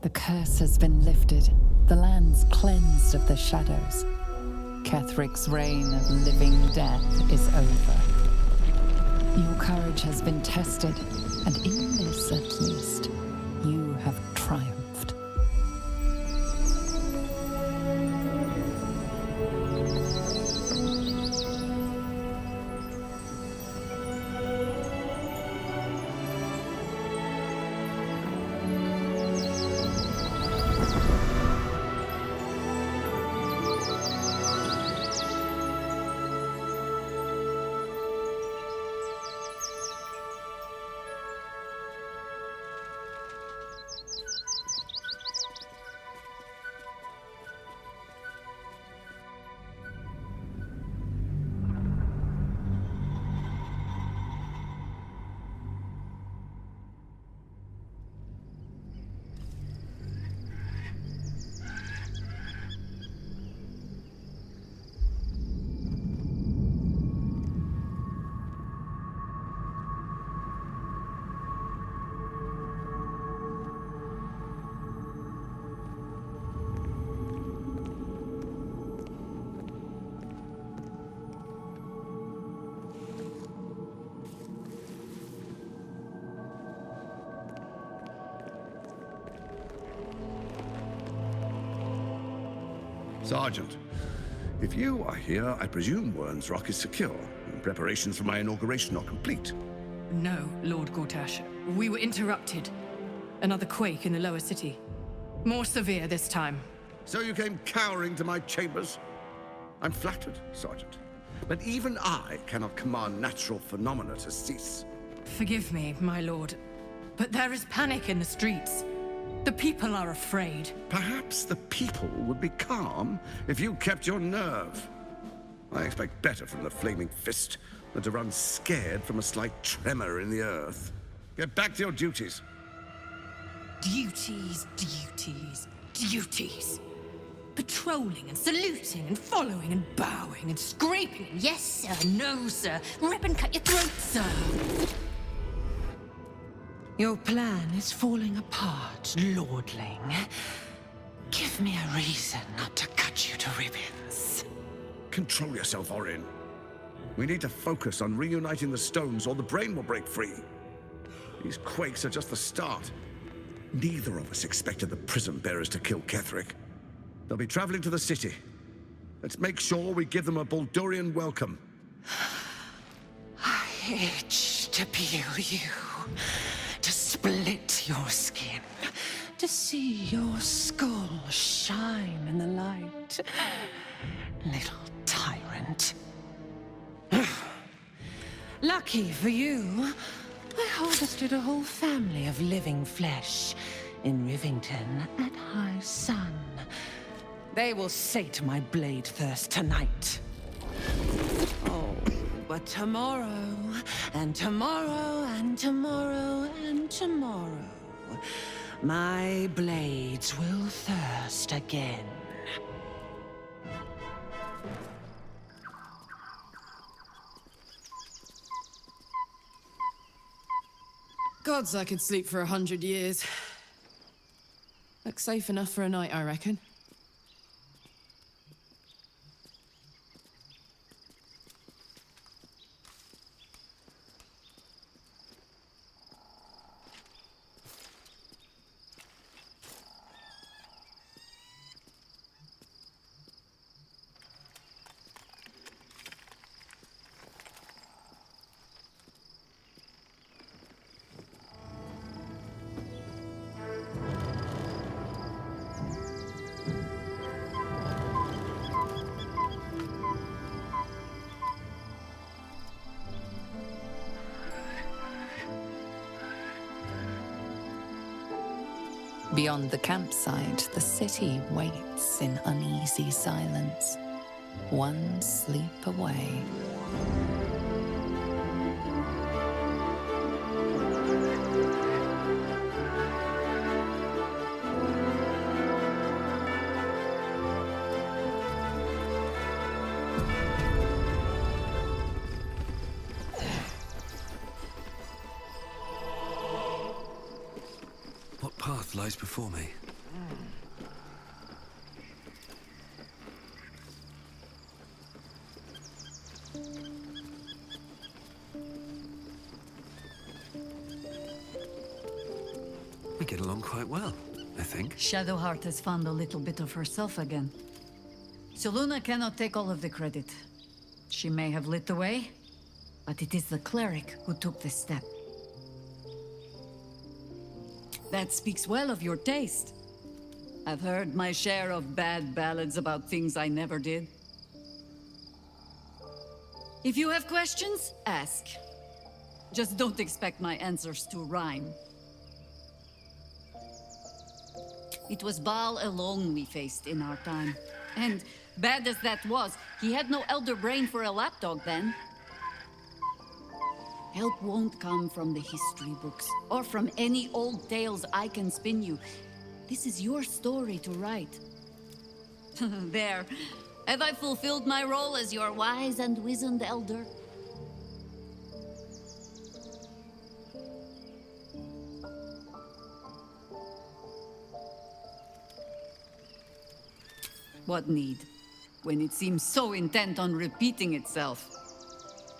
The curse has been lifted, the land's cleansed of the shadows. Kethric's reign of living death is over. Your courage has been tested, and in this at least, you have triumphed. Sergeant, if you are here, I presume Wern's Rock is secure, and preparations for my inauguration are complete. No, Lord Gortash. We were interrupted. Another quake in the lower city. More severe this time. So you came cowering to my chambers? I'm flattered, Sergeant. But even I cannot command natural phenomena to cease. Forgive me, my lord, but there is panic in the streets. The people are afraid. Perhaps the people would be calm if you kept your nerve. I expect better from the Flaming Fist than to run scared from a slight tremor in the earth. Get back to your duties. Duties, duties, duties. Patrolling and saluting and following and bowing and scraping and yes sir, no sir, rip and cut your throat, sir. Your plan is falling apart, lordling. Give me a reason not to cut you to ribbons. Control yourself, Orin. We need to focus on reuniting the stones or the brain will break free. These quakes are just the start. Neither of us expected the Prism Bearers to kill Ketheric. They'll be traveling to the city. Let's make sure we give them a Baldurian welcome. I itch to peel you, to split your skin, to see your skull shine in the light. Little tyrant. Lucky for you, I harvested a whole family of living flesh in Rivington at high sun. They will sate my blade thirst tonight. Oh, but tomorrow, and tomorrow, and tomorrow, and tomorrow, my blades will thirst again. Gods, I could sleep for 100 years. Looks safe enough for a night, I reckon. Beyond the campsite, the city waits in uneasy silence, one sleep away. What path lies before me? We get along quite well, I think. Shadowheart has found a little bit of herself again. Seluna cannot take all of the credit. She may have lit the way, but it is the cleric who took this step. That speaks well of your taste. I've heard my share of bad ballads about things I never did. If you have questions, ask. Just don't expect my answers to rhyme. It was Baal alone we faced in our time. And bad as that was, he had no elder brain for a lapdog then. Help won't come from the history books, or from any old tales I can spin you. This is your story to write. There. Have I fulfilled my role as your wise and wizened elder? What need, when it seems so intent on repeating itself?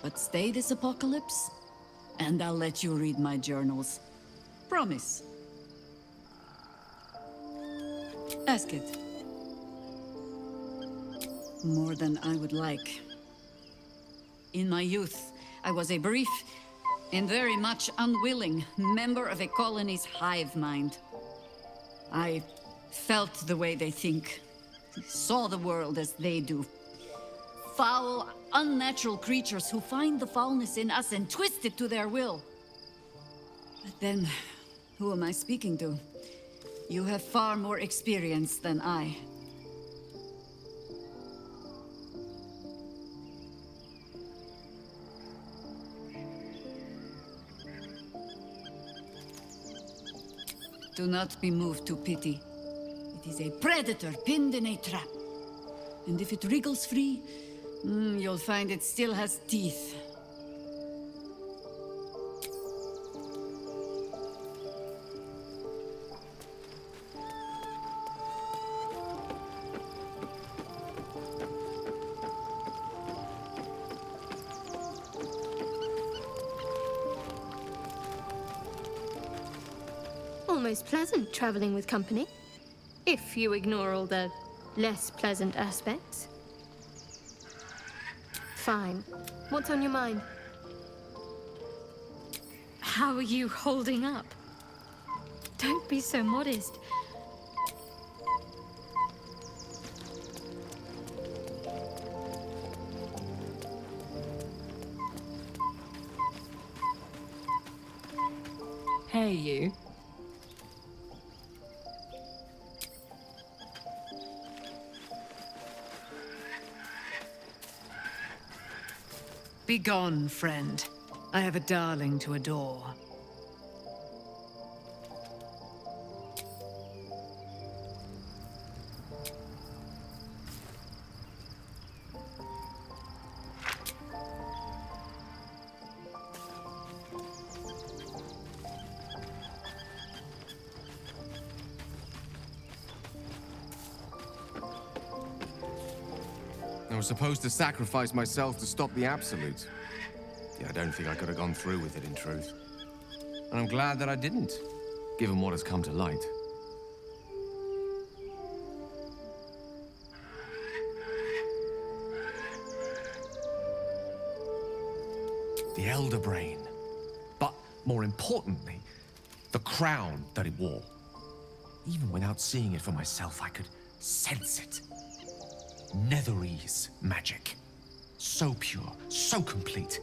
But stay this apocalypse, and I'll let you read my journals. Promise. Ask it. More than I would like. In my youth, I was a brief and very much unwilling member of a colony's hive mind. I felt the way they think, saw the world as they do. Foul, unnatural creatures who find the foulness in us and twist it to their will. But then, who am I speaking to? You have far more experience than I. Do not be moved to pity. It is a predator pinned in a trap. And if it wriggles free, you'll find it still has teeth. Almost pleasant traveling with company, if you ignore all the less pleasant aspects. Fine. What's on your mind? How are you holding up? Don't be so modest. Hey, you. Begone, friend. I have a darling to adore. I was supposed to sacrifice myself to stop the Absolute. Yeah, I don't think I could have gone through with it, in truth. And I'm glad that I didn't, given what has come to light. The Elder Brain. But, more importantly, the crown that it wore. Even without seeing it for myself, I could sense it. Netherese magic. So pure, so complete.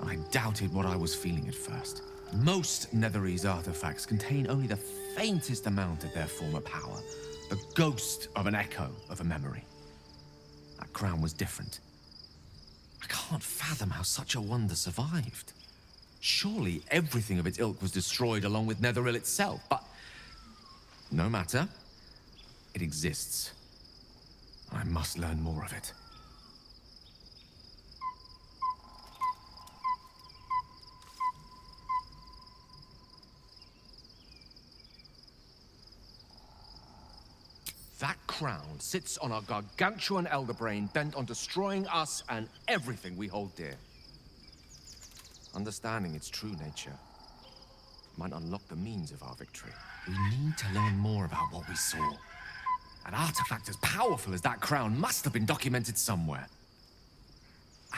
I doubted what I was feeling at first. Most Netherese artifacts contain only the faintest amount of their former power. The ghost of an echo of a memory. That crown was different. I can't fathom how such a wonder survived. Surely everything of its ilk was destroyed along with Netheril itself, but... no matter. It exists. I must learn more of it. That crown sits on a gargantuan elder brain bent on destroying us and everything we hold dear. Understanding its true nature might unlock the means of our victory. We need to learn more about what we saw. An artifact as powerful as that crown must have been documented somewhere.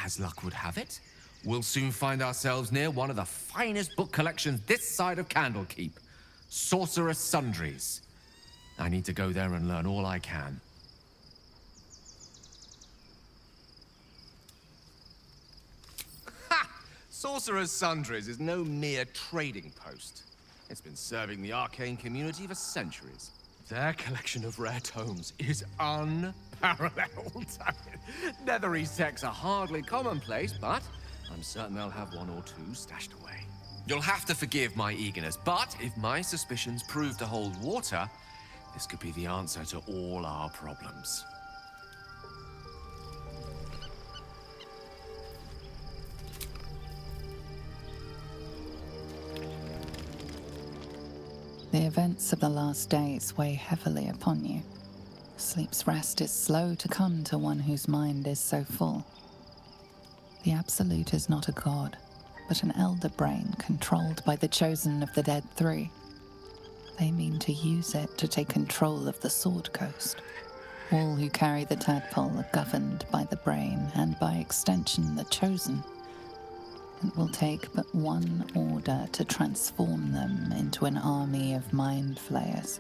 As luck would have it, we'll soon find ourselves near one of the finest book collections this side of Candlekeep. Sorcerer's Sundries. I need to go there and learn all I can. Ha! Sorcerer's Sundries is no mere trading post. It's been serving the arcane community for centuries. Their collection of rare tomes is unparalleled. Netherese texts are hardly commonplace, but I'm certain they'll have one or two stashed away. You'll have to forgive my eagerness, but if my suspicions prove to hold water, this could be the answer to all our problems. The events of the last days weigh heavily upon you. Sleep's rest is slow to come to one whose mind is so full. The Absolute is not a god, but an elder brain controlled by the chosen of the Dead Three. They mean to use it to take control of the Sword Coast. All who carry the tadpole are governed by the brain, and by extension the chosen. It will take but one order to transform them into an army of mind flayers.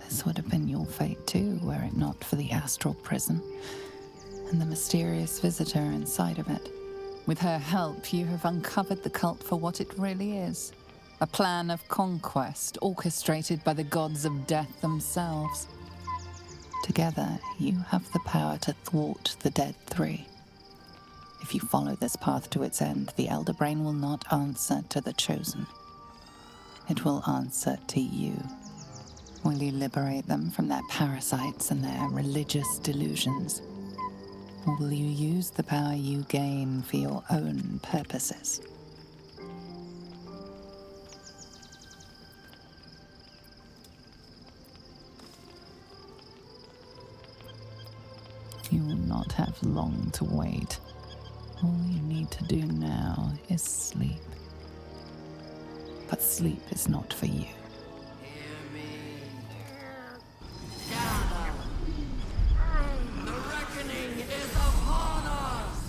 This would have been your fate too, were it not for the astral prison and the mysterious visitor inside of it. With her help, you have uncovered the cult for what it really is. A plan of conquest orchestrated by the gods of death themselves. Together, you have the power to thwart the Dead Three. If you follow this path to its end, the Elder Brain will not answer to the Chosen. It will answer to you. Will you liberate them from their parasites and their religious delusions? Or will you use the power you gain for your own purposes? You will not have long to wait. All you need to do now is sleep. But sleep is not for you. Hear me. Gather. The reckoning is upon us.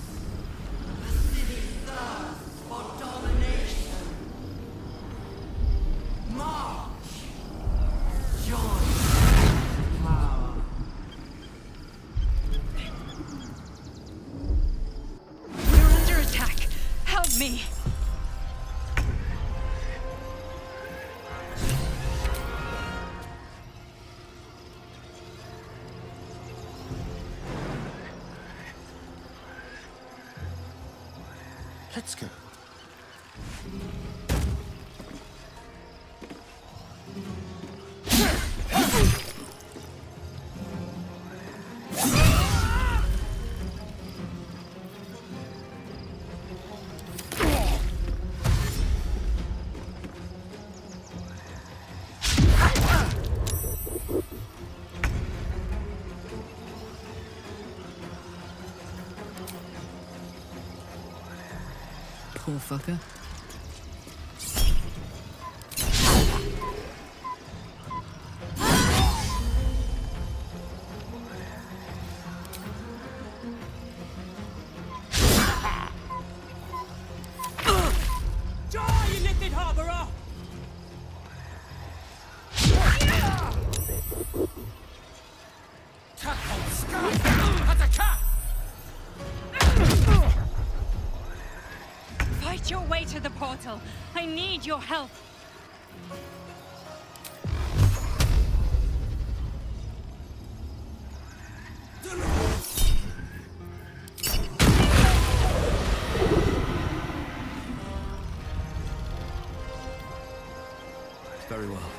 The city thirsts for domination. March. Join power. We're under attack. Help me. Let's go. Poor fucker. Die, you knitted harborer! Tadpole scum! Attack! Fight your way to the portal. I need your help. Very well.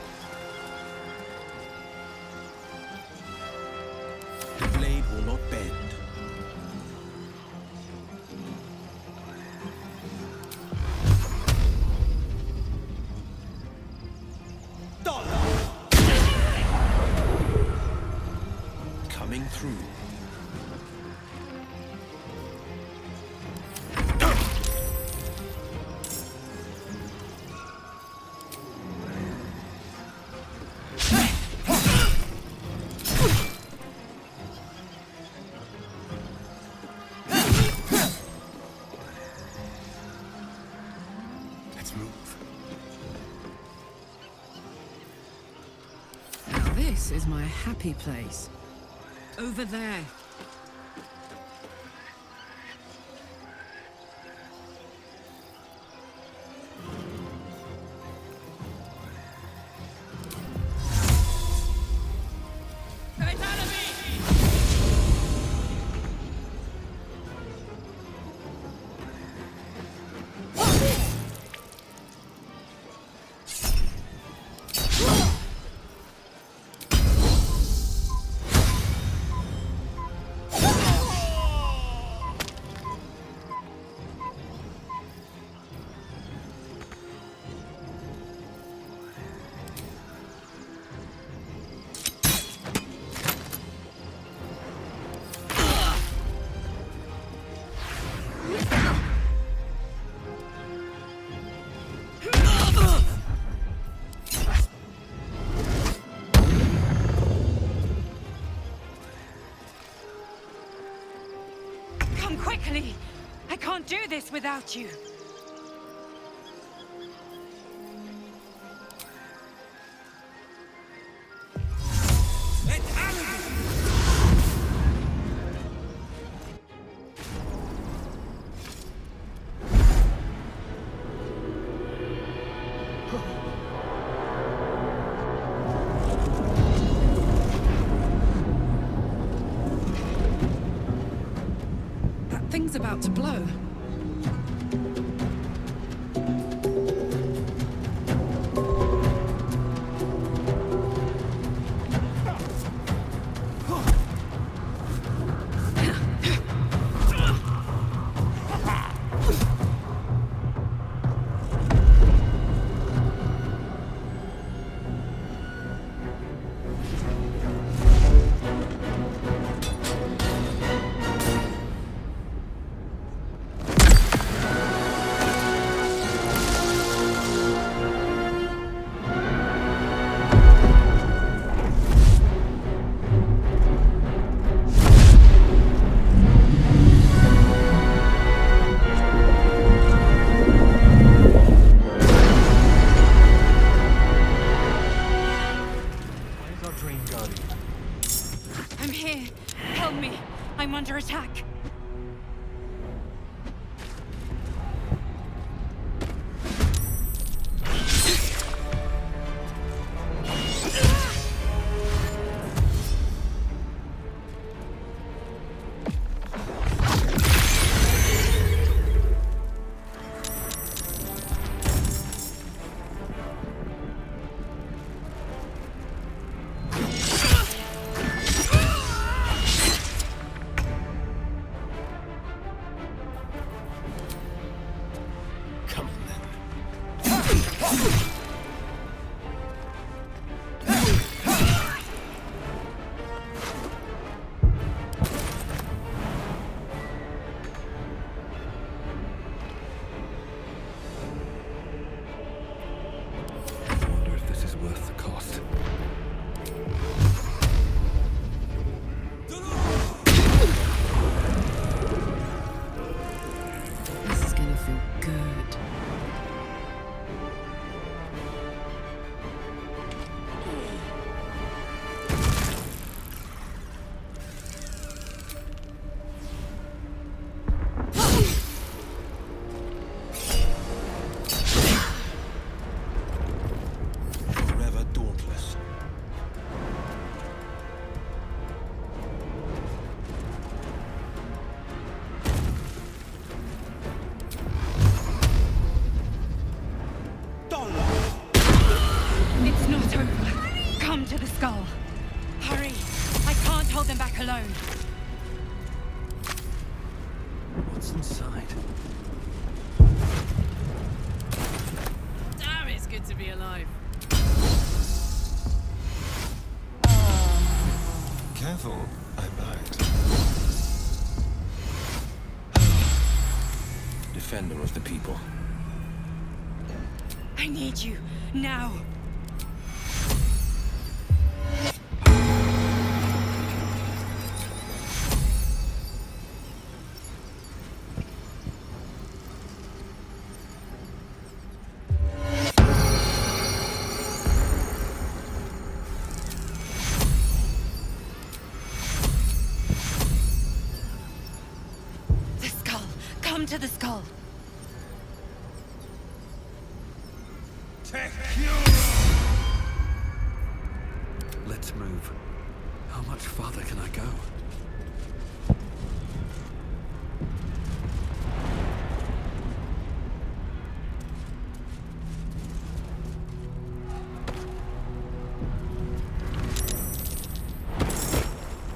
The blade will not bend. Coming through. This is my happy place. Over there. Come quickly! I can't do this without you! That thing's about to blow. I'm here. Help me. I'm under attack. It's not over. Come to the skull. Hurry. I can't hold them back alone. What's inside? Damn, it's good to be alive. Careful, I might. Defender of the people. I need you. Now. Into the skull. Let's move. How much farther can I go?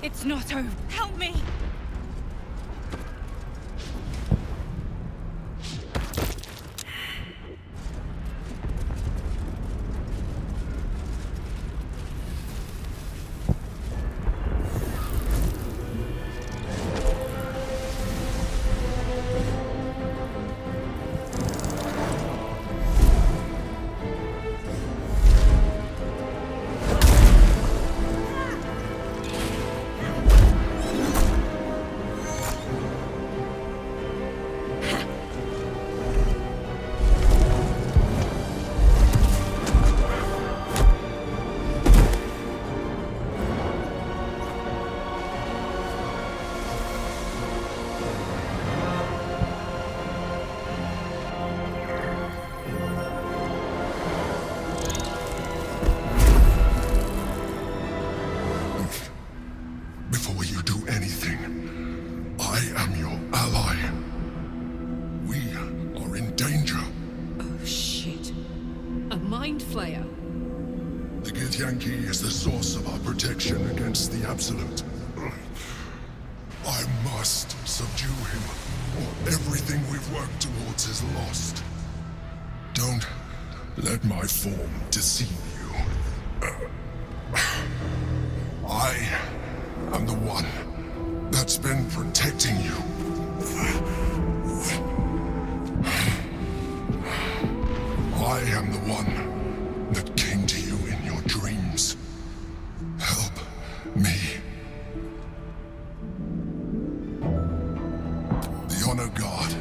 It's not over. Help me! Before you do anything, I am your ally. We are in danger. Oh, shit. A mind flayer. The Githyanki is the source of our protection against the Absolute. I must subdue him, or everything we've worked towards is lost. Don't let my form deceive you. I am the one that's been protecting you. I am the one that came to you in your dreams. Help me. The Honor Guard.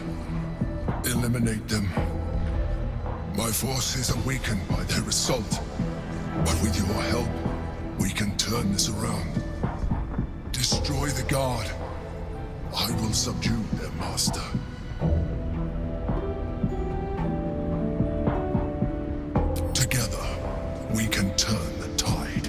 Eliminate them. My forces are weakened by their assault, but with your help, we can turn this around. Destroy the Guard. I will subdue their master. Together, we can turn the tide.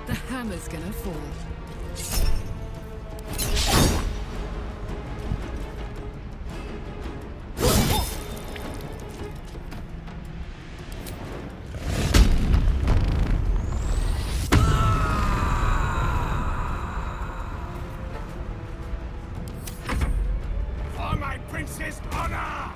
The hammer's gonna fall. For my prince's honor!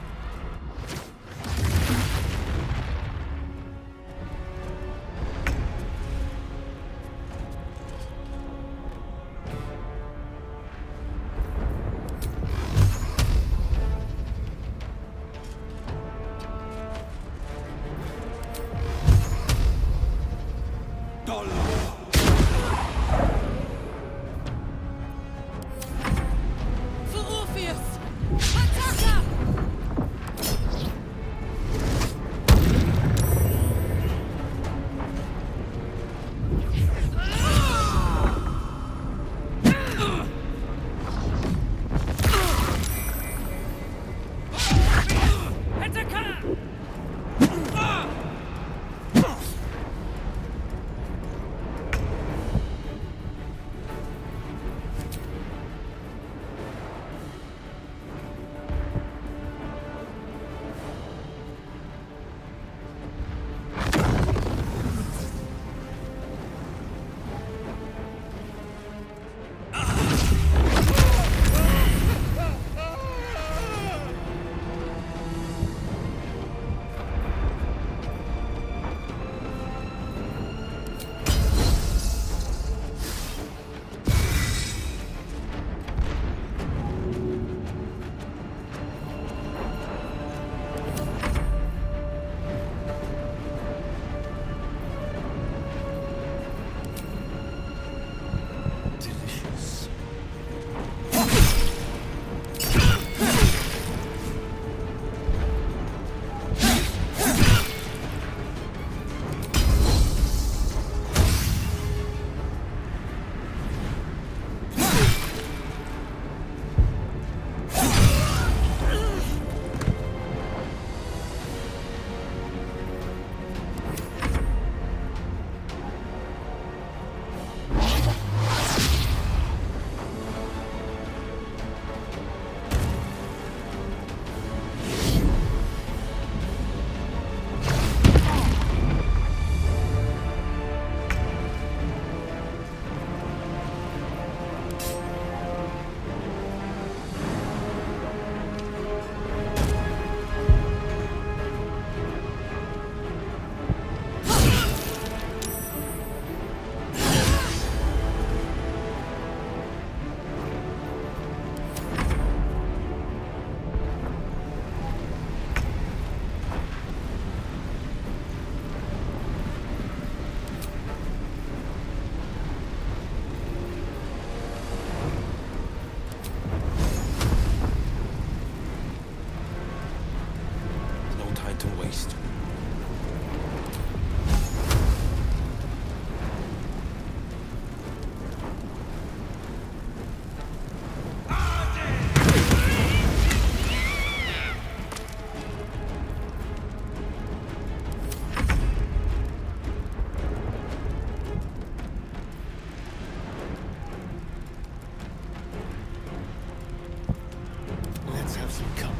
Come.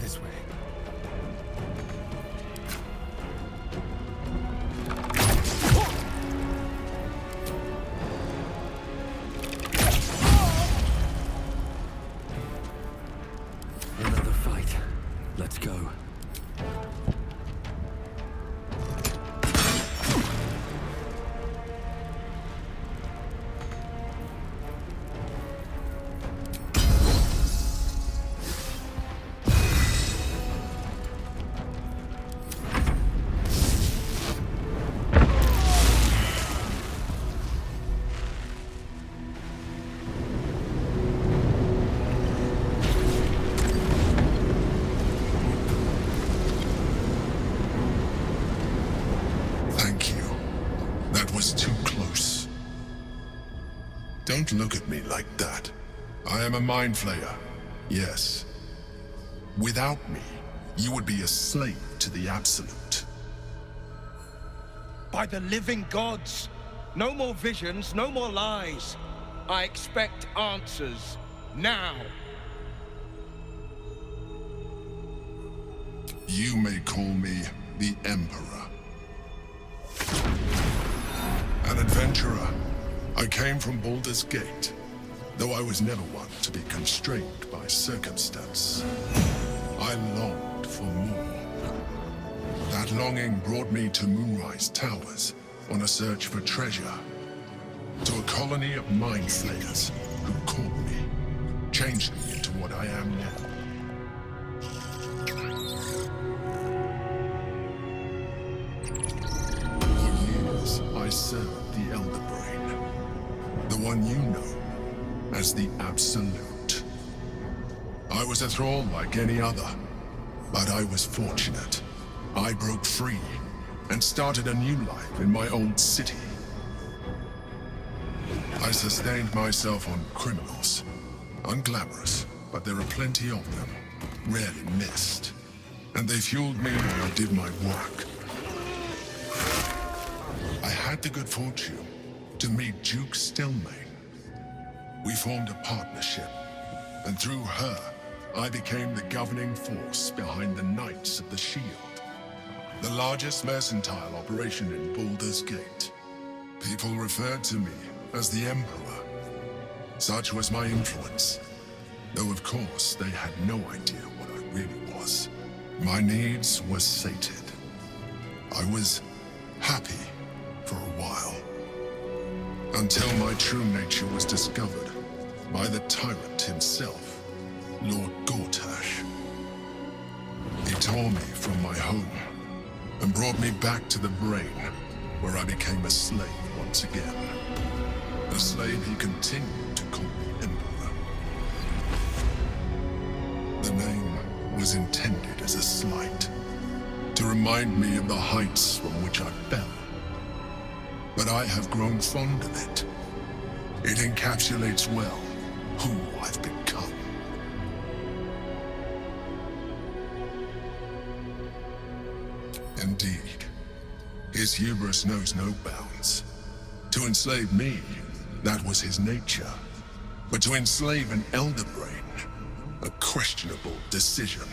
This way. Another fight. Let's go. Don't look at me like that. I am a mind flayer, yes. Without me, you would be a slave to the Absolute. By the living gods! No more visions, no more lies. I expect answers. Now! You may call me the Emperor. An adventurer. I came from Baldur's Gate, though I was never one to be constrained by circumstance. I longed for more. That longing brought me to Moonrise Towers on a search for treasure. To a colony of mind flayers who caught me, changed me into what I am now. For years, I served the Elder Brain, the one you know as the Absolute. I was a thrall like any other, but I was fortunate. I broke free and started a new life in my old city. I sustained myself on criminals. Unglamorous, but there are plenty of them, rarely missed. And they fueled me while I did my work. I had the good fortune to meet Duke Stelmane. We formed a partnership, and through her, I became the governing force behind the Knights of the Shield, the largest mercantile operation in Baldur's Gate. People referred to me as the Emperor. Such was my influence, though of course they had no idea what I really was. My needs were sated. I was happy for a while, until my true nature was discovered by the tyrant himself, Lord Gortash. He tore me from my home and brought me back to the Brain, where I became a slave once again. A slave he continued to call me Emperor. The name was intended as a slight, to remind me of the heights from which I fell. But I have grown fond of it. It encapsulates well who I've become. Indeed, his hubris knows no bounds. To enslave me, that was his nature. But to enslave an Elder Brain, a questionable decision.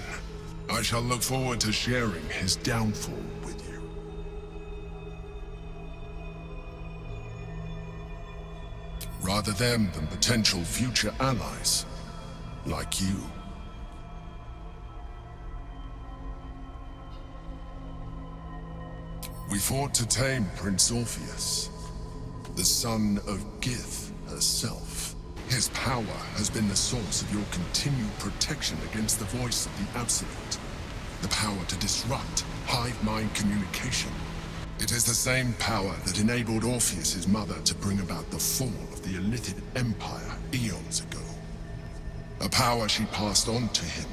I shall look forward to sharing his downfall with you. Rather them than potential future allies, like you. We fought to tame Prince Orpheus, the son of Gith herself. His power has been the source of your continued protection against the voice of the Absolute. The power to disrupt hive mind communication. It is the same power that enabled Orpheus's mother to bring about the fall of the Illithid Empire eons ago. A power she passed on to him,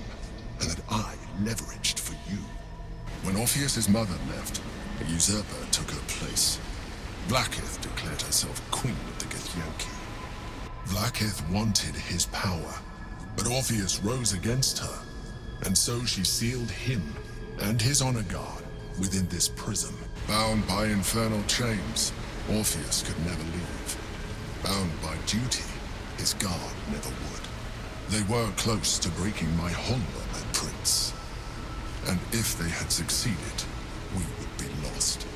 and that I leveraged for you. When Orpheus's mother left, a usurper took her place. Blackith declared herself queen of the Githyanki. Blackith wanted his power, but Orpheus rose against her, and so she sealed him and his honor guard within this prison. Bound by infernal chains, Orpheus could never leave. Bound by duty, his guard never would. They were close to breaking my honor, my prince. And if they had succeeded, we would be lost.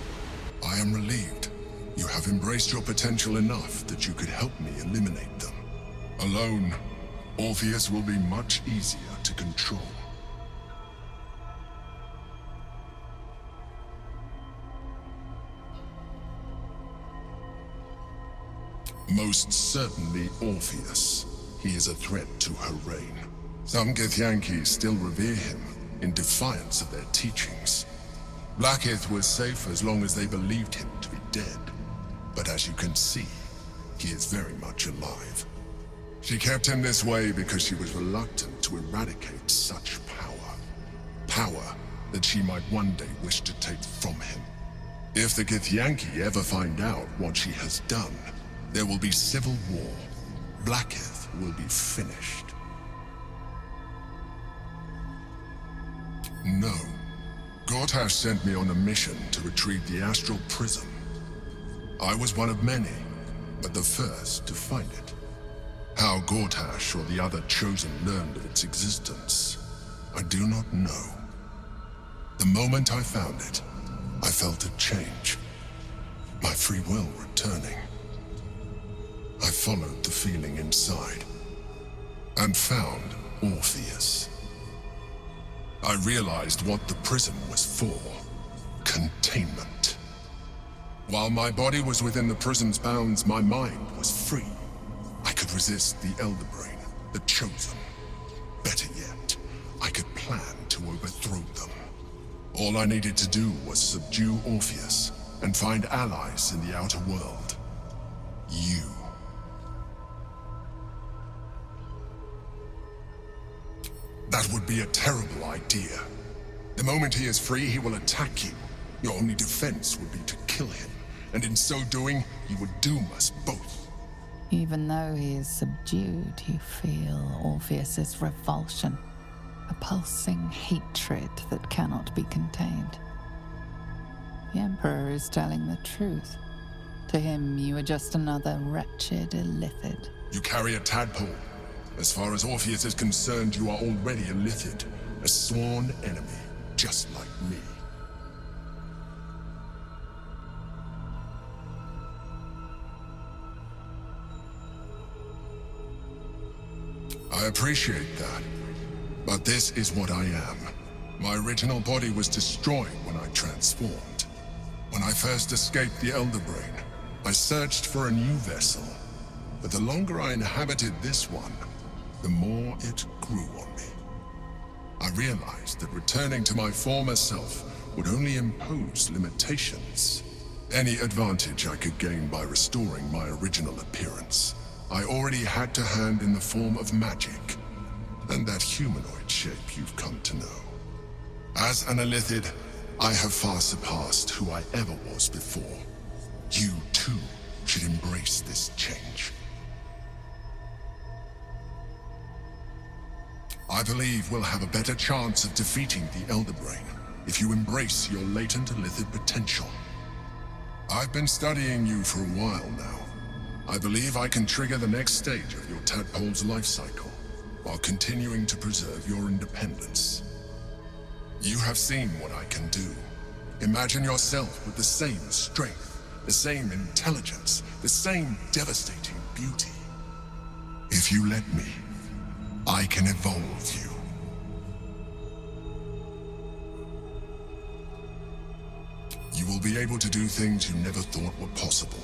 I am relieved. You have embraced your potential enough that you could help me eliminate them. Alone, Orpheus will be much easier to control. Most certainly Orpheus. He is a threat to her reign. Some Githyanki still revere him, in defiance of their teachings. Blackith was safe as long as they believed him to be dead. But as you can see, he is very much alive. She kept him this way because she was reluctant to eradicate such power. Power that she might one day wish to take from him. If the Githyanki ever find out what she has done, there will be civil war. Blackith will be finished. No. Gortash sent me on a mission to retrieve the Astral Prism. I was one of many, but the first to find it. How Gortash or the other Chosen learned of its existence, I do not know. The moment I found it, I felt a change. My free will returning. I followed the feeling inside, and found Orpheus. I realized what the prism was for. Containment. While my body was within the prism's bounds, my mind was free. I could resist the Elder Brain, the Chosen. Better yet, I could plan to overthrow them. All I needed to do was subdue Orpheus and find allies in the outer world. You. That would be a terrible idea. The moment he is free, he will attack you. Your only defense would be to kill him, and in so doing, he would doom us both. Even though he is subdued, you feel Orpheus's revulsion, a pulsing hatred that cannot be contained. The Emperor is telling the truth. To him, you are just another wretched illithid. You carry a tadpole. As far as Orpheus is concerned, you are already a Lithid, a sworn enemy, just like me. I appreciate that, but this is what I am. My original body was destroyed when I transformed. When I first escaped the Elder Brain, I searched for a new vessel, but the longer I inhabited this one, the more it grew on me. I realized that returning to my former self would only impose limitations. Any advantage I could gain by restoring my original appearance, I already had to hand in the form of magic, and that humanoid shape you've come to know. As an Illithid, I have far surpassed who I ever was before. You, too, should embrace this change. I believe we'll have a better chance of defeating the Elder Brain if you embrace your latent Illithid potential. I've been studying you for a while now. I believe I can trigger the next stage of your tadpole's life cycle, while continuing to preserve your independence. You have seen what I can do. Imagine yourself with the same strength, the same intelligence, the same devastating beauty. If you let me, I can evolve you. You will be able to do things you never thought were possible.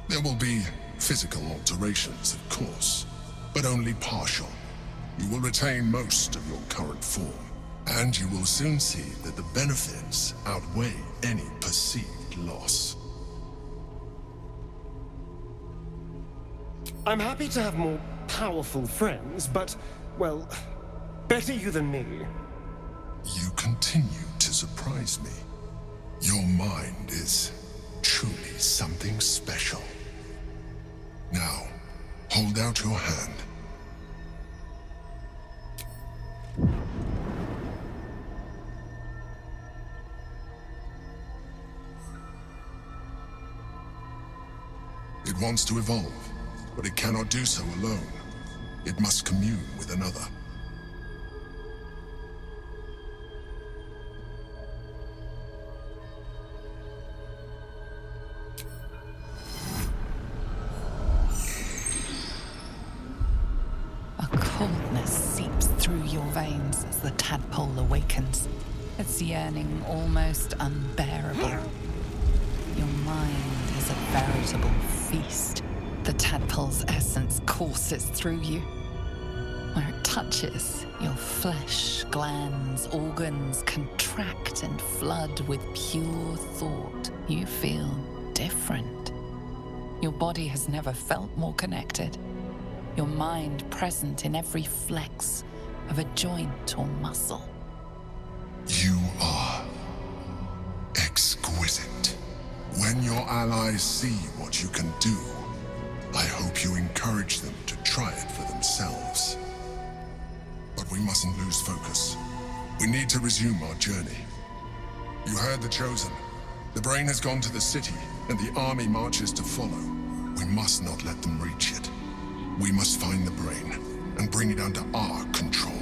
There will be physical alterations, of course, but only partial. You will retain most of your current form, and you will soon see that the benefits outweigh any perceived loss. I'm happy to have more powerful friends, but, well, better you than me. You continue to surprise me. Your mind is truly something special. Now, hold out your hand. It wants to evolve, but it cannot do so alone. it must commune with another. A coldness seeps through your veins as the tadpole awakens, its yearning almost unbearable. Your mind is a veritable feast. The tadpole's essence courses through you. Where it touches, your flesh, glands, organs contract and flood with pure thought. You feel different. Your body has never felt more connected. Your mind present in every flex of a joint or muscle. You are exquisite. When your allies see what you can do, I hope you encourage them to try it for themselves. But we mustn't lose focus. We need to resume our journey. You heard the Chosen. The brain has gone to the city, and the army marches to follow. We must not let them reach it. We must find the brain and bring it under our control.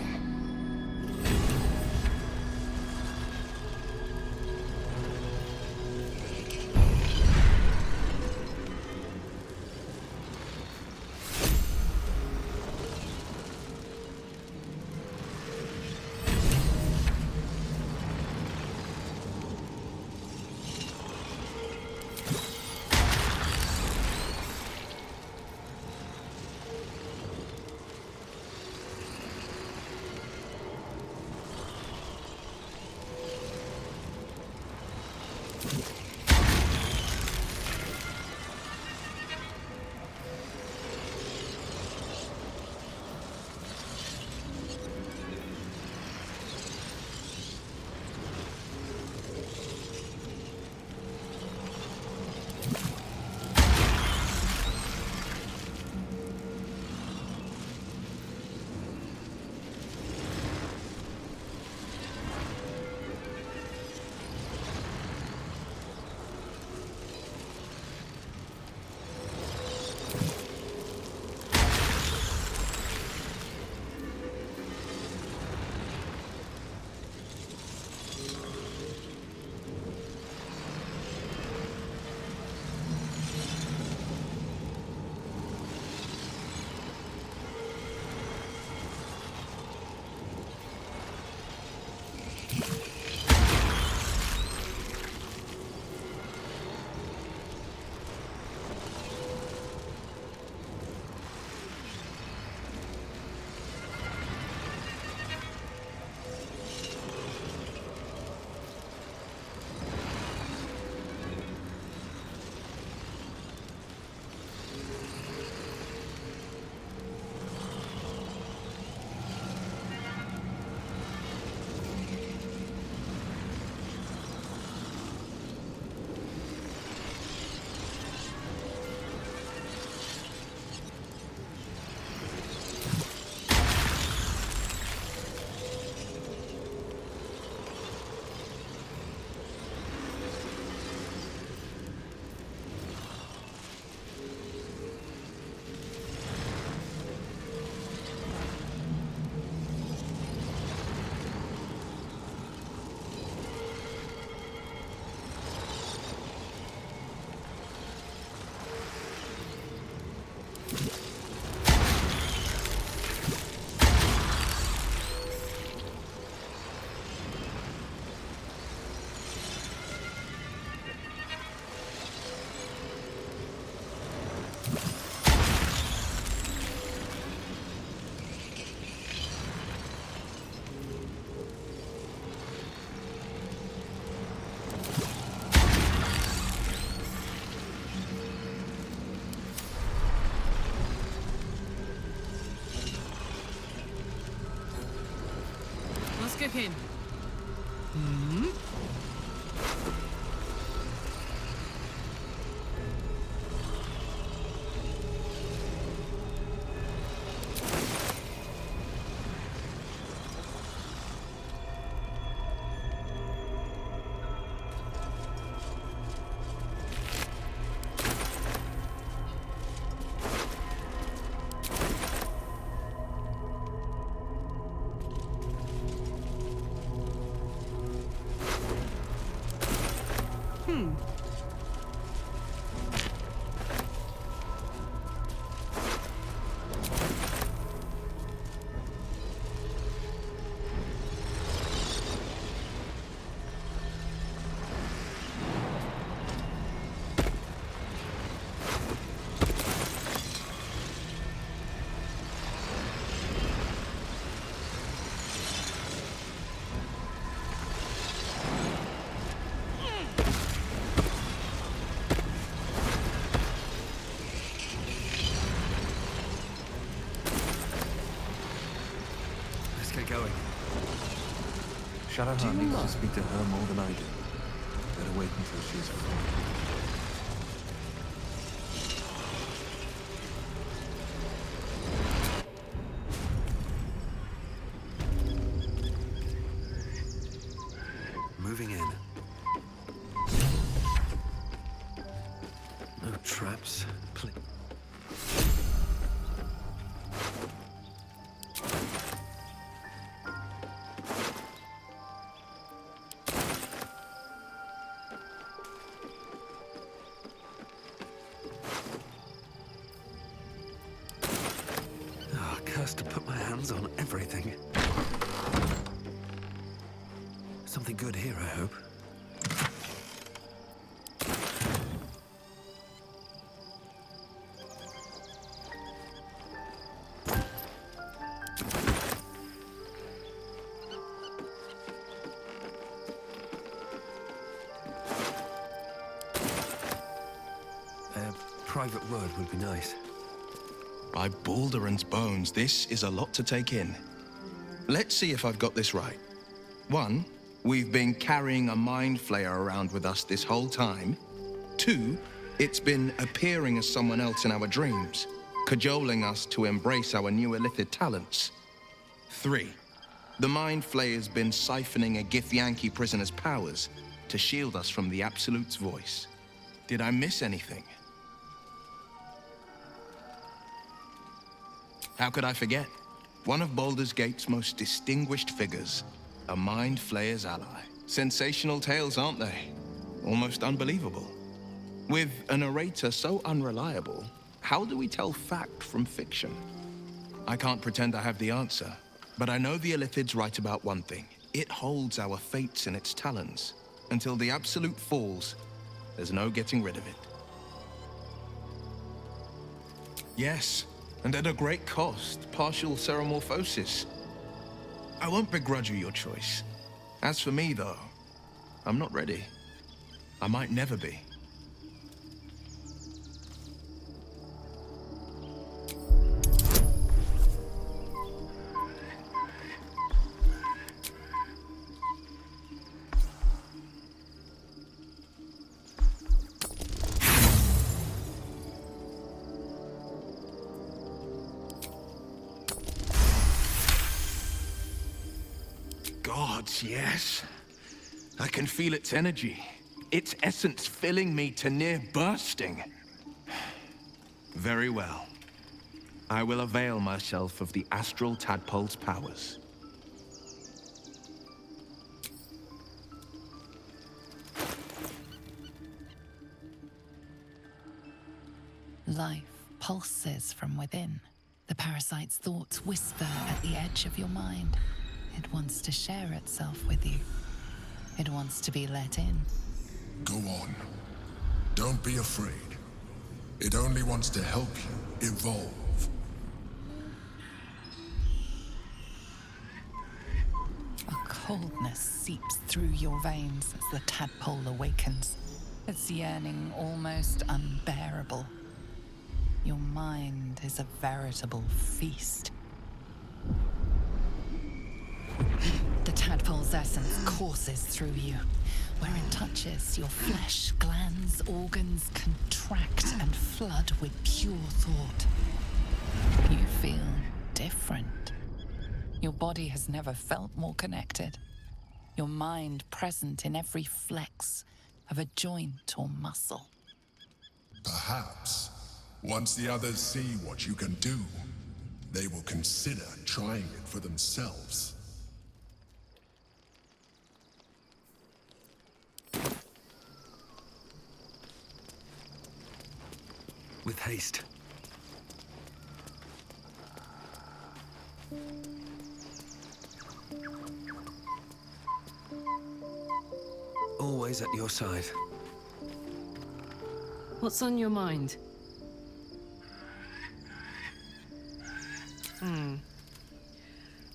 Let's go in. get going. Shadowheart needs to speak to her more than I do. Better wait until she's free. Moving in. No traps. Oh, cursed to put my hands on everything. Something good here, I hope. A private word would be nice. By Baldur's bones, this is a lot to take in. Let's see if I've got this right. 1, we've been carrying a mind flayer around with us this whole time. 2, it's been appearing as someone else in our dreams, cajoling us to embrace our new illithid talents. 3, the mind flayer's been siphoning a Githyanki prisoner's powers to shield us from the Absolute's voice. Did I miss anything? How could I forget? One of Baldur's Gate's most distinguished figures. A mind flayer's ally. Sensational tales, aren't they? Almost unbelievable. With a narrator so unreliable, how do we tell fact from fiction? I can't pretend I have the answer, but I know the Illithid's right about one thing. It holds our fates in its talons. Until the Absolute falls, there's no getting rid of it. Yes, and at a great cost, partial ceremorphosis. I won't begrudge you your choice. As for me, though, I'm not ready. I might never be. Gods, yes. I can feel its energy, its essence filling me to near bursting. Very well. I will avail myself of the astral tadpole's powers. Life pulses from within. The parasite's thoughts whisper at the edge of your mind. It wants to share itself with you. It wants to be let in. Go on. Don't be afraid. It only wants to help you evolve. A coldness seeps through your veins as the tadpole awakens. Its yearning almost unbearable. Your mind is a veritable feast. The tadpole's essence courses through you. Where it touches, your flesh, glands, organs contract and flood with pure thought. You feel different. Your body has never felt more connected. Your mind present in every flex of a joint or muscle. Perhaps, once the others see what you can do, they will consider trying it for themselves. With haste. Always at your side. What's on your mind?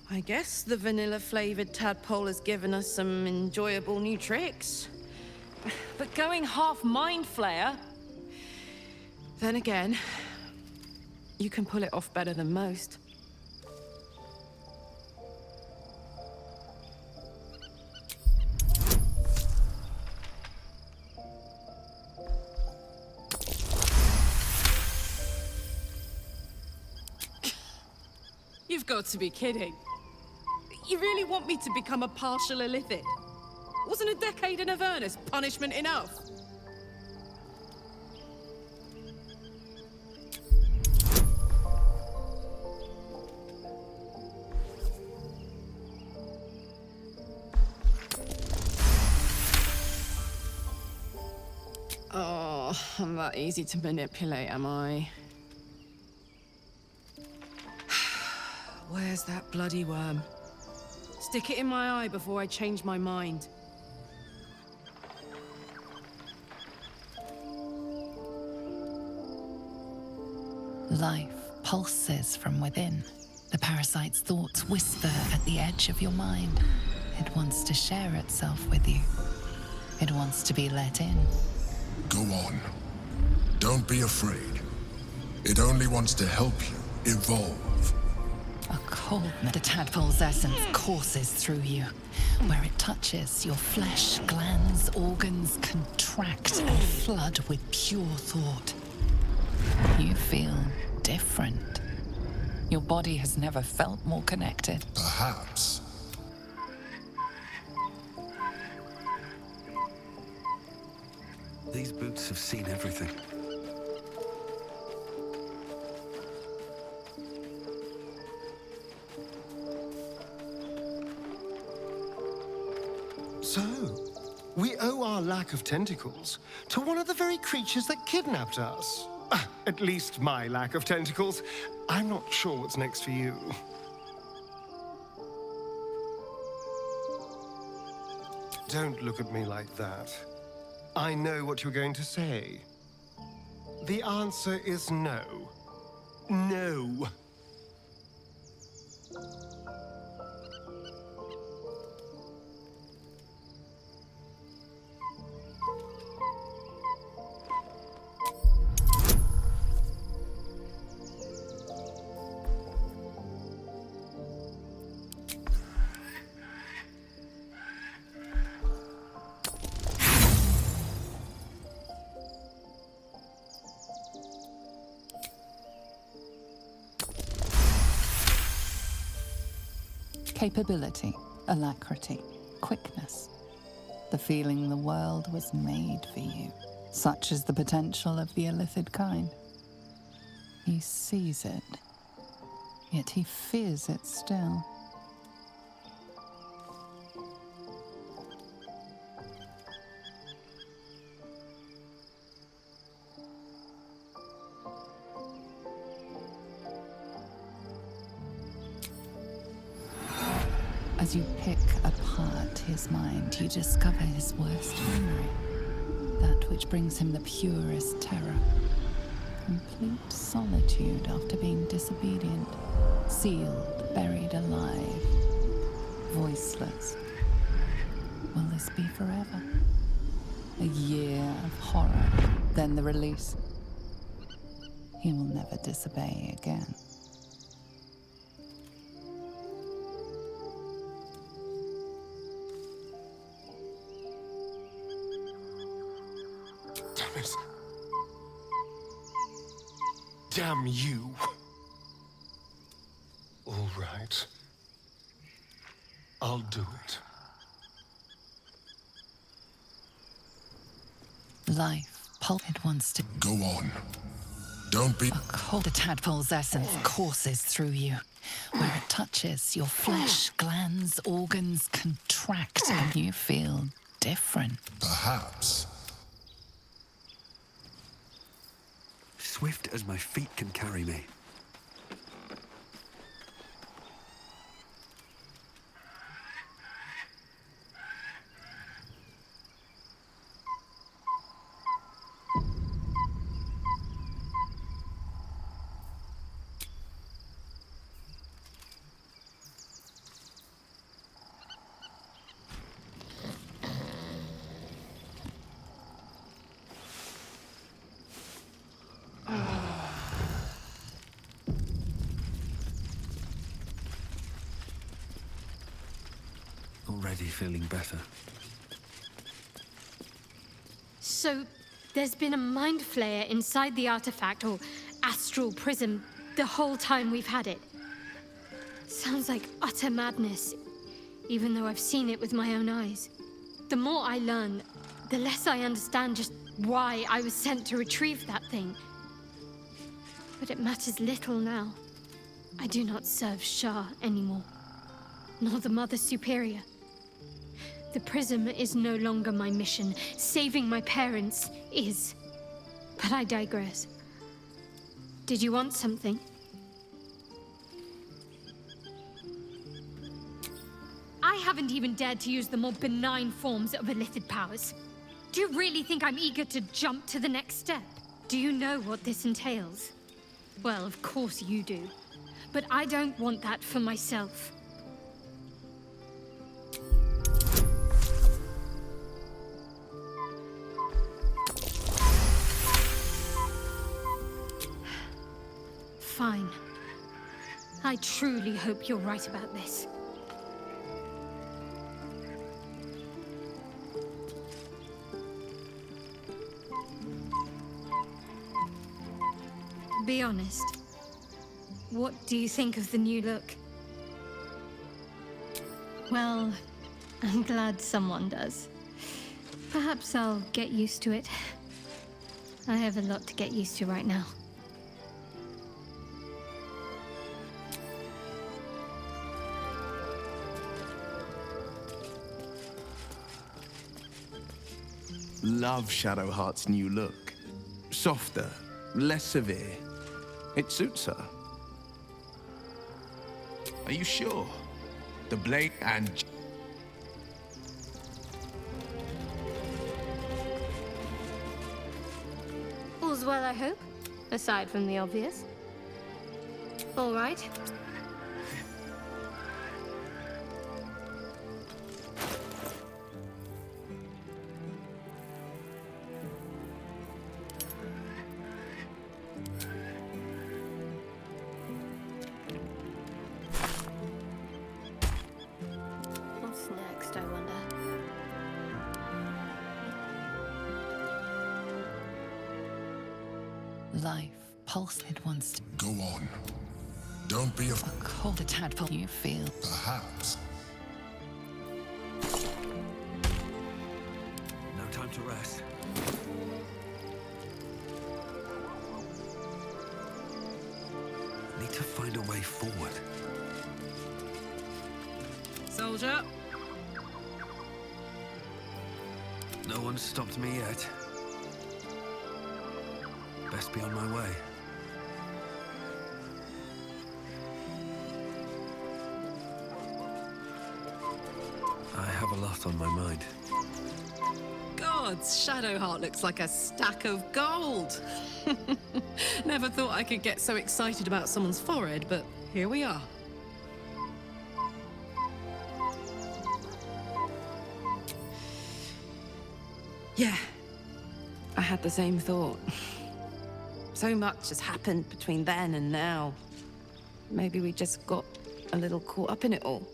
I guess the vanilla-flavored tadpole has given us some enjoyable new tricks. But going half mind flayer... Then again, you can pull it off better than most. You've got to be kidding. You really want me to become a partial illithid? Wasn't a decade in Avernus punishment enough? Oh, I'm that easy to manipulate, am I? Where's that bloody worm? Stick it in my eye before I change my mind. Life pulses from within. The parasite's thoughts whisper at the edge of your mind. It wants to share itself with you. It wants to be let in. Go on. Don't be afraid. It only wants to help you evolve. A coldness, the tadpole's essence courses through you. Where it touches, your flesh, glands, organs contract and flood with pure thought. You feel different. Your body has never felt more connected. Perhaps. These boots have seen everything. So, we owe our lack of tentacles to one of the very creatures that kidnapped us. At least my lack of tentacles. I'm not sure what's next for you. Don't look at me like that. I know what you're going to say. The answer is no. No. Capability, alacrity, quickness. The feeling the world was made for you. Such is the potential of the illithid kind. He sees it, yet he fears it still. As you pick apart his mind, you discover his worst memory. That which brings him the purest terror. Complete solitude after being disobedient. Sealed, buried alive. Voiceless. Will this be forever? A year of horror, then the release. He will never disobey again. Damn you. All right. I'll do it. Life, it wants to... Go on. Don't be... The tadpole's essence courses through you. Where it touches, your flesh, glands, organs contract and you feel different. Perhaps. Swift as my feet can carry me. Already feeling better. So, there's been a mind flayer inside the artifact, or astral prism, the whole time we've had it. Sounds like utter madness, even though I've seen it with my own eyes. The more I learn, the less I understand just why I was sent to retrieve that thing. But it matters little now. I do not serve Shah anymore, nor the Mother Superior. The prism is no longer my mission. Saving my parents is. But I digress. Did you want something? I haven't even dared to use the more benign forms of illithid powers. Do you really think I'm eager to jump to the next step? Do you know what this entails? Well, of course you do. But I don't want that for myself. Fine. I truly hope you're right about this. Be honest. What do you think of the new look? Well, I'm glad someone does. Perhaps I'll get used to it. I have a lot to get used to right now. Love Shadowheart's new look. Softer, less severe. It suits her. Are you sure? The blade and... All's well, I hope, aside from the obvious. All right. What's next, I wonder? Life pulsed once. Go on. Don't be a Cold a tadpole you feel. perhaps. No time to rest. Need to find a way forward. Soldier. No one's stopped me yet. Best be on my way. I have a lot on my mind. Gods, Shadowheart looks like a stack of gold. Never thought I could get so excited about someone's forehead, but here we are. Yeah, I had the same thought. So much has happened between then and now. Maybe we just got a little caught up in it all.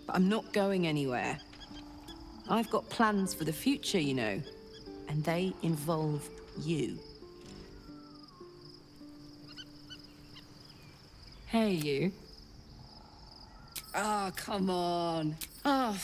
But I'm not going anywhere. I've got plans for the future, you know, and they involve you. Hey, you. Oh, come on. Oh,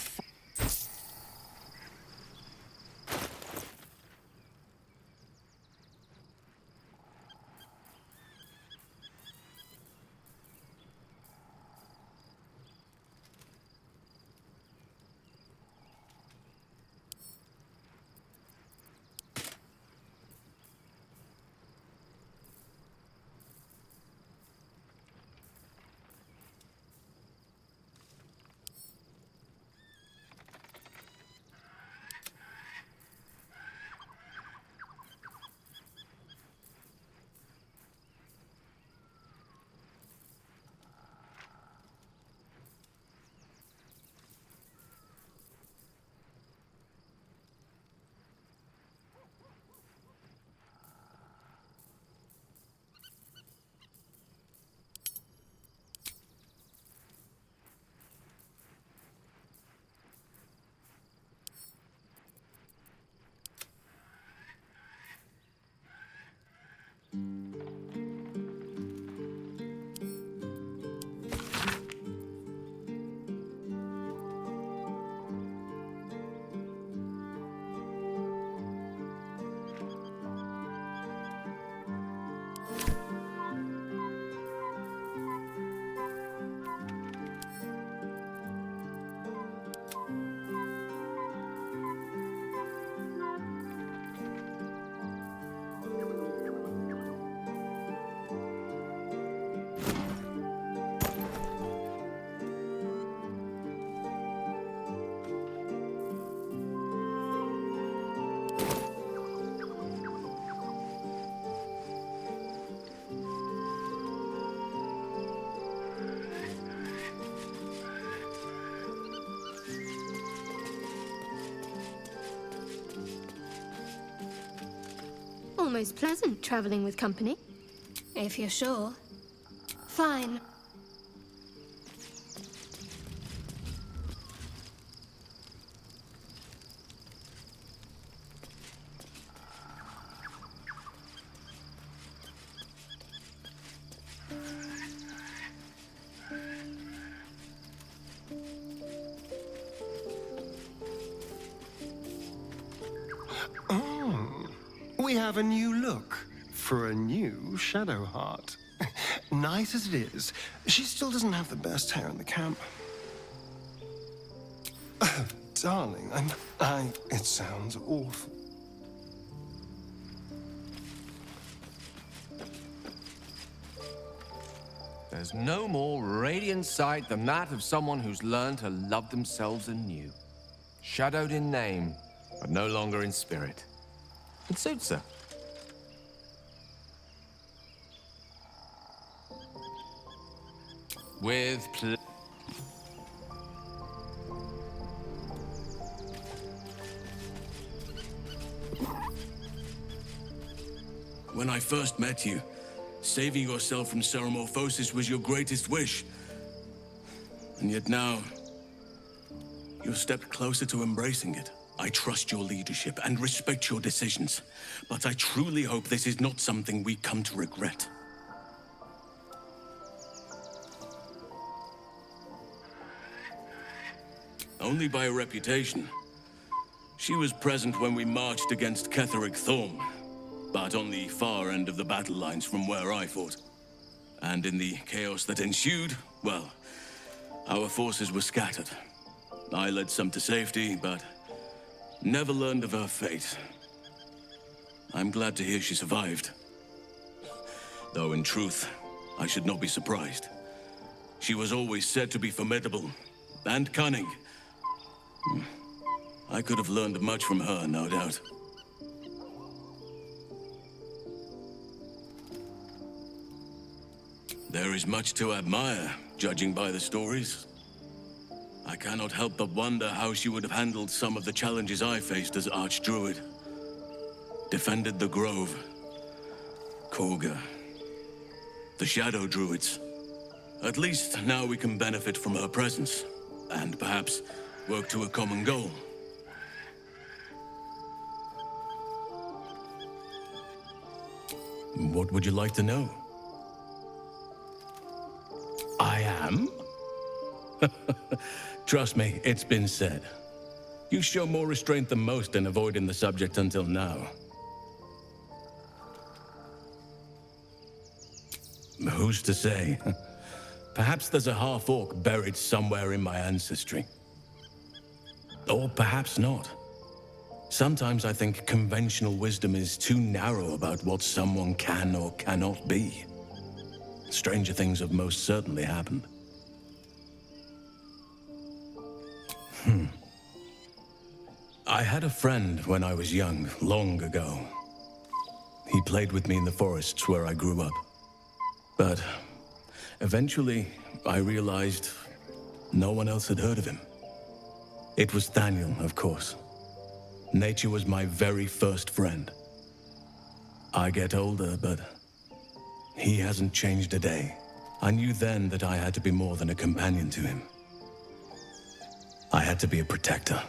almost pleasant traveling with company. If you're sure. Fine. We have a new look for a new Shadow Heart. Nice as it is, she still doesn't have the best hair in the camp. Oh, darling, it sounds awful. There's no more radiant sight than that of someone who's learned to love themselves anew. Shadowed in name, but no longer in spirit. It suits her. With When I first met you, saving yourself from ceremorphosis was your greatest wish. And yet now, you've stepped closer to embracing it. I trust your leadership and respect your decisions, but I truly hope this is not something we come to regret. Only by reputation. She was present when we marched against Ketheric Thorm, but on the far end of the battle lines from where I fought. And in the chaos that ensued, well, our forces were scattered. I led some to safety, but never learned of her fate. I'm glad to hear she survived. Though in truth, I should not be surprised. She was always said to be formidable and cunning. I could have learned much from her, no doubt. There is much to admire, judging by the stories. I cannot help but wonder how she would have handled some of the challenges I faced as Archdruid. Defended the Grove, Korga, the Shadow Druids. At least now we can benefit from her presence, and perhaps work to a common goal. What would you like to know? I am? Trust me, it's been said. You show more restraint than most in avoiding the subject until now. Who's to say? Perhaps there's a half-orc buried somewhere in my ancestry. Or perhaps not. Sometimes I think conventional wisdom is too narrow about what someone can or cannot be. Stranger things have most certainly happened. I had a friend when I was young, long ago. He played with me in the forests where I grew up. But eventually, I realized no one else had heard of him. It was Thaniel, of course. Nature was my very first friend. I get older, but he hasn't changed a day. I knew then that I had to be more than a companion to him. I had to be a protector.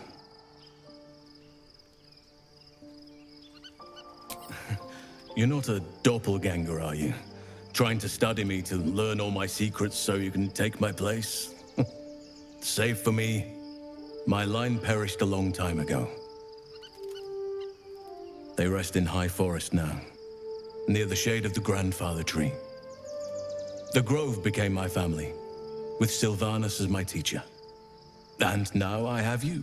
You're not a doppelganger, are you? Trying to study me to learn all my secrets so you can take my place? Save for me, my line perished a long time ago. They rest in High Forest now, near the shade of the grandfather tree. The Grove became my family, with Sylvanas as my teacher. And now I have you.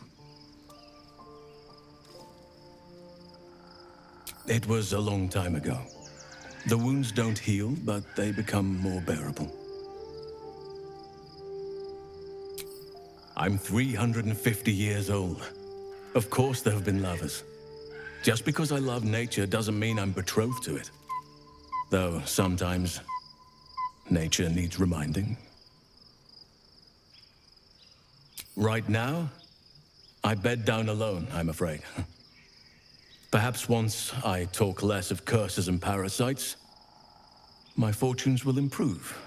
It was a long time ago. The wounds don't heal, but they become more bearable. I'm 350 years old. Of course there have been lovers. Just because I love nature doesn't mean I'm betrothed to it. Though sometimes, nature needs reminding. Right now, I bed down alone, I'm afraid. Perhaps once I talk less of curses and parasites, my fortunes will improve.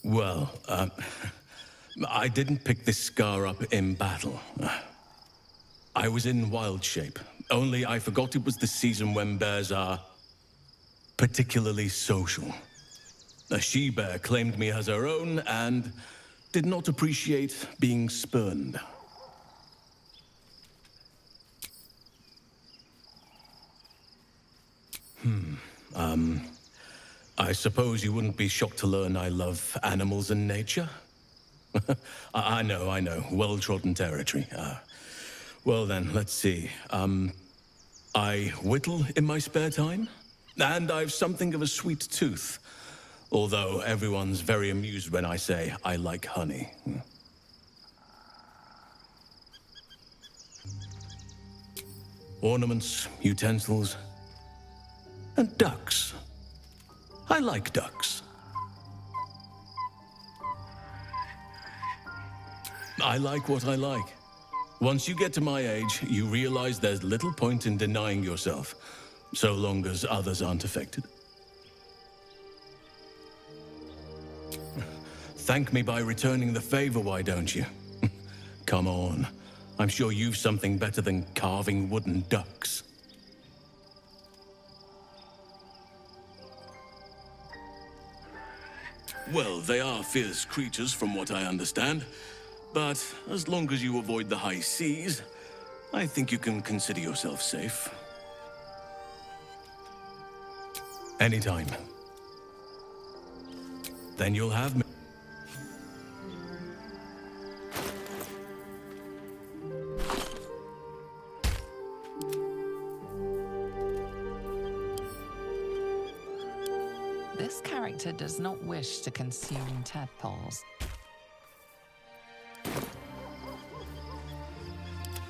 Well, I didn't pick this scar up in battle. I was in wild shape, only I forgot it was the season when bears are particularly social. A she-bear claimed me as her own and did not appreciate being spurned. I suppose you wouldn't be shocked to learn I love animals and nature? I know, well-trodden territory. Well then, let's see. I whittle in my spare time, and I've something of a sweet tooth. Although everyone's very amused when I say I like honey. Ornaments, utensils, and ducks. I like ducks. I like what I like. Once you get to my age, you realize there's little point in denying yourself, so long as others aren't affected. Thank me by returning the favor, why don't you? Come on. I'm sure you've something better than carving wooden ducks. Well, they are fierce creatures from what I understand. But as long as you avoid the high seas, I think you can consider yourself safe. Anytime. Then you'll have me. This character does not wish to consume tadpoles.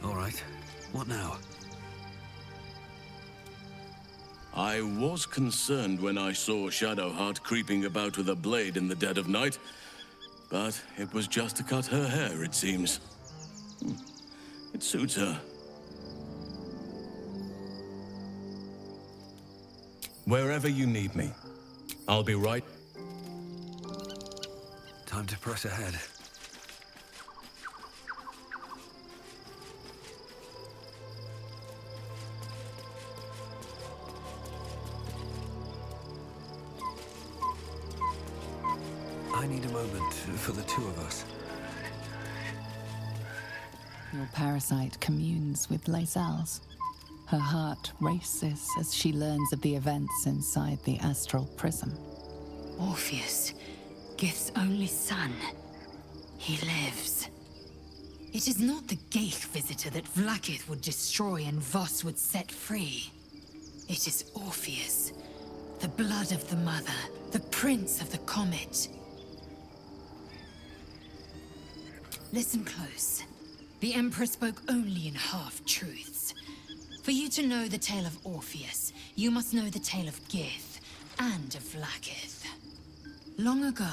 All right. What now? I was concerned when I saw Shadowheart creeping about with a blade in the dead of night, but it was just to cut her hair, it seems. It suits her. Wherever you need me, I'll be right. Time to press ahead. I need a moment for the two of us. Your parasite communes with Lae'zel's. Her heart races as she learns of the events inside the astral prism. Orpheus, Gith's only son. He lives. It is not the Geich visitor that Vlaakith would destroy and Voss would set free. It is Orpheus, the blood of the mother, the prince of the comet. Listen close. The Emperor spoke only in half-truths. For you to know the tale of Orpheus, you must know the tale of Gith and of Vlaakith. Long ago,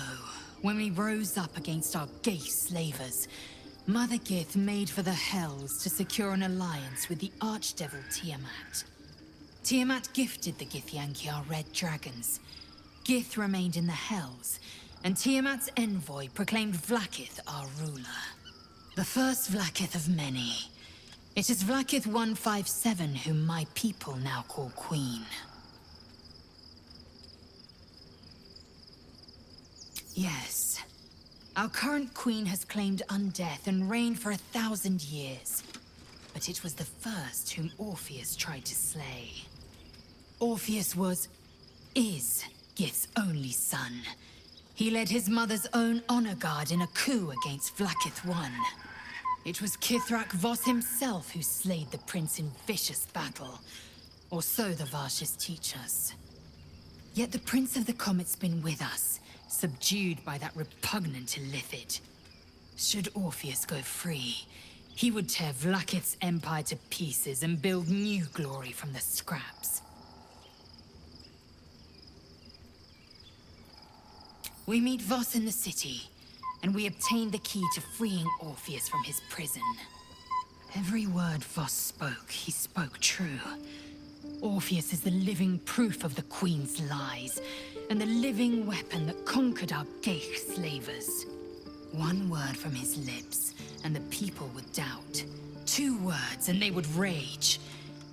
when we rose up against our Geich slavers, Mother Gith made for the Hells to secure an alliance with the archdevil Tiamat. Tiamat gifted the Githyanki our red dragons. Gith remained in the Hells, and Tiamat's envoy proclaimed Vlaakith our ruler. The first Vlaakith of many. It is Vlaakith 157 whom my people now call Queen. Yes. Our current queen has claimed undeath and reigned for 1,000 years. But it was the first whom Orpheus tried to slay. Orpheus is Gith's only son. He led his mother's own honor guard in a coup against Vlaakith I. It was Kithrak Voss himself who slayed the prince in vicious battle. Or so the Varshas teach us. Yet the Prince of the Comet's been with us, subdued by that repugnant Illithid. Should Orpheus go free, he would tear Vlaakith's empire to pieces and build new glory from the scraps. We meet Voss in the city, and we obtain the key to freeing Orpheus from his prison. Every word Voss spoke, he spoke true. Orpheus is the living proof of the Queen's lies, and the living weapon that conquered our Geich slavers. One word from his lips, and the people would doubt. 2 words, and they would rage.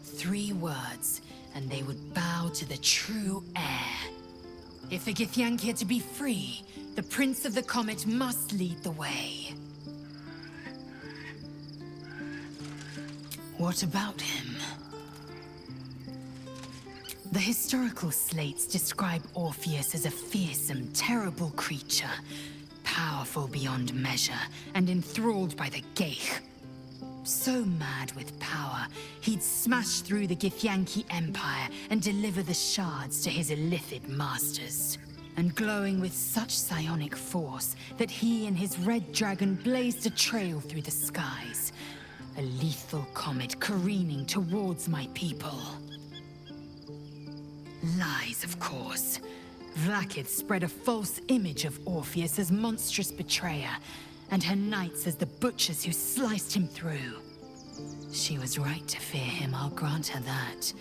3 words, and they would bow to the true heir. If the Githyanki are to be free, the Prince of the Comet must lead the way. What about him? The historical slates describe Orpheus as a fearsome, terrible creature, powerful beyond measure, and enthralled by the Geich. So mad with power, he'd smash through the Githyanki Empire and deliver the shards to his illithid masters. And glowing with such psionic force that he and his red dragon blazed a trail through the skies. A lethal comet careening towards my people. Lies, of course. Vlaakith spread a false image of Orpheus as monstrous betrayer, and her knights as the butchers who sliced him through. She was right to fear him, I'll grant her that.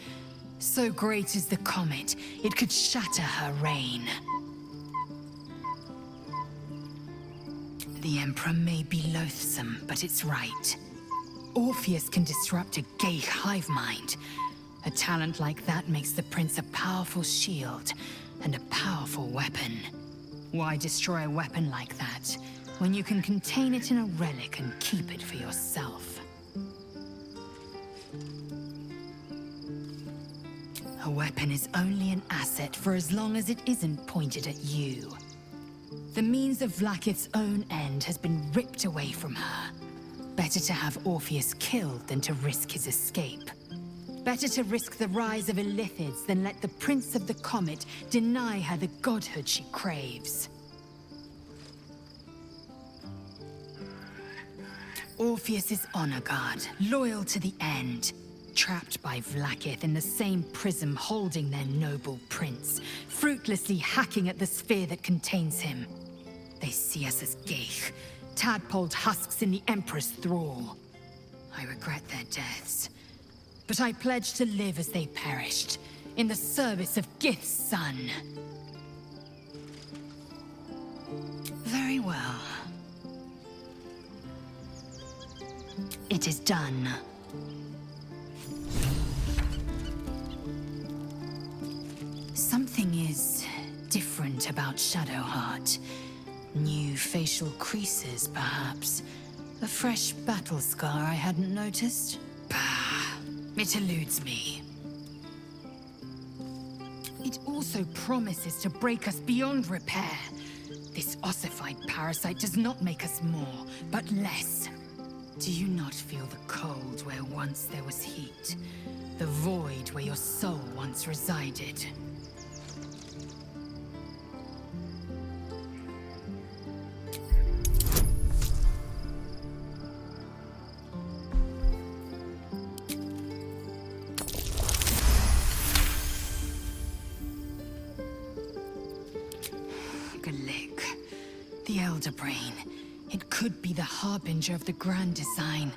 So great is the comet, it could shatter her reign. The Emperor may be loathsome, but it's right. Orpheus can disrupt a Geich hive mind. A talent like that makes the Prince a powerful shield and a powerful weapon. Why destroy a weapon like that, when you can contain it in a relic and keep it for yourself? A weapon is only an asset for as long as it isn't pointed at you. The means of Vlaakith's own end has been ripped away from her. Better to have Orpheus killed than to risk his escape. Better to risk the rise of illithids than let the Prince of the Comet deny her the godhood she craves. Orpheus is honor guard, loyal to the end. Trapped by Vlaakith in the same prism holding their noble prince, fruitlessly hacking at the sphere that contains him. They see us as Geich, tadpoled husks in the Emperor's thrall. I regret their deaths, but I pledge to live as they perished, in the service of Gith's son. Very well. It is done. Something is different about Shadowheart. New facial creases, perhaps. A fresh battle scar I hadn't noticed. Bah, it eludes me. It also promises to break us beyond repair. This ossified parasite does not make us more, but less. Do you not feel the cold where once there was heat? The void where your soul once resided? The Elder Brain. It could be the harbinger of the grand design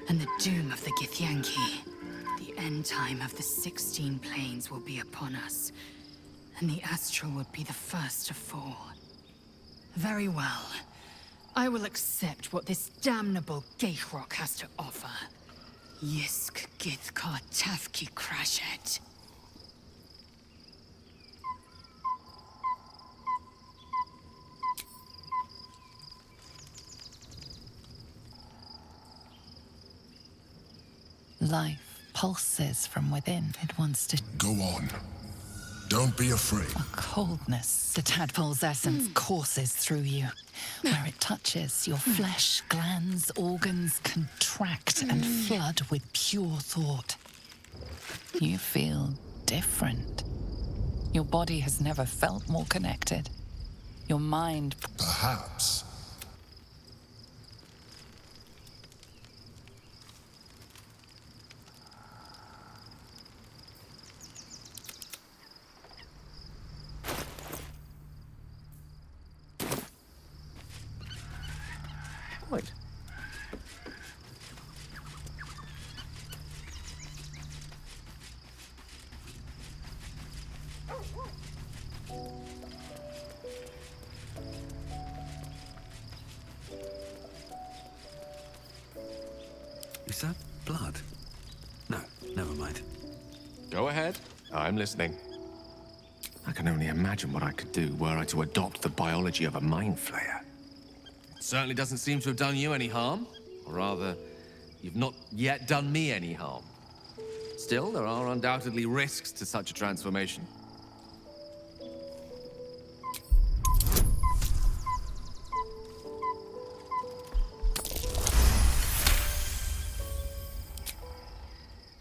and the doom of the Githyanki. The end time of the 16 planes will be upon us, and the Astral would be the first to fall. Very well. I will accept what this damnable Geichrok has to offer. Yisk Githkar Tafki Krashet. Life pulses from within. It wants to... Go on. Don't be afraid. A coldness. The tadpole's essence courses through you. Where it touches, your flesh, glands, organs contract and flood with pure thought. You feel different. Your body has never felt more connected. Your mind... Perhaps. Wait. Is that blood? No, never mind. Go ahead. I'm listening. I can only imagine what I could do were I to adopt the biology of a mind flayer. It certainly doesn't seem to have done you any harm. Or rather, you've not yet done me any harm. Still, there are undoubtedly risks to such a transformation.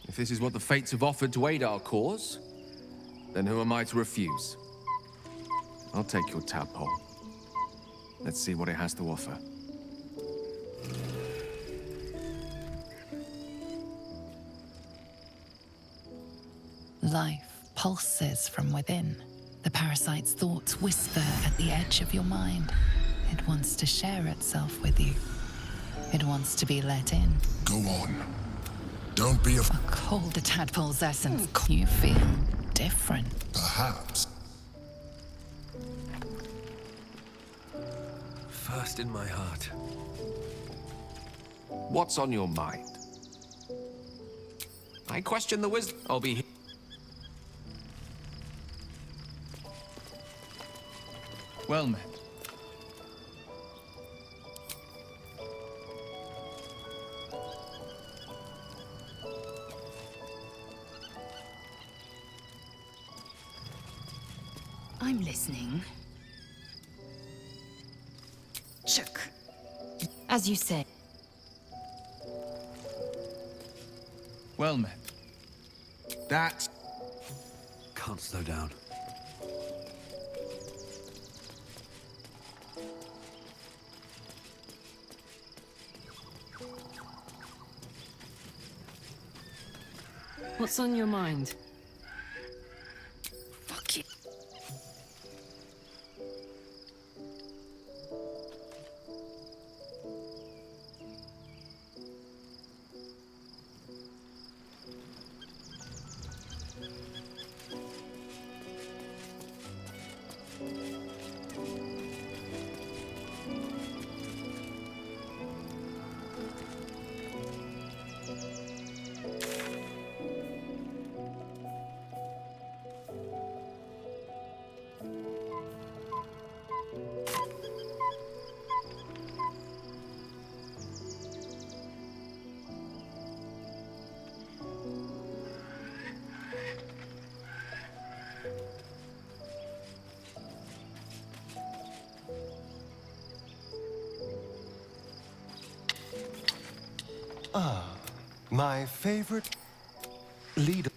If this is what the fates have offered to aid our cause, then who am I to refuse? I'll take your tadpole. Let's see what it has to offer. Life pulses from within. The parasite's thoughts whisper at the edge of your mind. It wants to share itself with you. It wants to be let in. Go on. Don't be A cold tadpole's essence. You feel different. Perhaps. First in my heart. What's on your mind? I question the wisdom. I'll be here. Well met. I'm listening. Chuck. As you say. Well met. That... Can't slow down. What's on your mind? Fuck you. Ah, my favorite leader.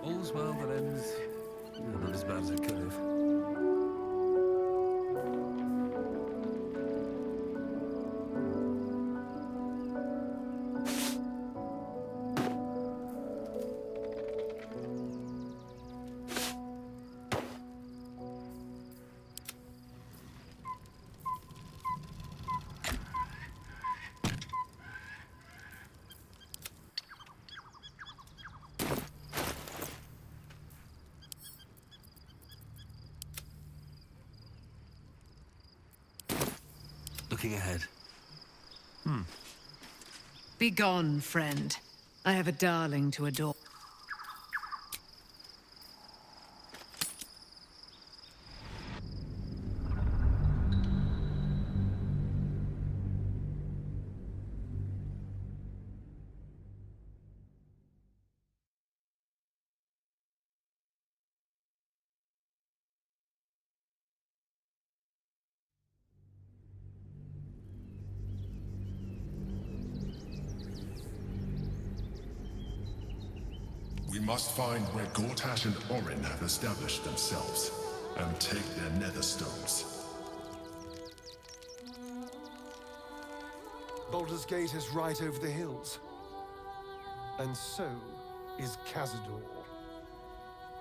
All's well that ends. Not as bad as it could have. Looking ahead. Begone, friend. I have a darling to adore. must find where Gortash and Orin have established themselves, and take their nether stones. Baldur's Gate is right over the hills. And so is Cazador.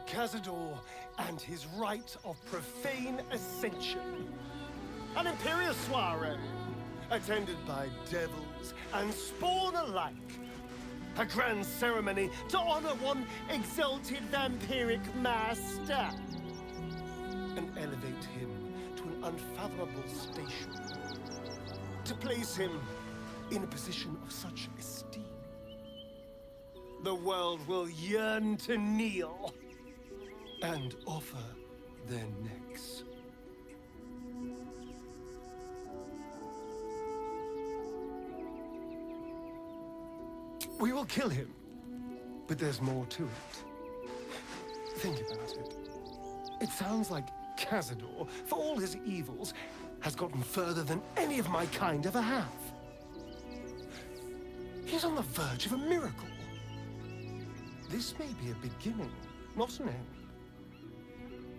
Cazador and his rite of profane ascension. An imperial soiree, attended by devils and spawn alike. A grand ceremony to honor one exalted vampiric master. And elevate him to an unfathomable station. To place him in a position of such esteem. The world will yearn to kneel and offer their necks. We will kill him, but there's more to it. Think about it. It sounds like Cazador, for all his evils, has gotten further than any of my kind ever have. He's on the verge of a miracle. This may be a beginning, not an end.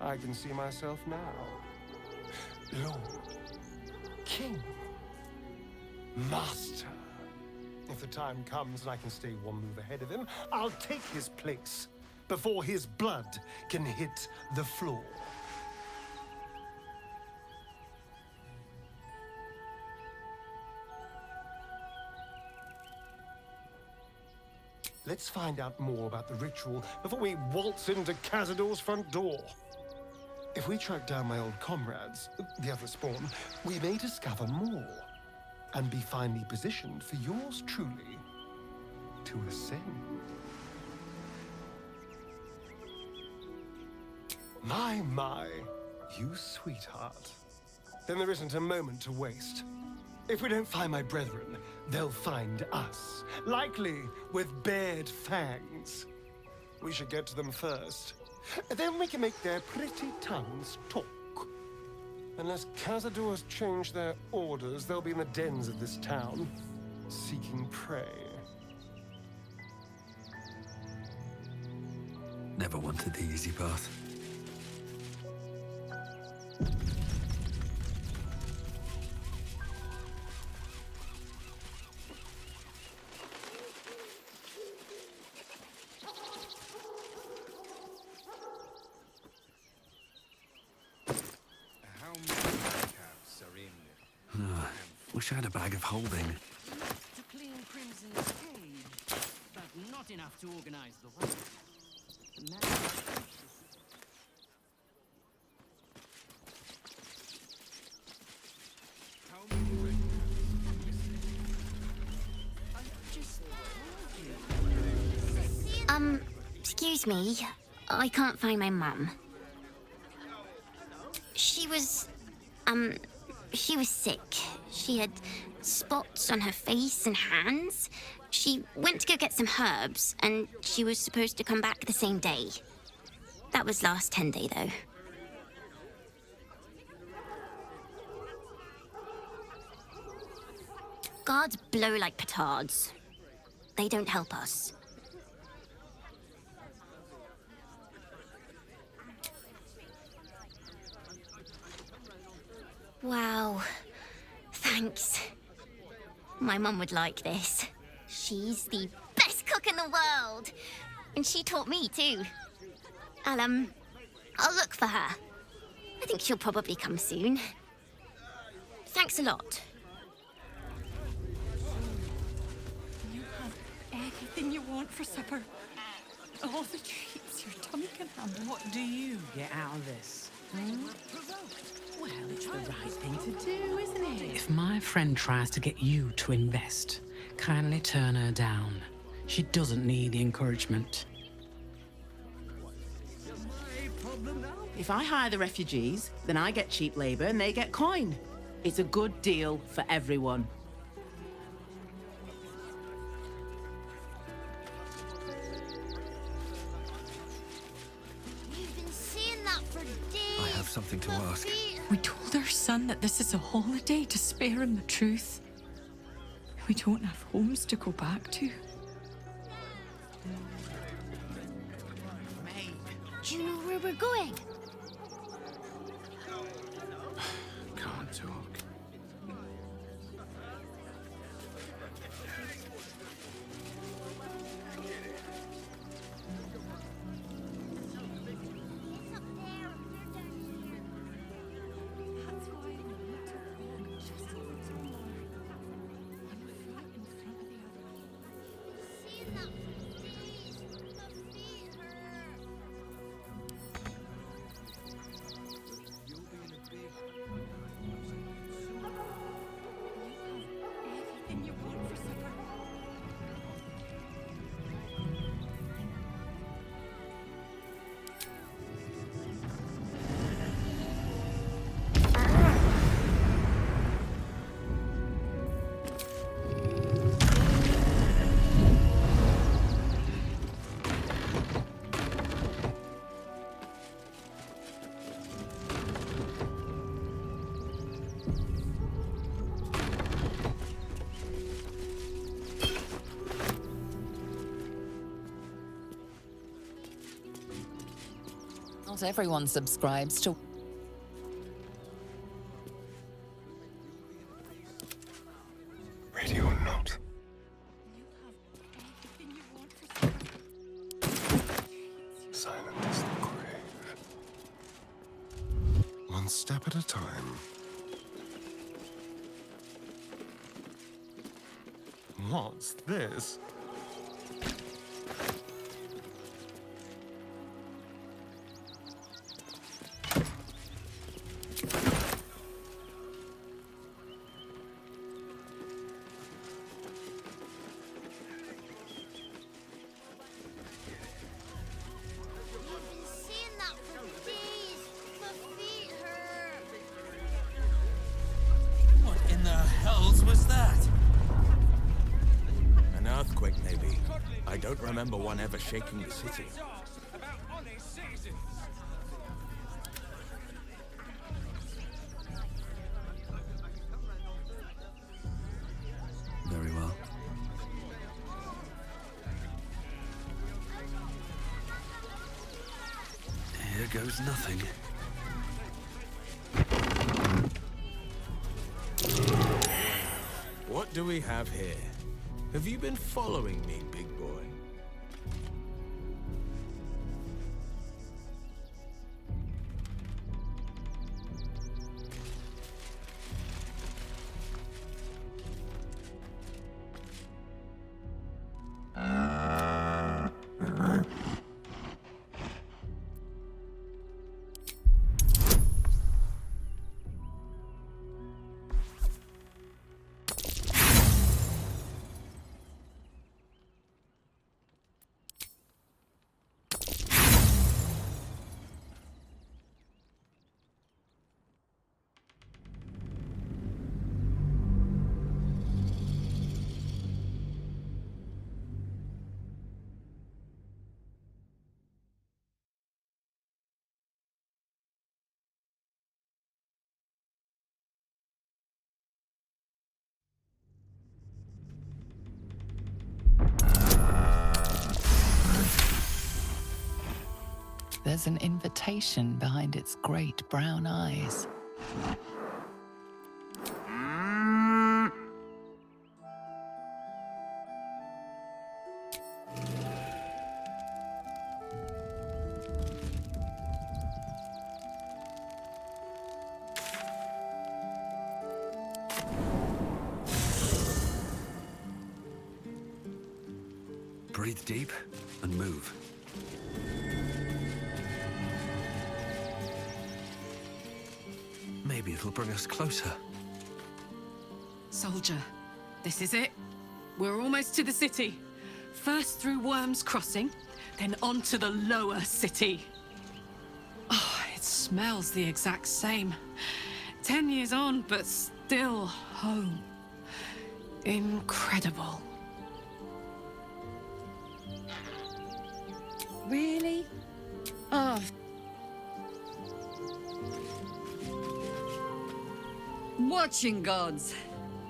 I can see myself now. Lord, King, Master. If the time comes and I can stay one move ahead of him, I'll take his place before his blood can hit the floor. Let's find out more about the ritual before we waltz into Cazador's front door. If we track down my old comrades, the other spawn, we may discover more and be finally positioned for yours truly to ascend. My, you sweetheart. Then there isn't a moment to waste. If we don't find my brethren, they'll find us, likely with bared fangs. We should get to them first. Then we can make their pretty tongues talk. Unless Cazadors change their orders, they'll be in the dens of this town, seeking prey. Never wanted the easy path. Wish I had a bag of holding. To clean Crimson's cage, but not enough to organize the work. Excuse me. I can't find my mum. She was sick. She had spots on her face and hands. She went to go get some herbs, and she was supposed to come back the same day. That was last 10 day, though. Guards blow like petards. They don't help us. Wow. Thanks. My mum would like this. She's the best cook in the world. And she taught me too. I'll look for her. I think she'll probably come soon. Thanks a lot. You have everything you want for supper. All the treats your tummy can handle. What do you get out of this? Well, it's the right thing to do, isn't it? If my friend tries to get you to invest, kindly turn her down. She doesn't need the encouragement. If I hire the refugees, then I get cheap labor and they get coin. It's a good deal for everyone. We've been seeing that for days. I have something to ask. We told our son that this is a holiday to spare him the truth. We don't have homes to go back to. Do you know where we're going? Can't talk. Not everyone subscribes to... Ready or not. Silent as the grave. One step at a time. What's this? What in the hells was that? An earthquake, maybe. I don't remember one ever shaking the city. Very well. Here goes nothing. What do we have here? Have you been following me, big boy? There's an invitation behind its great brown eyes. Breathe deep and move. Maybe it'll bring us closer. Soldier, this is it. We're almost to the city. First through Worm's Crossing, then on to the lower city. Oh, it smells the exact same. 10 years on, but still home. Incredible. Really? Oh. Watching gods.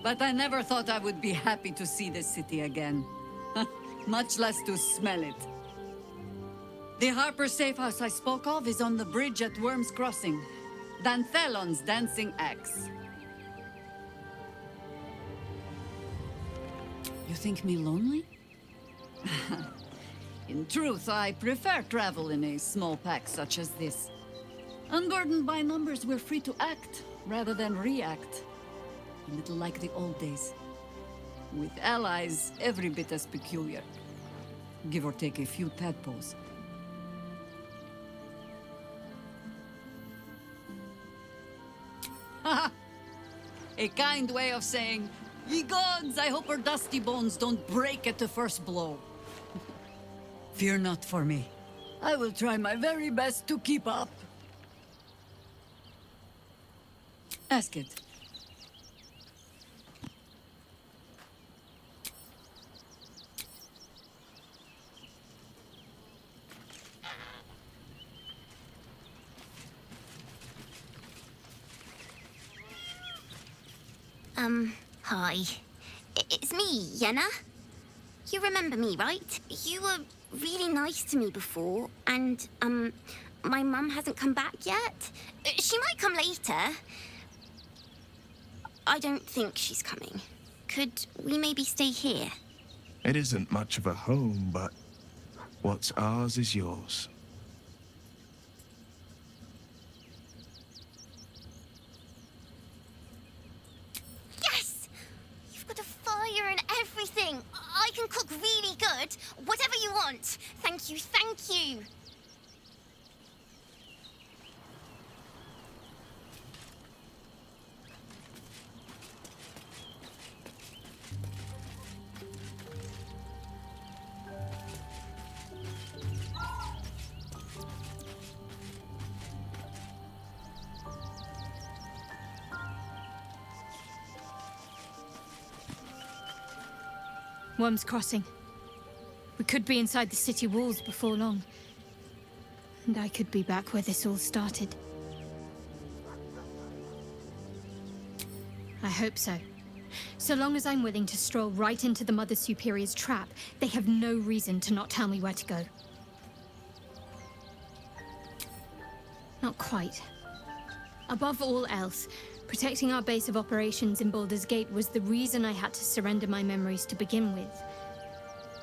But I never thought I would be happy to see the city again. Much less to smell it. The Harper safe house I spoke of is on the bridge at Worm's Crossing. Danthelon's dancing axe. You think me lonely? In truth, I prefer travel in a small pack such as this. Unburdened by numbers, we're free to act rather than react. A little like the old days. With allies every bit as peculiar. Give or take a few tadpoles. A kind way of saying, ye gods, I hope her dusty bones don't break at the first blow. Fear not for me. I will try my very best to keep up. Ask it. Hi. It's me, Yenna. You remember me, right? You were really nice to me before, and, my mum hasn't come back yet. She might come later. I don't think she's coming. Could we maybe stay here? It isn't much of a home, but what's ours is yours. Yes! You've got a fire and everything. I can cook really good. Whatever you want. Thank you, thank you. Worm's Crossing. We could be inside the city walls before long. And I could be back where this all started. I hope so. So long as I'm willing to stroll right into the Mother Superior's trap, they have no reason to not tell me where to go. Not quite. Above all else, protecting our base of operations in Baldur's Gate was the reason I had to surrender my memories to begin with.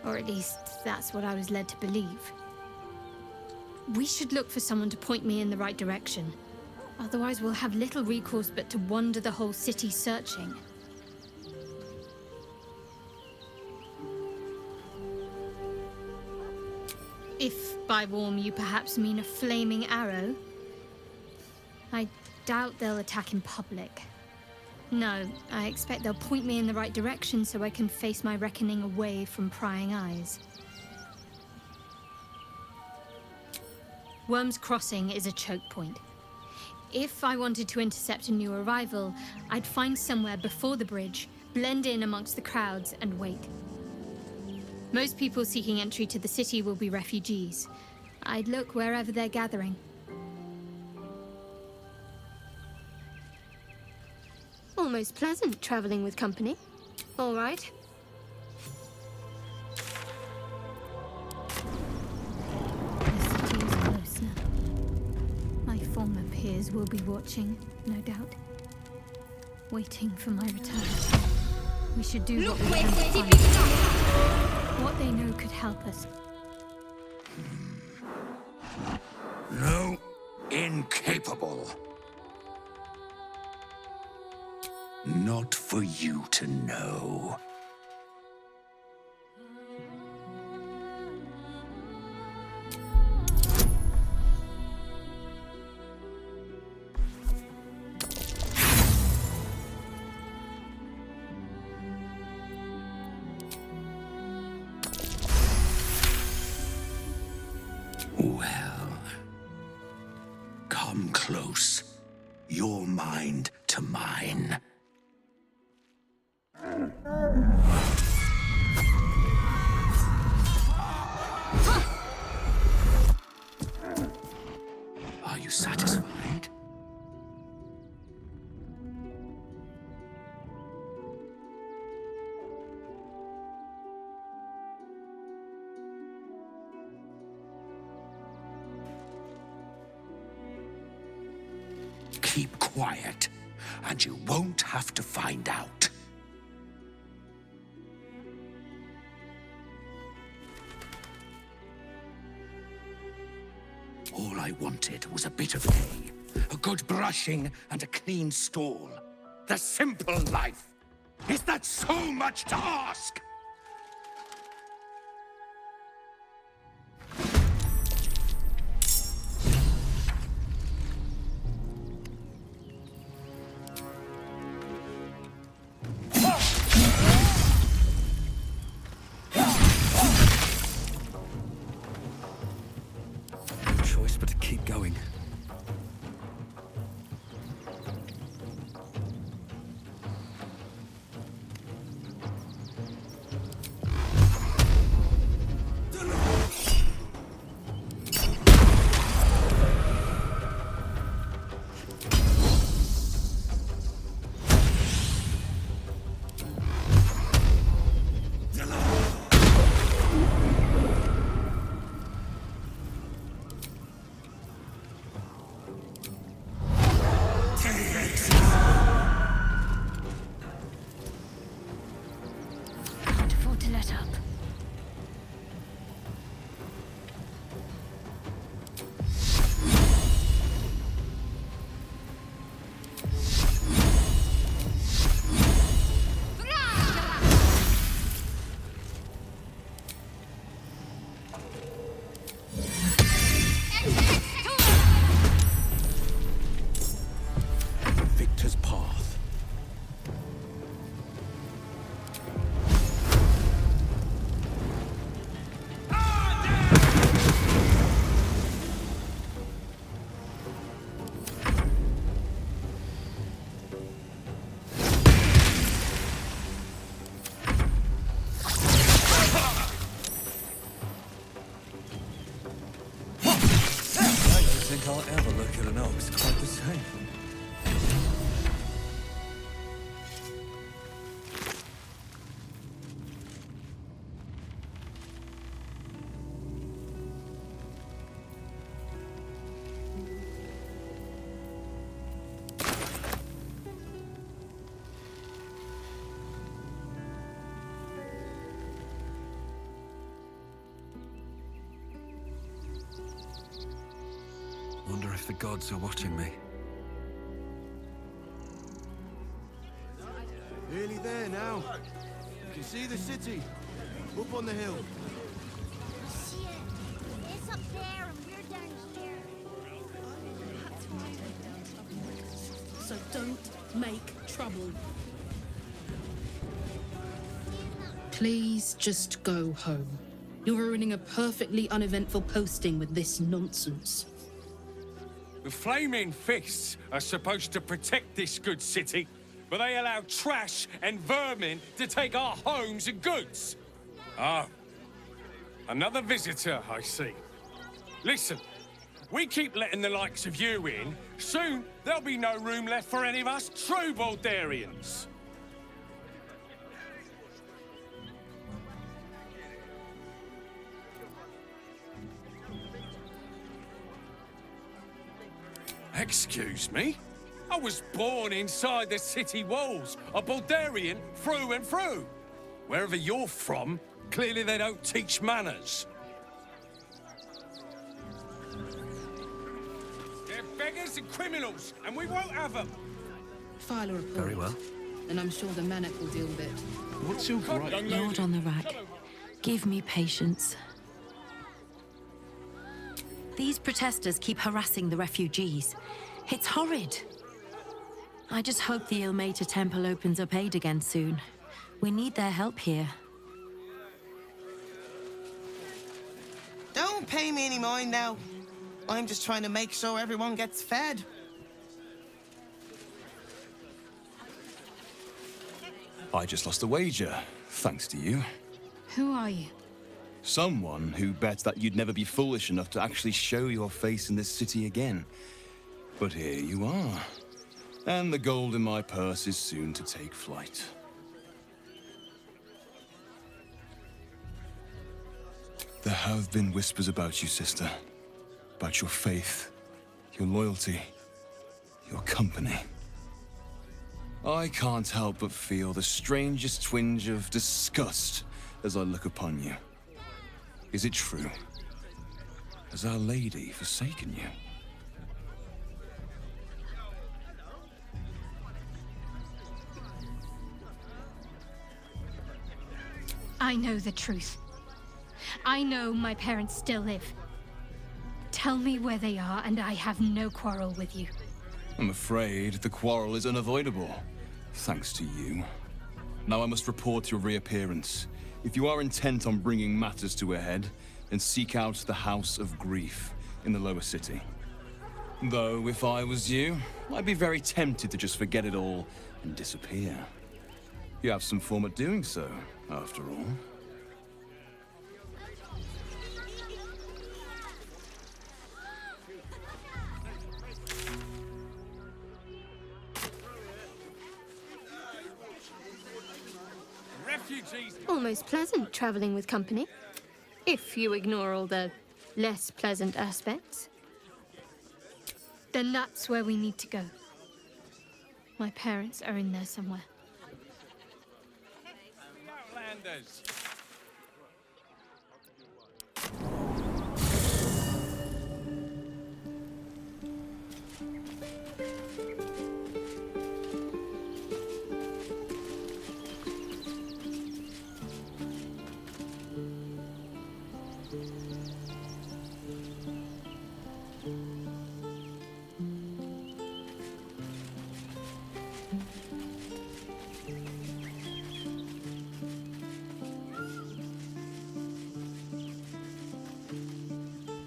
Or at least, that's what I was led to believe. We should look for someone to point me in the right direction. Otherwise, we'll have little recourse but to wander the whole city searching. If by warm you perhaps mean a flaming arrow, I doubt they'll attack in public. No, I expect they'll point me in the right direction so I can face my reckoning away from prying eyes. Worm's Crossing is a choke point. If I wanted to intercept a new arrival, I'd find somewhere before the bridge, blend in amongst the crowds, and wait. Most people seeking entry to the city will be refugees. I'd look wherever they're gathering. Almost pleasant traveling with company. All right. The city is close now. My former peers will be watching, no doubt. Waiting for my return. We should do what we can to find. What they know could help us. No, incapable. Not for you to know. Well, come close. Your mind to mine. Are you satisfied? quiet, and you won't have to find out. All I wanted was a bit of hay, a good brushing, and a clean stall. The simple life. Is that so much to ask? No choice but to keep going. Can't afford to let up. Victor's path. I don't think I'll ever look at an ox quite the same. Wonder if the gods are watching me. Nearly there now. You can see the city. Up on the hill. See it? It's up there and we're down here. So don't make trouble. Please just go home. You're ruining a perfectly uneventful posting with this nonsense. The Flaming Fists are supposed to protect this good city, but they allow trash and vermin to take our homes and goods. Ah, another visitor, I see. Listen, we keep letting the likes of you in, soon there'll be no room left for any of us true Baldurians. Excuse me? I was born inside the city walls, a Baldurian through and through. Wherever you're from, clearly they don't teach manners. They're beggars and criminals, and we won't have them. File a report. Very well. And I'm sure the Manic will deal with it. What's your right? Lord on the rack, give me patience. These protesters keep harassing the refugees. It's horrid. I just hope the Ilmater Temple opens up aid again soon. We need their help here. Don't pay me any mind now. I'm just trying to make sure everyone gets fed. I just lost a wager, thanks to you. Who are you? Someone who bets that you'd never be foolish enough to actually show your face in this city again. But here you are. And the gold in my purse is soon to take flight. There have been whispers about you, sister. About your faith, your loyalty, your company. I can't help but feel the strangest twinge of disgust as I look upon you. Is it true? Has Our Lady forsaken you? I know the truth. I know my parents still live. Tell me where they are, and I have no quarrel with you. I'm afraid the quarrel is unavoidable, thanks to you. Now I must report your reappearance. If you are intent on bringing matters to a head, then seek out the House of Grief in the lower city. Though, if I was you, I'd be very tempted to just forget it all and disappear. You have some form at doing so, after all. Refugees! Almost pleasant traveling with company. If you ignore all the less pleasant aspects. Then that's where we need to go. My parents are in there somewhere. Outlanders!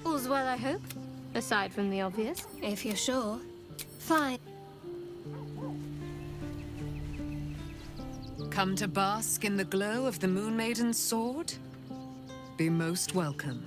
All's well, I hope. Aside from the obvious. If you're sure. Fine. Come to bask in the glow of the Moon Maiden's sword? Be most welcome.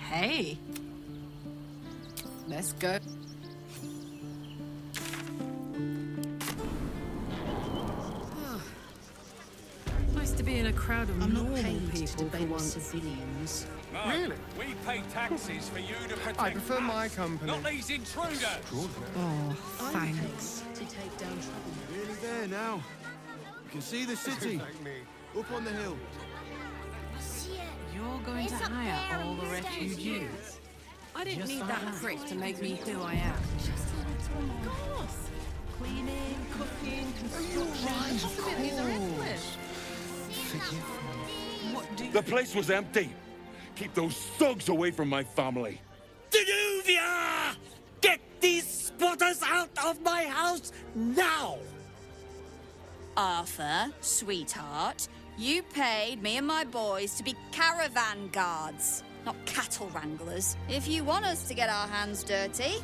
Hey. Let's go. Nice to be in a crowd of I'm not normal paid to people debate for with once. civilians. No, Really? we pay taxes for you to protect I prefer my us, company. not these intruders! Oh, thanks. To take down trouble. Nearly there now. You can see the city. Up on the hill. You're going to hire all the refugees. I didn't need that prick to make me who I am. Of course. Cleaning, cooking, construction. The possibilities are endless. Forgive me. What do The place was empty. Keep those thugs away from my family. Danuvia! Get these squatters out of my house now! Arthur, sweetheart, you paid me and my boys to be caravan guards, not cattle wranglers. If you want us to get our hands dirty,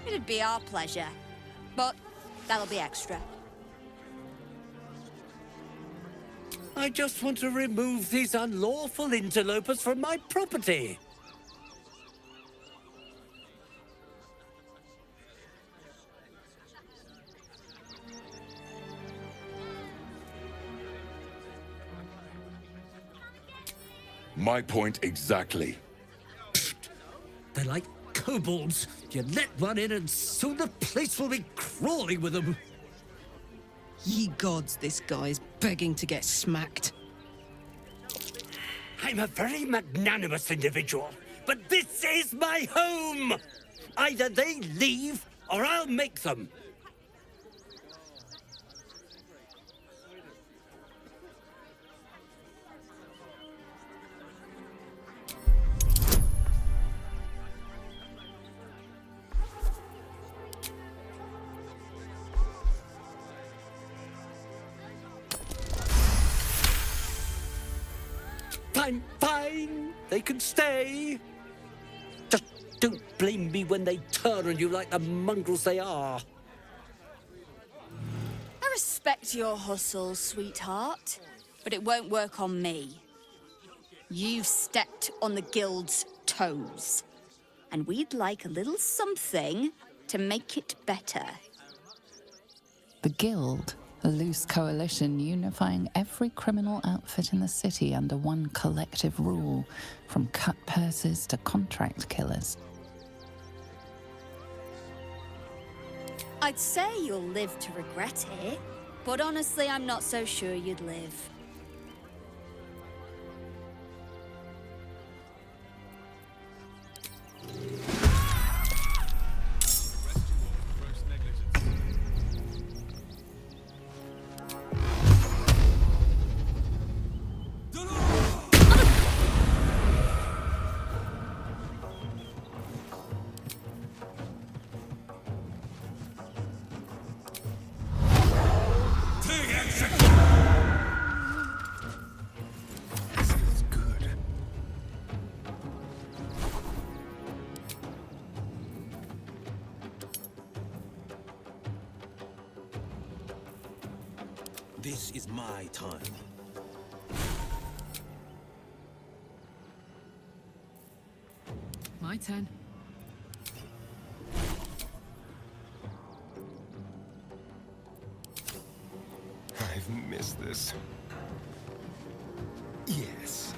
it'd be our pleasure. But that'll be extra. I just want to remove these unlawful interlopers from my property. My point exactly. They're like kobolds. You let one in and soon the place will be crawling with them. Ye gods, this guy's begging to get smacked. I'm a very magnanimous individual, but this is my home! Either they leave, or I'll make them. I'm fine. They can stay. Don't blame me when they turn on you like the mongrels they are. I respect your hustle, sweetheart, but it won't work on me. You've stepped on the guild's toes, and we'd like a little something to make it better. The Guild, a loose coalition unifying every criminal outfit in the city under one collective rule, from cut purses to contract killers. I'd say you'll live to regret it, but honestly, I'm not so sure you'd live. This is my time. My turn. I've missed this. Yes.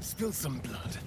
Spill some blood.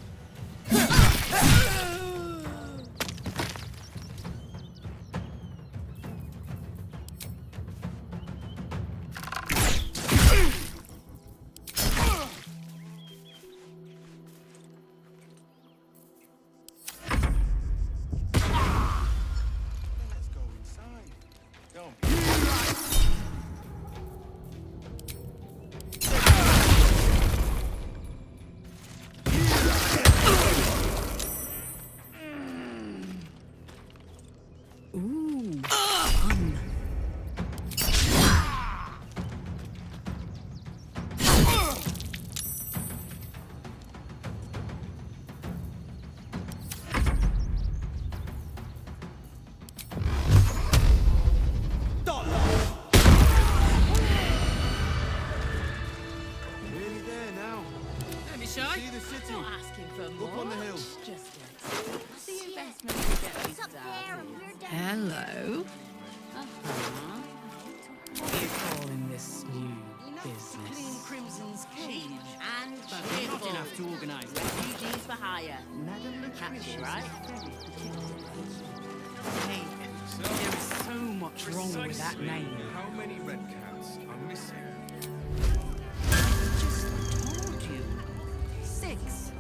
Up on the hill. Just the investment to get me started. Hello. What are you calling this new business? Crimson's cage, and not enough to organise refugees for hire. Catchy, right? Hey, there is so much wrong with that name. How many red cats are missing? Just told you. 6.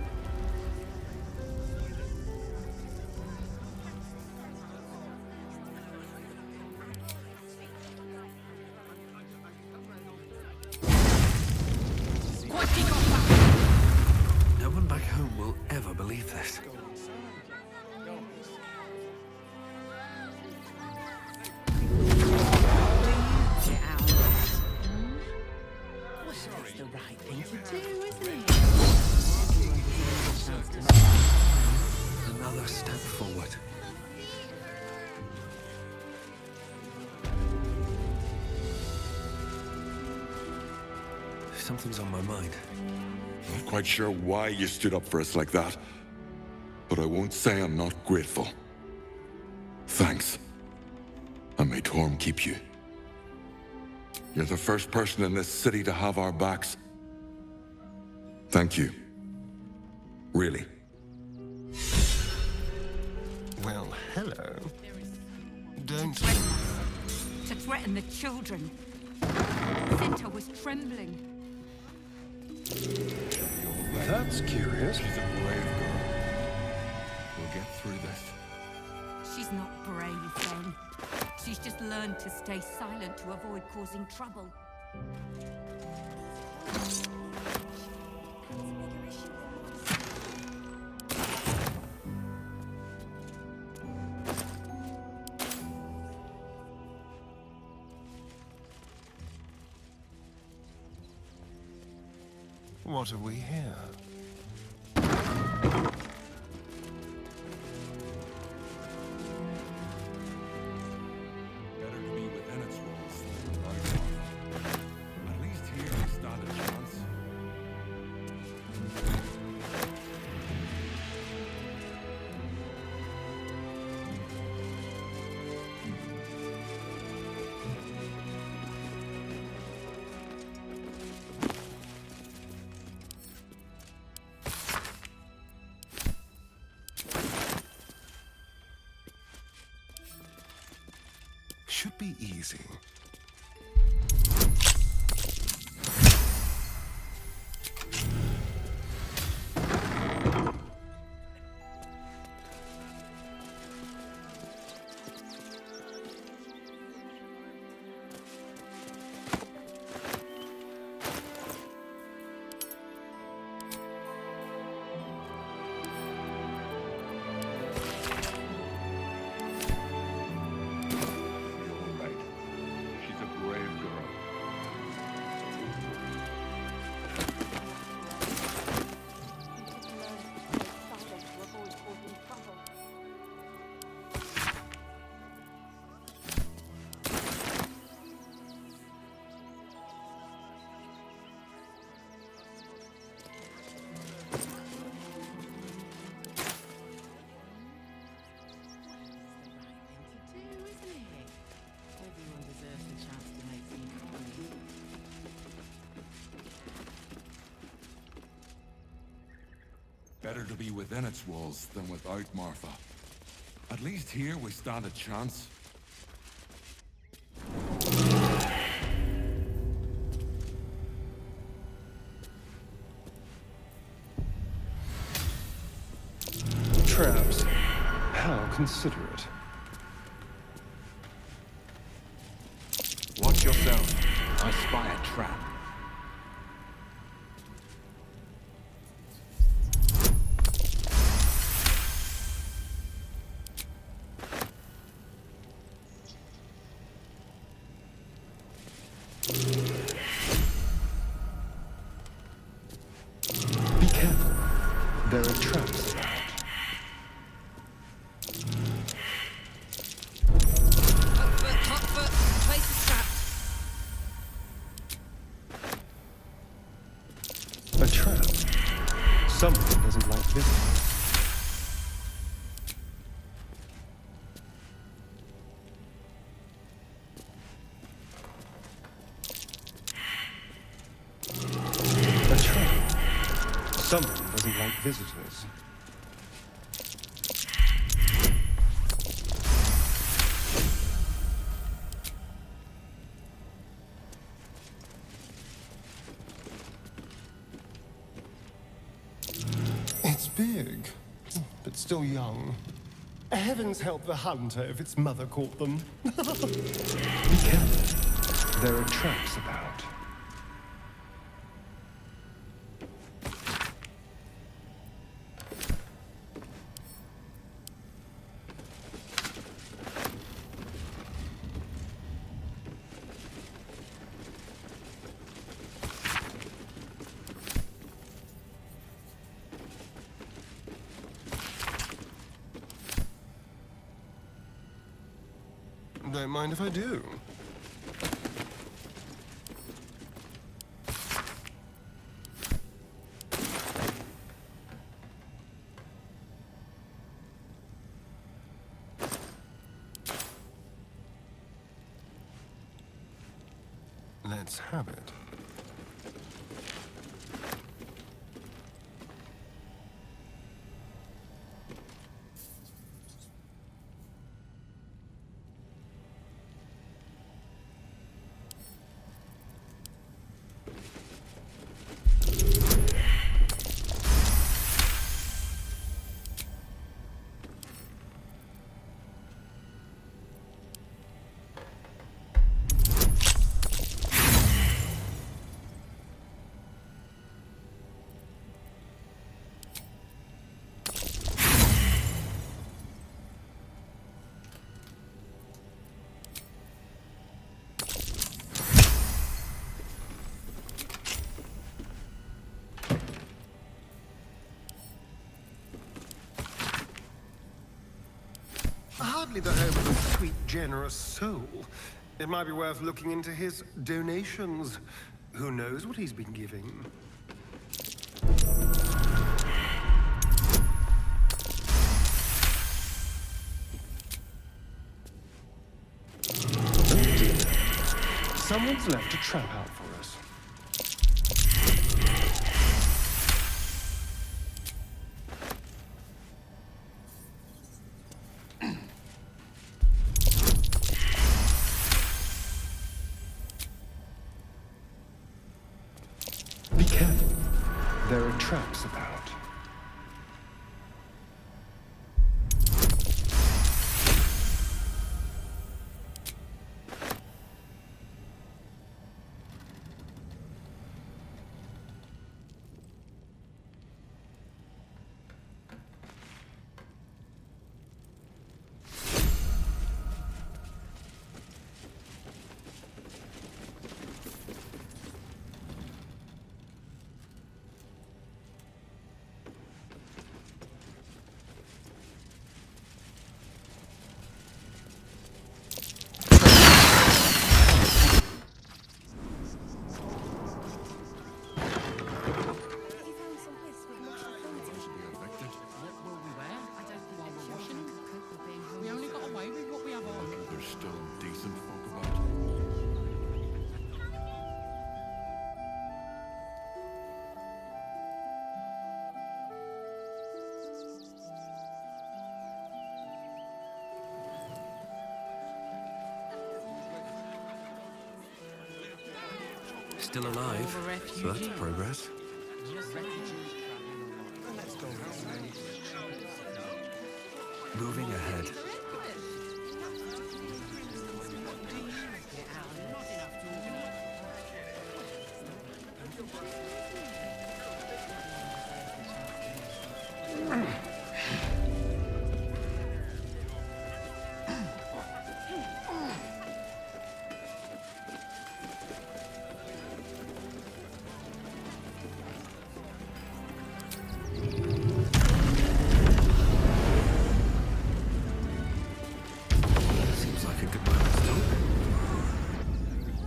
No one back home will ever believe this. It's the right thing to do, isn't it? Another step forward. Something's on my mind. Not quite sure why you stood up for us like that, but I won't say I'm not grateful. Thanks. And may Torm keep you. You're the first person in this city to have our backs. Thank you. Really. Well, hello. Don't... To threaten the children. Cinta was trembling. That's curious. She's a brave girl. We'll get through this. She's not brave, then. She's just learned to stay silent to avoid causing trouble. What have we here? Better to be within its walls than without. At least here we stand a chance. Should be easy. She's a brave girl. Everyone deserves a chance to make some money. Better to be within its walls than without, Martha. At least here we stand a chance. Traps. How considerate. Watch yourself. I spy a trap. Be careful. There are traps around. Hot foot, place is trapped. A trap. Someone doesn't like visitors. A trap. Someone doesn't like visitors. It's big, but still young. Heavens help the hunter if its mother caught them. Be careful. There are traps about. Don't mind if I do. Let's have it. Hardly the home of a sweet, generous soul. It might be worth looking into his donations. Who knows what he's been giving? Oh dear. Someone's left a trap out for us. Be careful. There are traps about. Still alive, so that's progress. Moving ahead.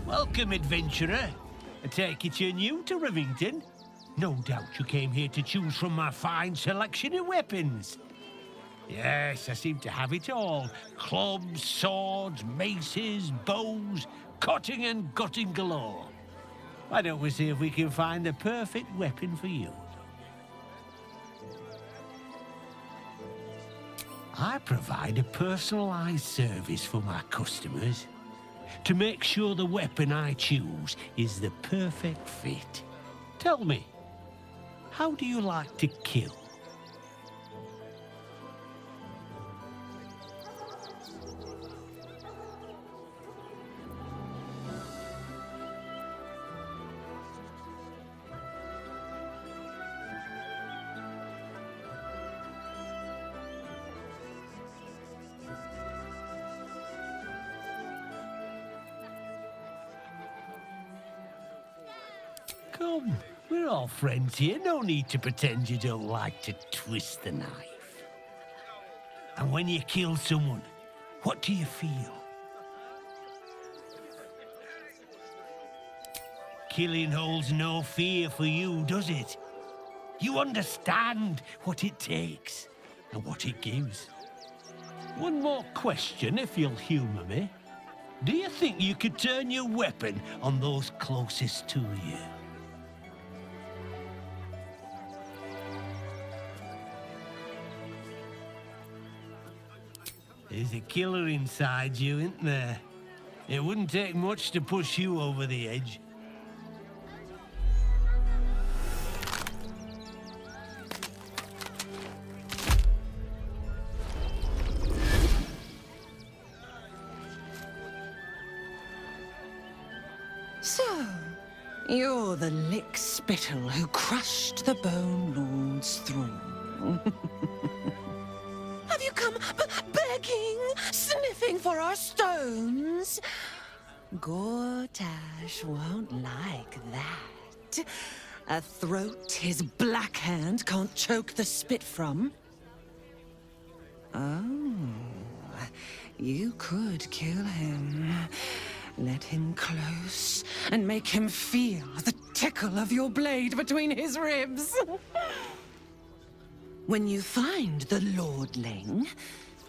Welcome, adventurer. I take it you're new to Rivington? No doubt you came here to choose from my fine selection of weapons. Yes, I seem to have it all. Clubs, swords, maces, bows, cutting and gutting galore. Why don't we see if we can find the perfect weapon for you? I provide a personalized service for my customers to make sure the weapon I choose is the perfect fit. Tell me, how do you like to kill? Come, we're all friends here. No need to pretend you don't like to twist the knife. And when you kill someone, what do you feel? Killing holds no fear for you, does it? You understand what it takes and what it gives. One more question, if you'll humor me. Do you think you could turn your weapon on those closest to you? There's a killer inside you, isn't there? It wouldn't take much to push you over the edge. So, you're the lick-spittle who crushed the Bone Lord's throne. Have you come begging, sniffing for our stones? Gortash won't like that. A throat his black hand can't choke the spit from. Oh, you could kill him. Let him close and make him feel the tickle of your blade between his ribs. When you find the Lordling,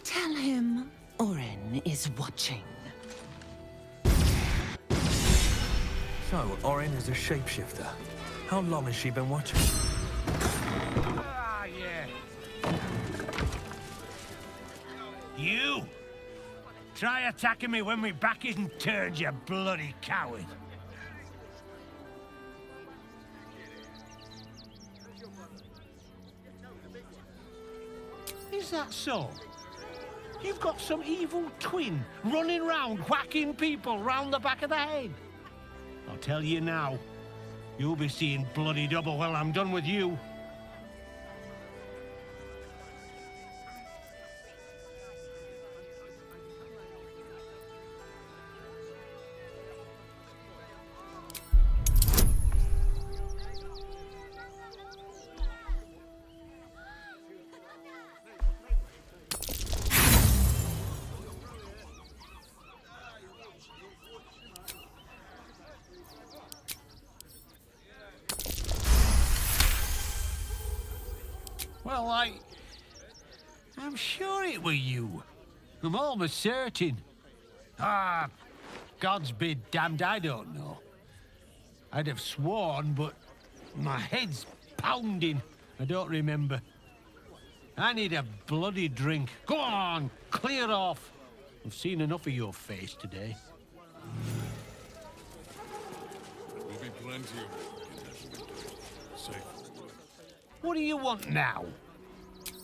tell him Orin is watching. So, Orin is a shapeshifter. How long has she been watching? Ah, yeah. You! Try attacking me when my back isn't turned, you bloody coward. Is that so? You've got some evil twin running round whacking people round the back of the head. I'll tell you now, you'll be seeing bloody double when I'm done with you. Well, I'm sure it were you. I'm almost certain. Ah, God's be damned, I don't know. I'd have sworn, but my head's pounding. I don't remember. I need a bloody drink. Go on, clear off. I've seen enough of your face today. There'll be plenty of safe. What do you want now?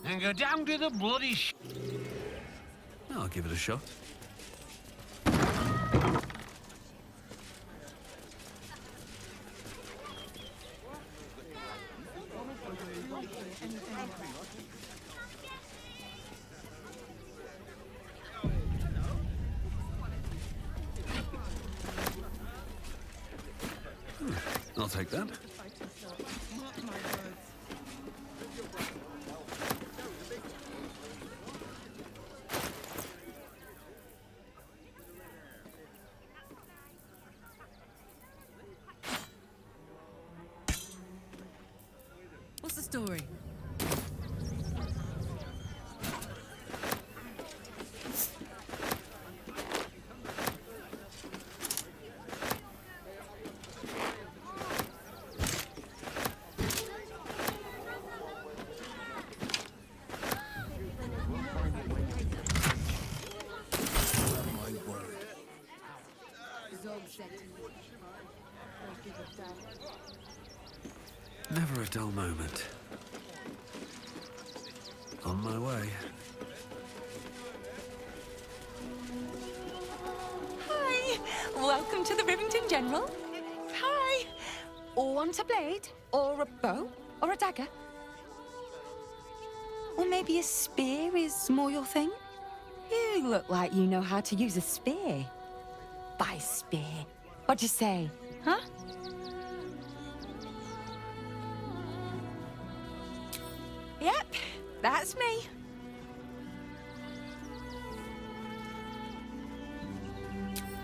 And go down to the bloody I'll give it a shot. I'll take that. story? Never a dull moment. On my way. Hi! Welcome to the Rivington General. Hi! Want a blade? Or a bow? Or a dagger? Or maybe a spear is more your thing? You look like you know how to use a spear. By spear. What'd you say, huh? Yep, that's me.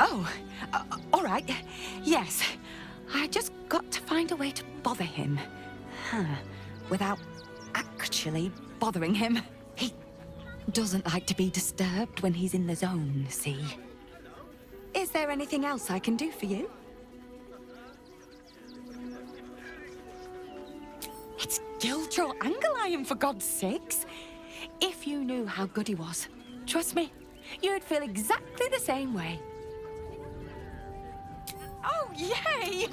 Oh, all right. Yes. I just got to find a way to bother him. Without actually bothering him. He doesn't like to be disturbed when he's in the zone, see? Is there anything else I can do for you? It's Gildro Angelion, for God's sakes. If you knew how good he was, trust me, you'd feel exactly the same way. Oh, yay!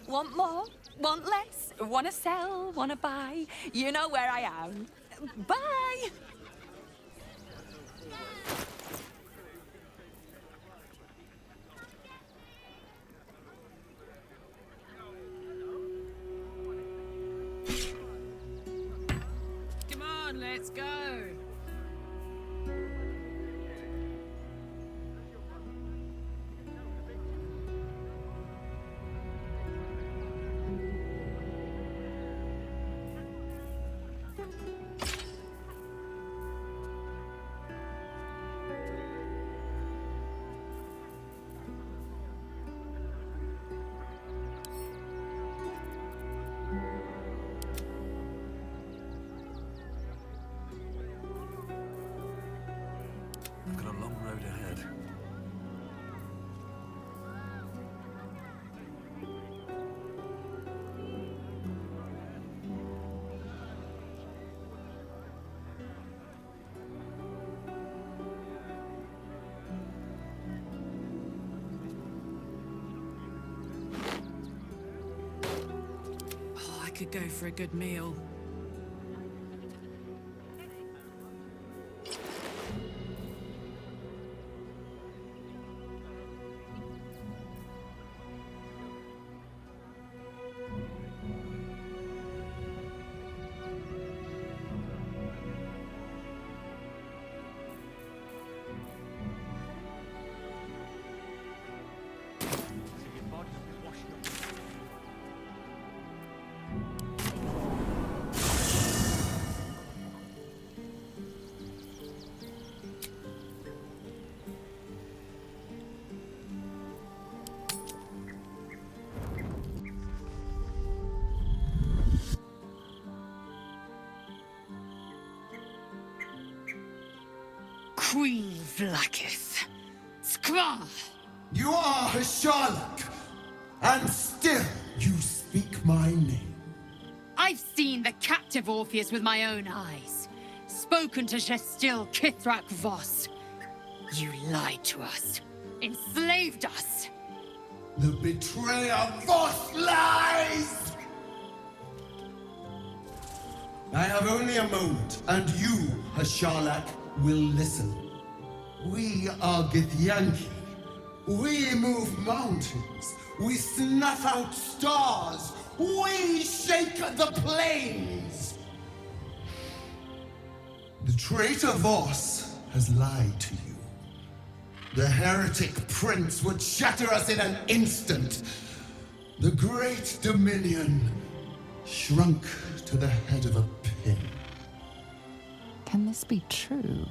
Want more? Want less? Wanna sell? Wanna buy? You know where I am. Bye! I've got a long road ahead. Oh, I could go for a good meal. Queen Vlakith. Skra! You are Hasharlak, and still you speak my name. I've seen the captive Orpheus with my own eyes. Spoken to Gestil Kithrak Voss. You lied to us. Enslaved us. The betrayer Voss lies! I have only a moment, and you, Hasharlak, will listen. We are Githyanki. We move mountains. We snuff out stars. We shake the plains. The traitor Voss has lied to you. The heretic prince would shatter us in an instant. The great dominion shrunk to the head of a pin. Can this be true?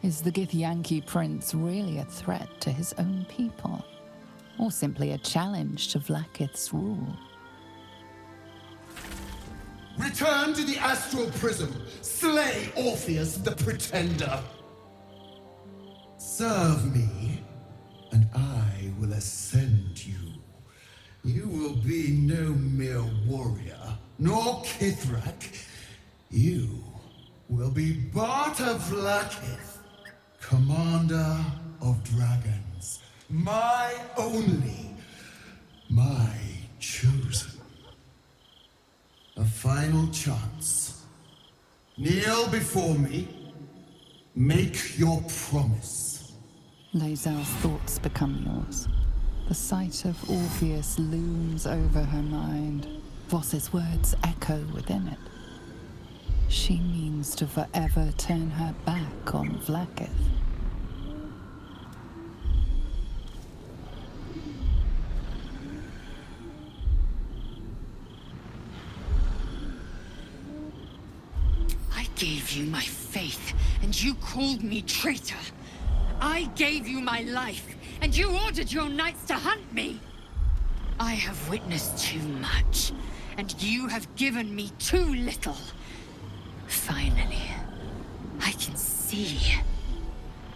Is the Githyanki prince really a threat to his own people? Or simply a challenge to Vlakith's rule? Return to the astral prism. Slay Orpheus the Pretender. Serve me, and I will ascend you. You will be no mere warrior, nor Kithrak. You will be Barta Vlakith, commander of dragons. My only, my chosen. A final chance. Kneel before me. Make your promise. Lae'zel's thoughts become yours. The sight of Orpheus looms over her mind. Voss's words echo within it. She means to forever turn her back on Vlakith. I gave you my faith, and you called me traitor. I gave you my life, and you ordered your knights to hunt me. I have witnessed too much, and you have given me too little. Finally, I can see.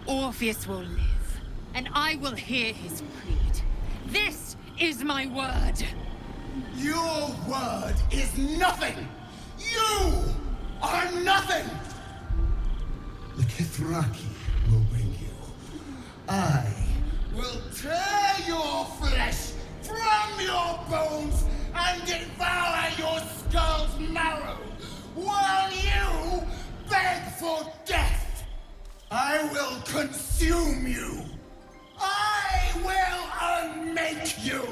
Orpheus will live, and I will hear his creed. This is my word. Your word is nothing! You are nothing! The Kithraki will bring you. I will tear your flesh from your bones and devour your skull's marrow, while you beg for death. I will consume you. I will unmake you.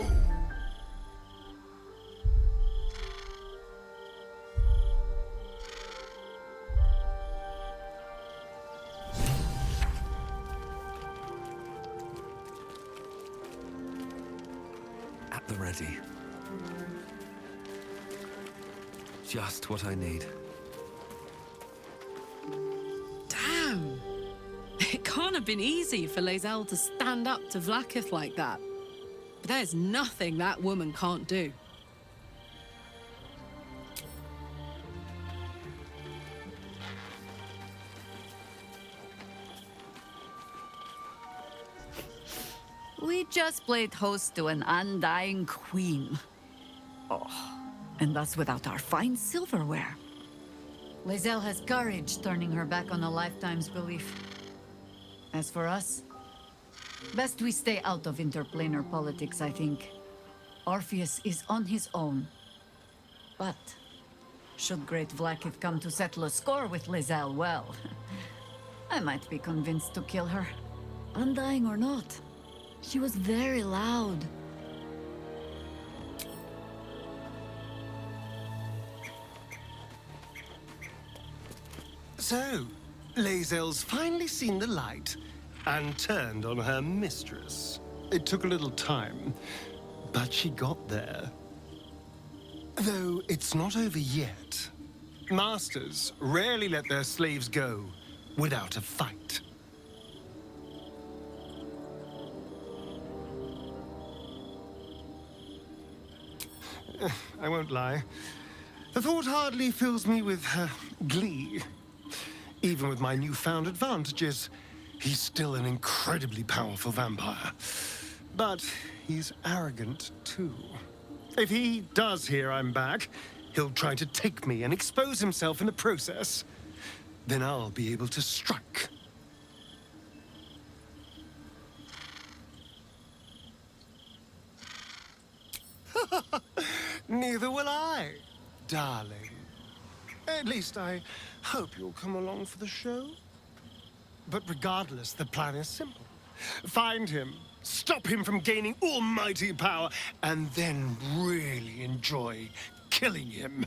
At the ready. Just what I need. can't have been easy for Lae'zel to stand up to Vlaakith like that. But there's nothing that woman can't do. We just played host to an undying queen. Oh, and that's without our fine silverware. Lae'zel has courage, turning her back on a lifetime's belief. As for us, best we stay out of interplanar politics, I think. Orpheus is on his own. But should Great Vlaakith come to settle a score with Lae'zel, well, I might be convinced to kill her. Undying or not, she was very loud. So, Lae'zel's finally seen the light and turned on her mistress. It took a little time, but she got there. Though it's not over yet. Masters rarely let their slaves go without a fight. I won't lie. The thought hardly fills me with glee. Even with my newfound advantages, he's still an incredibly powerful vampire. But he's arrogant, too. If he does hear I'm back, he'll try to take me and expose himself in the process. Then I'll be able to strike. Neither will I, darling. At least I hope you'll come along for the show. But regardless, the plan is simple. Find him, stop him from gaining almighty power, and then really enjoy killing him.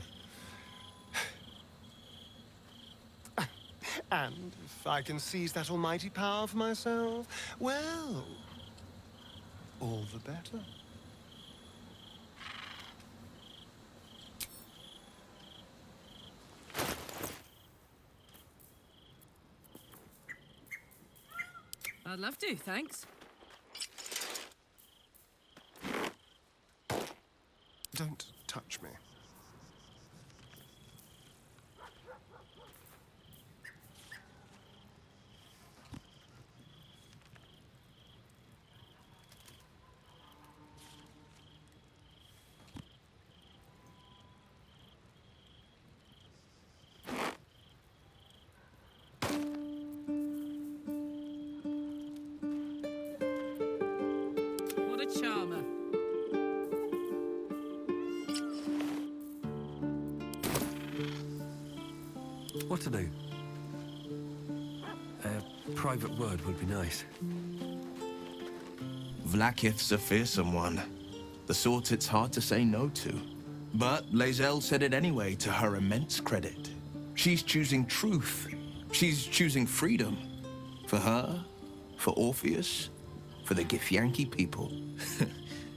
And if I can seize that almighty power for myself, well, all the better. I'd love to, thanks. Don't touch me. What a charmer. What to do? A private word would be nice. Vlaakith's a fearsome one. The sort it's hard to say no to. But Lae'zel said it anyway, to her immense credit. She's choosing truth. She's choosing freedom. For her, for Orpheus, for the Githyanki people.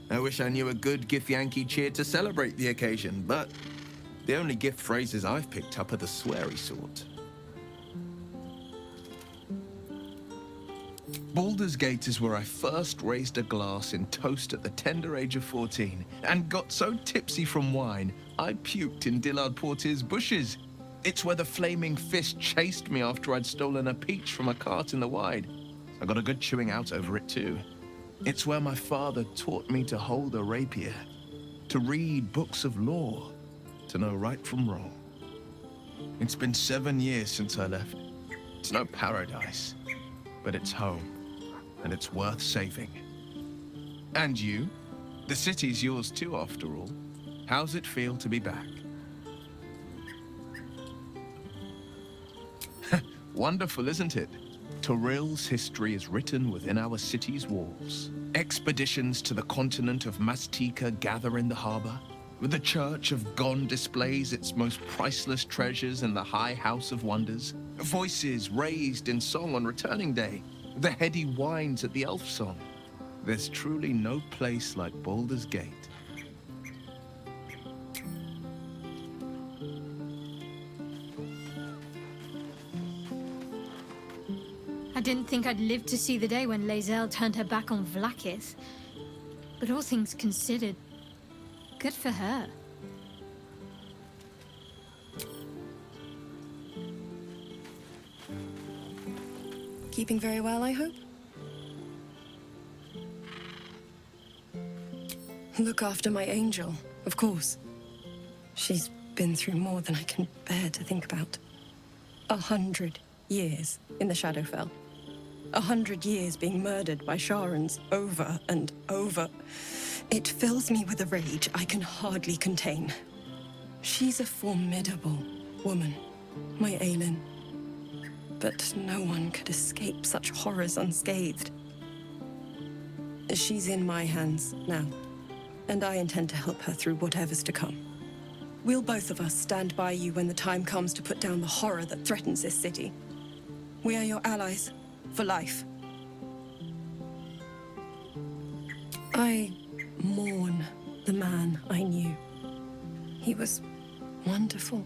I wish I knew a good Githyanki cheer to celebrate the occasion, but the only gift phrases I've picked up are the sweary sort. Baldur's Gate is where I first raised a glass in toast at the tender age of 14 and got so tipsy from wine, I puked in Dillard Portier's bushes. It's where the flaming fist chased me after I'd stolen a peach from a cart in the Wide. I got a good chewing out over it too. It's where my father taught me to hold a rapier, to read books of lore, to know right from wrong. It's been 7 years since I left. It's no paradise, but it's home, and it's worth saving. And you? The city's yours too, after all. How's it feel to be back? Wonderful, isn't it? Torril's history is written within our city's walls. Expeditions to the continent of Mastika gather in the harbor. The Church of Gon displays its most priceless treasures in the High House of Wonders. Voices raised in song on returning day. The heady whines at the elf song. There's truly no place like Baldur's Gate. I didn't think I'd live to see the day when Lae'zel turned her back on Vlaakith. But all things considered, good for her. Keeping very well, I hope? Look after my angel, of course. She's been through more than I can bear to think about. 100 years in the Shadowfell. 100 years being murdered by Sharans over and over. It fills me with a rage I can hardly contain. She's a formidable woman, my Aelin. But no one could escape such horrors unscathed. She's in my hands now, and I intend to help her through whatever's to come. We'll both of us stand by you when the time comes to put down the horror that threatens this city. We are your allies, for life. I mourn the man I knew. He was wonderful.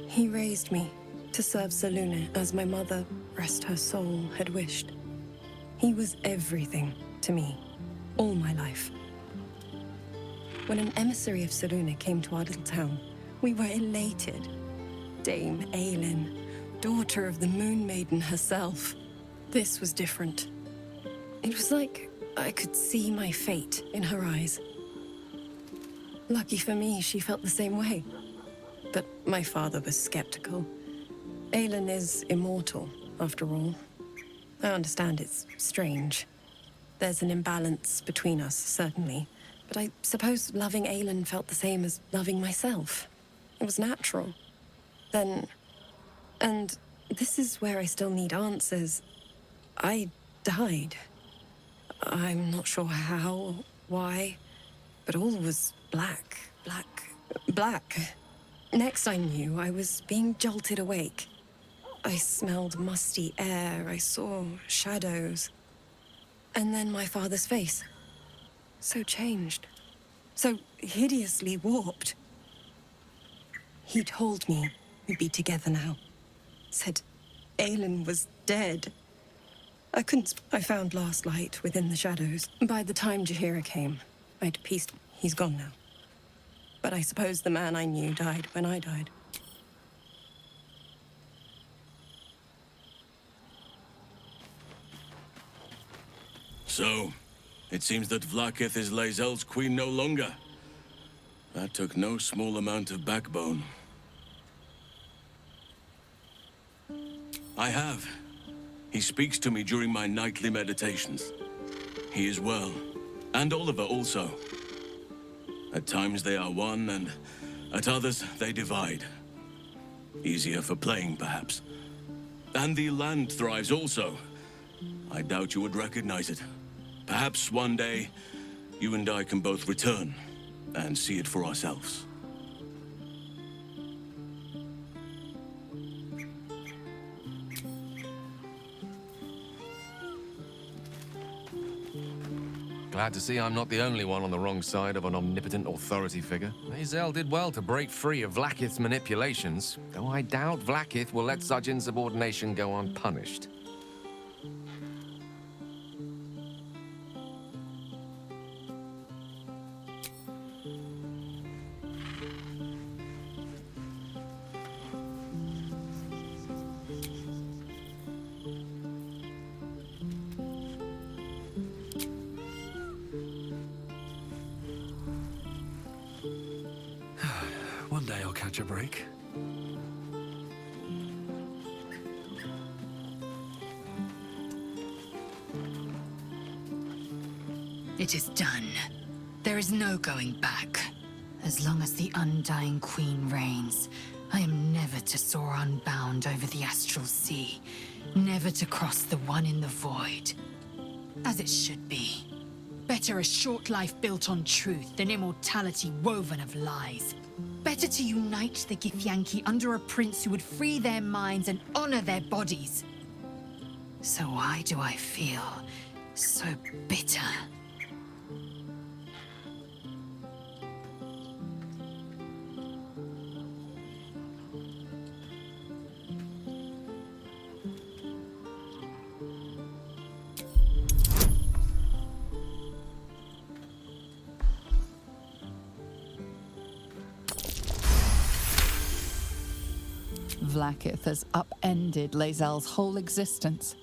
He raised me to serve Selûne as my mother, rest her soul, had wished. He was everything to me, all my life. When an emissary of Selûne came to our little town, we were elated. Dame Aelin, daughter of the Moon Maiden herself. This was different. It was like I could see my fate in her eyes. Lucky for me, she felt the same way. But my father was skeptical. Aelin is immortal, after all. I understand it's strange. There's an imbalance between us, certainly. But I suppose loving Aelin felt the same as loving myself. It was natural. Then... And this is where I still need answers. I died. I'm not sure how, why, but all was black. Next I knew, I was being jolted awake. I smelled musty air, I saw shadows. And then my father's face. So changed. So hideously warped. He told me we'd be together now. Said Aelin was dead. I found last light within the shadows. By the time Jaheira came, I'd pieced... He's gone now. But I suppose the man I knew died when I died. So, it seems that Vlaakith is Lae'zel's queen no longer. That took no small amount of backbone. I have. He speaks to me during my nightly meditations. He is well, and Oliver also. At times they are one, and at others they divide. Easier for playing, perhaps. And the land thrives also. I doubt you would recognize it. Perhaps one day, you and I can both return and see it for ourselves. Glad to see I'm not the only one on the wrong side of an omnipotent authority figure. Lae'zel did well to break free of Vlaakith's manipulations, though I doubt Vlaakith will let such insubordination go unpunished. One day I'll catch a break. It is done. There is no going back. As long as the Undying Queen reigns, I am never to soar unbound over the astral sea, never to cross the one in the void. As it should be. Better a short life built on truth than immortality woven of lies. Better to unite the Githyanki under a prince who would free their minds and honor their bodies. So why do I feel so bitter? Vlakith has upended Lae'zel's whole existence.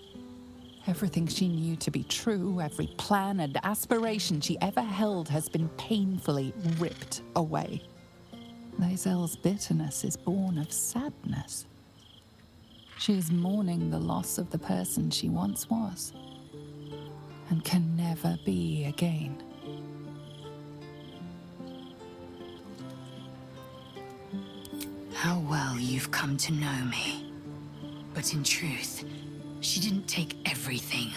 Everything she knew to be true, every plan and aspiration she ever held has been painfully ripped away. Lae'zel's bitterness is born of sadness. She is mourning the loss of the person she once was, and can never be again. How well you've come to know me. But in truth, she didn't take everything.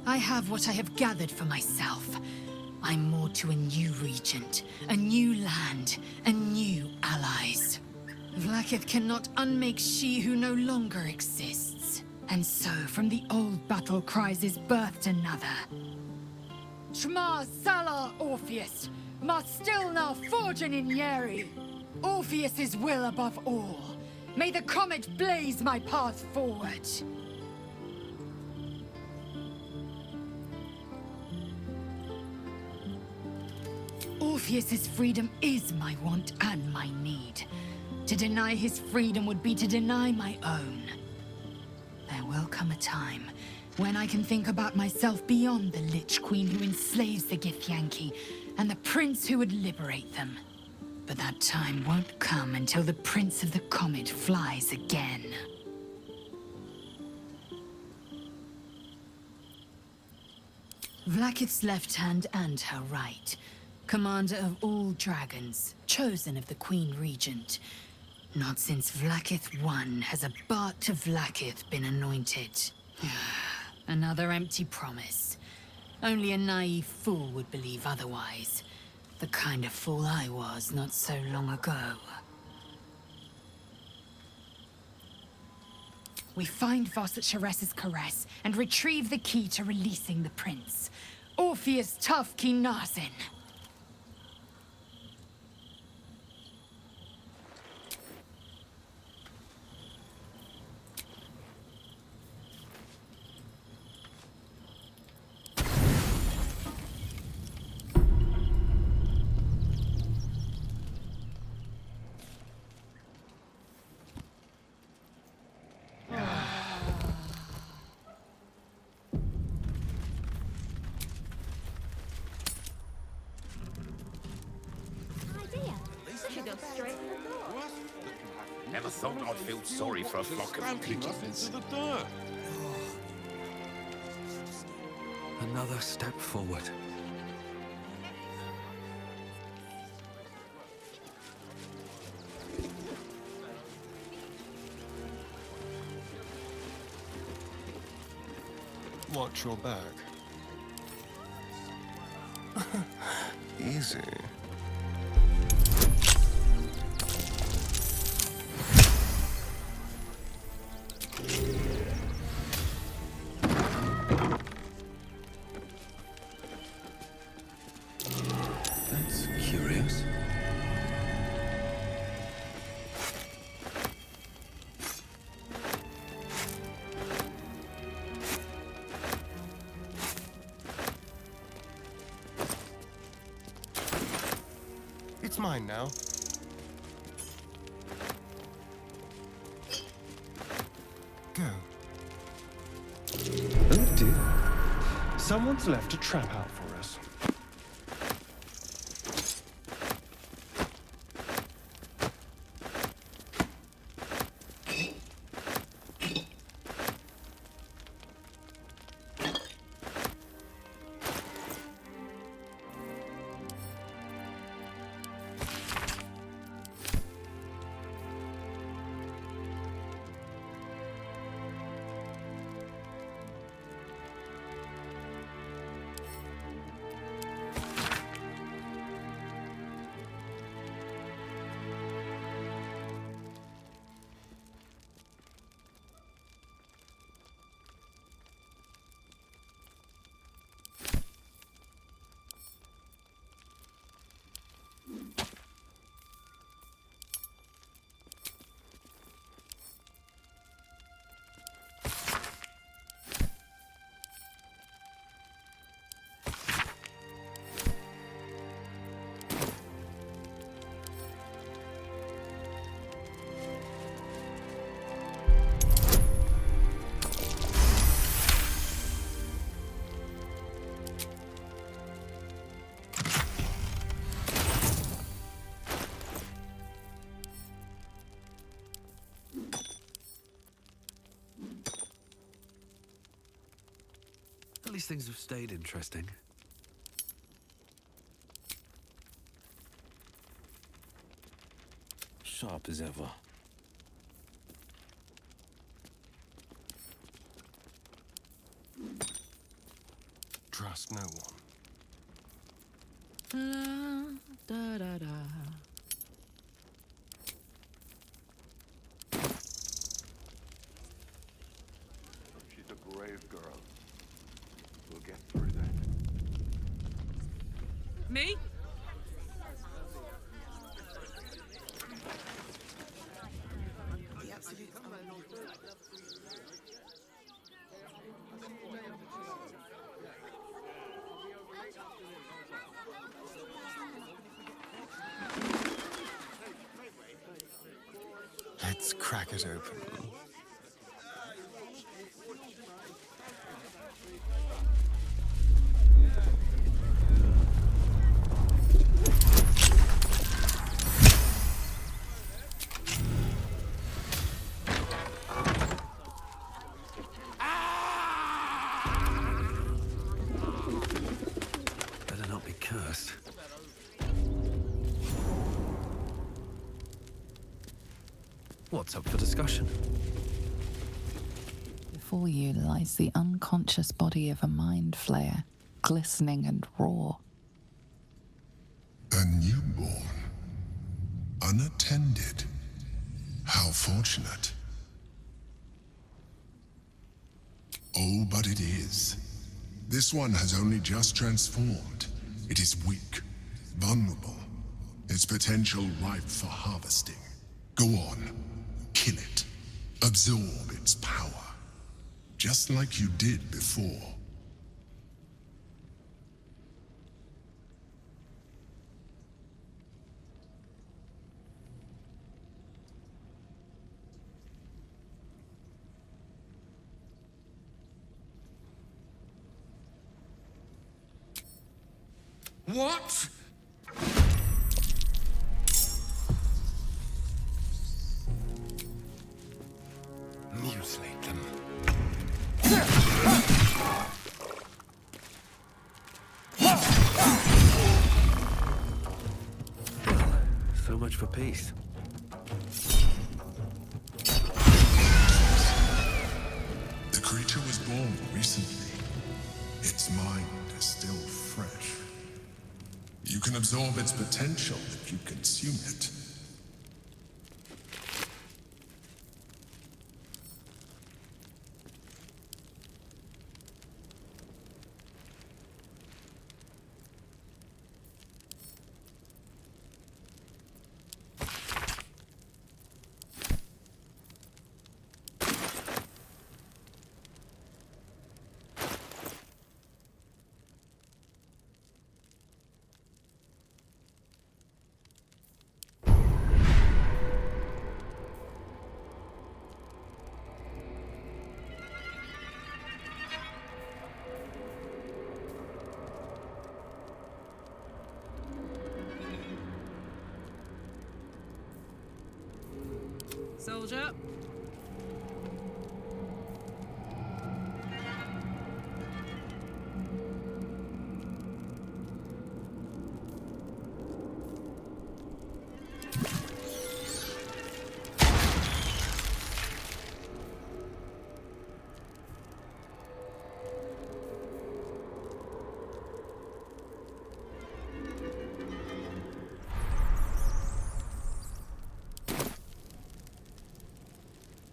I have what I have gathered for myself. I'm moored to a new regent, a new land, and new allies. Vlakith cannot unmake she who no longer exists. And so, from the old battle cries is birthed another. Shma Salar Orpheus, Ma Stilna Forgin in Yeri. Orpheus's will above all. May the comet blaze my path forward. Orpheus's freedom is my want and my need. To deny his freedom would be to deny my own. There will come a time when I can think about myself beyond the Lich Queen who enslaves the Githyanki and the prince who would liberate them. But that time won't come until the Prince of the Comet flies again. Vlakith's left hand and her right. Commander of all dragons, chosen of the Queen Regent. Not since Vlakith I has a Bart of Vlakith been anointed. Another empty promise. Only a naive fool would believe otherwise. The kind of fool I was not so long ago. We find Voss at Sharess's caress and retrieve the key to releasing the prince. Orpheus Tough Kinazin. Never thought I'd feel sorry for a flock of pigeons. Another step forward. Watch your back. Easy. That's curious. It's mine now. Go. Oh dear. Someone's left a trap out for us. least things have stayed interesting. Sharp as ever. Trust no one. Da, da, da. She's a brave girl. We'll get through that. Me? Let's crack it open. Better not be cursed. What's up for discussion? Before you lies the unconscious body of a mind flayer, glistening and raw. A newborn. Unattended. How fortunate. Oh, but it is. This one has only just transformed. It is weak, vulnerable. Its potential ripe for harvesting. Go on. Kill it. Absorb its power. Just like you did before. What? Mutilate them. So much for peace. The creature was born recently. Its mind is still fresh. You can absorb its potential if you consume it. Soldier.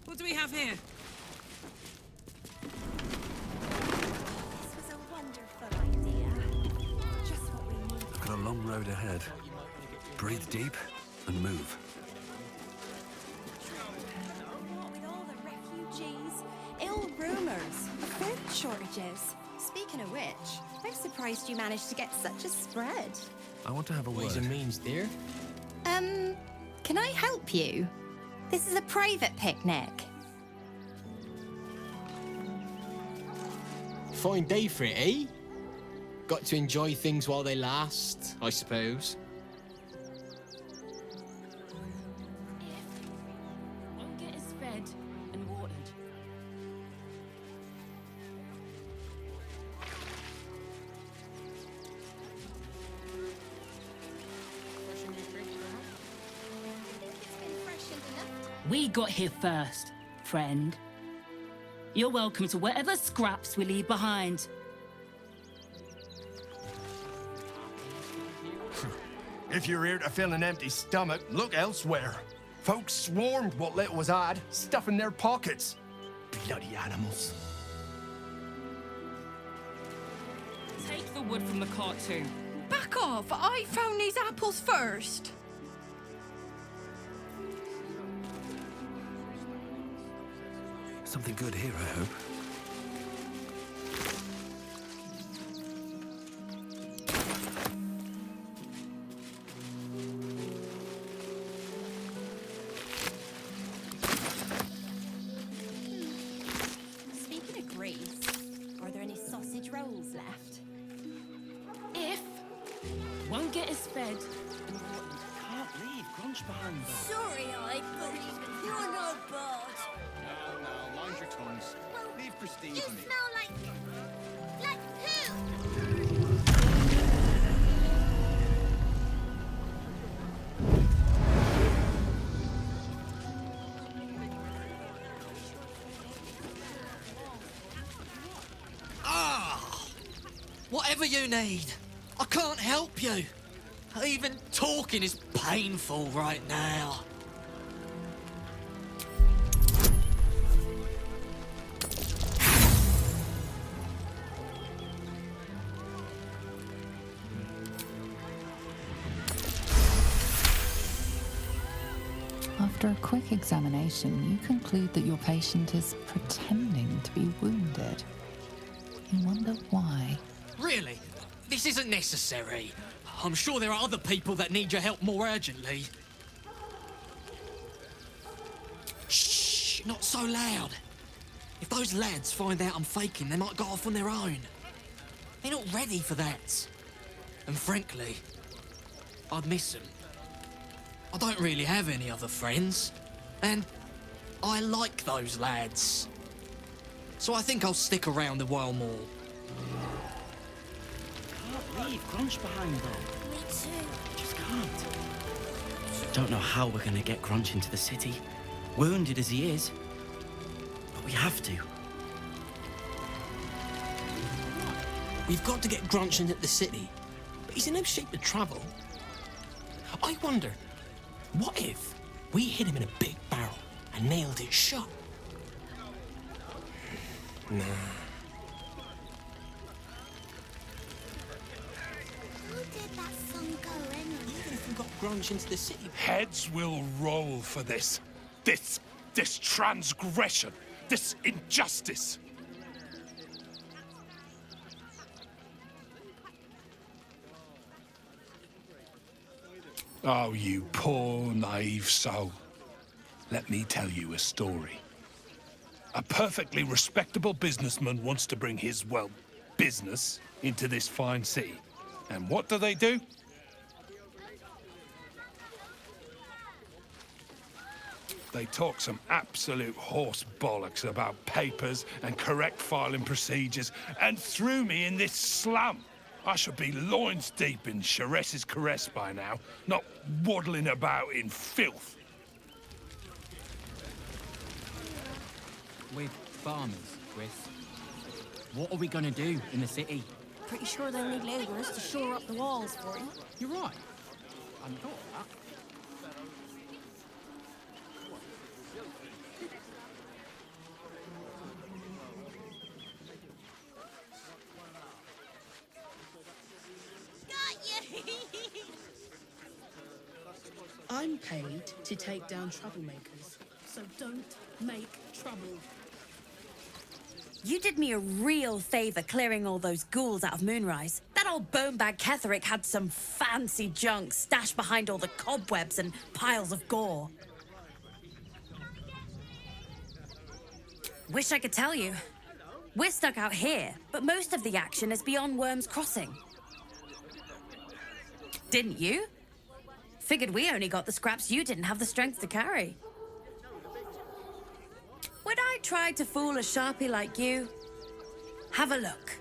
What do we have here? This was a wonderful idea. Just what we need. I've got a long road ahead. Breathe deep and move. What with all the refugees, ill rumors, food shortages. Speaking of which, I'm surprised you managed to get such a spread. I want to have a word. Ways and means, dear. Can I help you? This is a private picnic. Fine day for it, eh? Got to enjoy things while they last, I suppose. Won't get us fed and watered. We got here first, friend. You're welcome to whatever scraps we leave behind. If you're here to fill an empty stomach, look elsewhere. Folks swarmed what little was had, stuffing their pockets. Bloody animals. Take the wood from the cart too. Back off! I found these apples first. Something good here, I hope. Speaking of Greece, are there any sausage rolls left? If won't get us fed. Can't leave Grunch behind though. Sorry, but you're no bird. No, mind your tongues. Leave Christine You to me. smell like who? Whatever you need. I can't help you. Even talking is painful right now. After a quick examination, you conclude that your patient is pretending to be wounded. You wonder why. Really? This isn't necessary. I'm sure there are other people that need your help more urgently. Shh! Not so loud. If those lads find out I'm faking, they might go off on their own. They're not ready for that. And frankly, I'd miss them. I don't really have any other friends. And I like those lads. So I think I'll stick around a while more. Can't leave Grunch behind though. Me too. Just can't. Don't know how we're gonna get Grunch into the city, wounded as he is. But we have to. We've got to get Grunch into the city, but he's in no shape to travel. I wonder, what if we hit him in a big barrel and nailed it shut? Nah. Who did that song go anyway? Even if we got Grunch into the city... Heads will roll for this. This transgression. This injustice. Oh, you poor, naive soul. Let me tell you a story. A perfectly respectable businessman wants to bring his, well, business into this fine city. And what do? They talk some absolute horse bollocks about papers and correct filing procedures and threw me in this slum. I should be loins deep in Chares's caress by now, not waddling about in filth. We're farmers, Chris. What are we gonna do in the city? Pretty sure they'll need labourers to shore up the walls for you. You're right. I hadn't thought of that. I'm paid to take down troublemakers, so don't make trouble. You did me a real favour clearing all those ghouls out of Moonrise. That old bonebag Ketherick had some fancy junk stashed behind all the cobwebs and piles of gore. Wish I could tell you. We're stuck out here, but most of the action is beyond Worm's Crossing. Didn't you? Figured we only got the scraps you didn't have the strength to carry. Would I try to fool a sharpie like you? Have a look.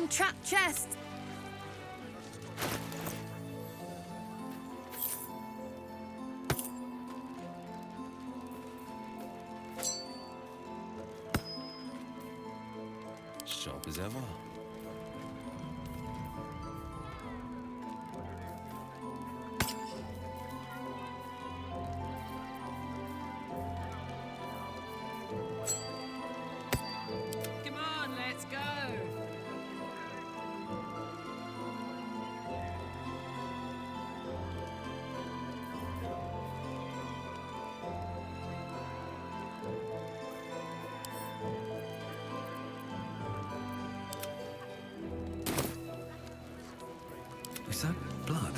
some trapped chests. Sharp as ever. Come on, let's go. Is that blood?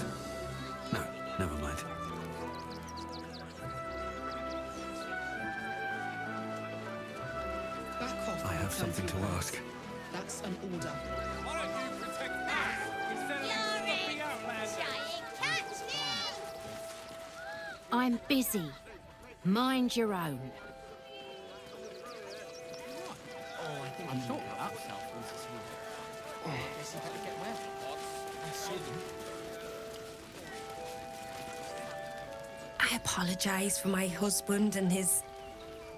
No, never mind. Back off. I have something to ask. That's an order. I'm busy. Mind your own. I'm sure that. Oh, guess you better get well. And soon. I apologise for my husband and his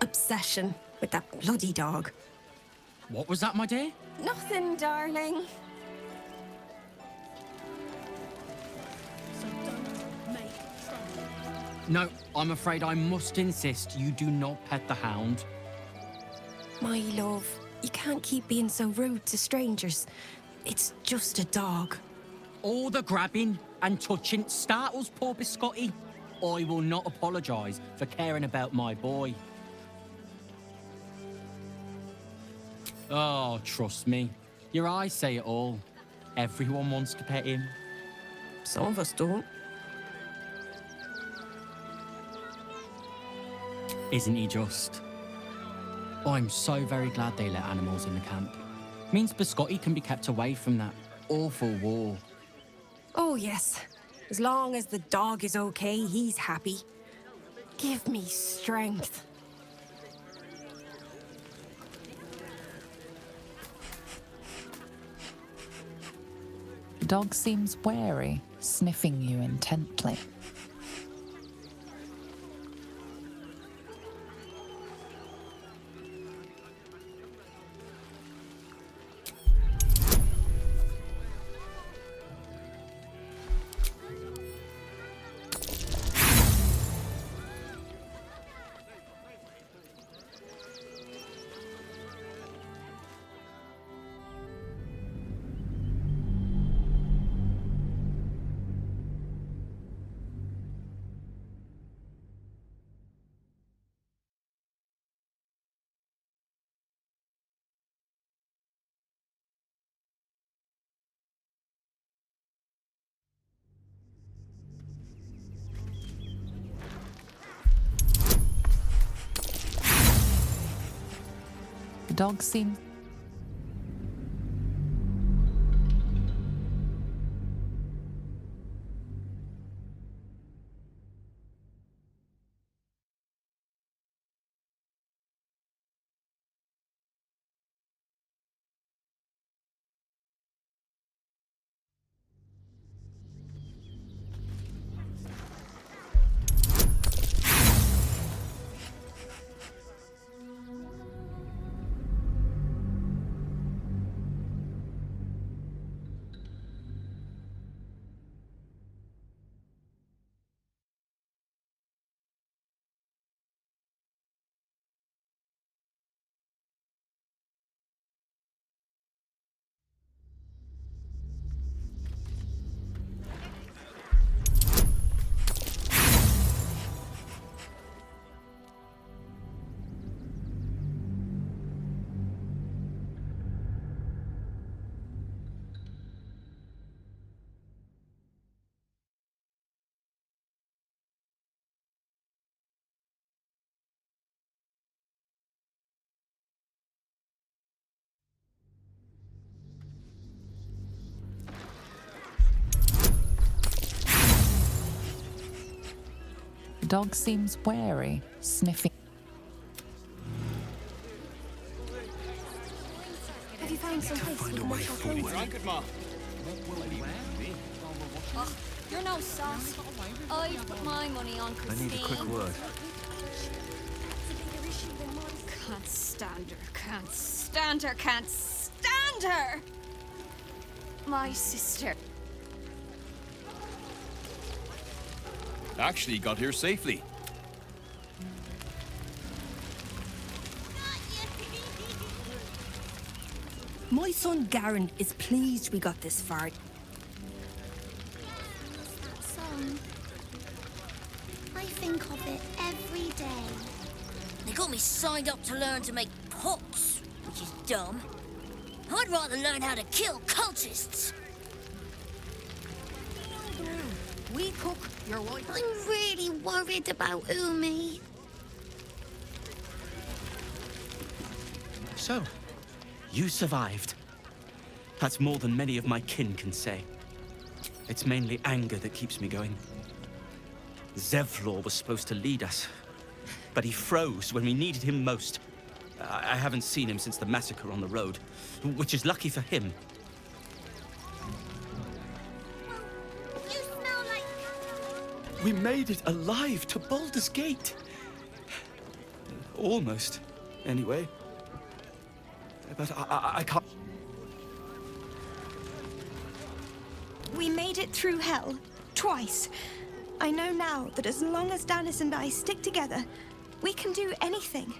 obsession with that bloody dog. What was that, my dear? Nothing, darling. No, I'm afraid I must insist you do not pet the hound. My love, you can't keep being so rude to strangers. It's just a dog. All the grabbing and touching startles poor Biscotti. I will not apologise for caring about my boy. Oh, trust me. Your eyes say it all. Everyone wants to pet him. Some of us don't. Isn't he just? I'm so very glad they let animals in the camp. Means Biscotti can be kept away from that awful war. Oh, yes. As long as the dog is okay, he's happy. Give me strength. The dog seems wary, sniffing you intently. The dog seems... The dog seems wary, sniffing. Have you found some place find a way forward. Oh, you're no sauce. I'd put my money on I Christine. need a quick word. Can't stand her, can't stand her, can't stand her! My sister. Actually got here safely. My son Garen is pleased we got this far. That song. I think of it every day. They got me signed up to learn to make pots, which is dumb. I'd rather learn how to kill cultists. We cook your wife. I'm really worried about Umi. So, you survived. That's more than many of my kin can say. It's mainly anger that keeps me going. Zevlor was supposed to lead us, but he froze when we needed him most. I haven't seen him since the massacre on the road, which is lucky for him. You smell like... We made it alive to Baldur's Gate. Almost, anyway. But I can't... We made it through hell. Twice. I know now that as long as Danis and I stick together, we can do anything.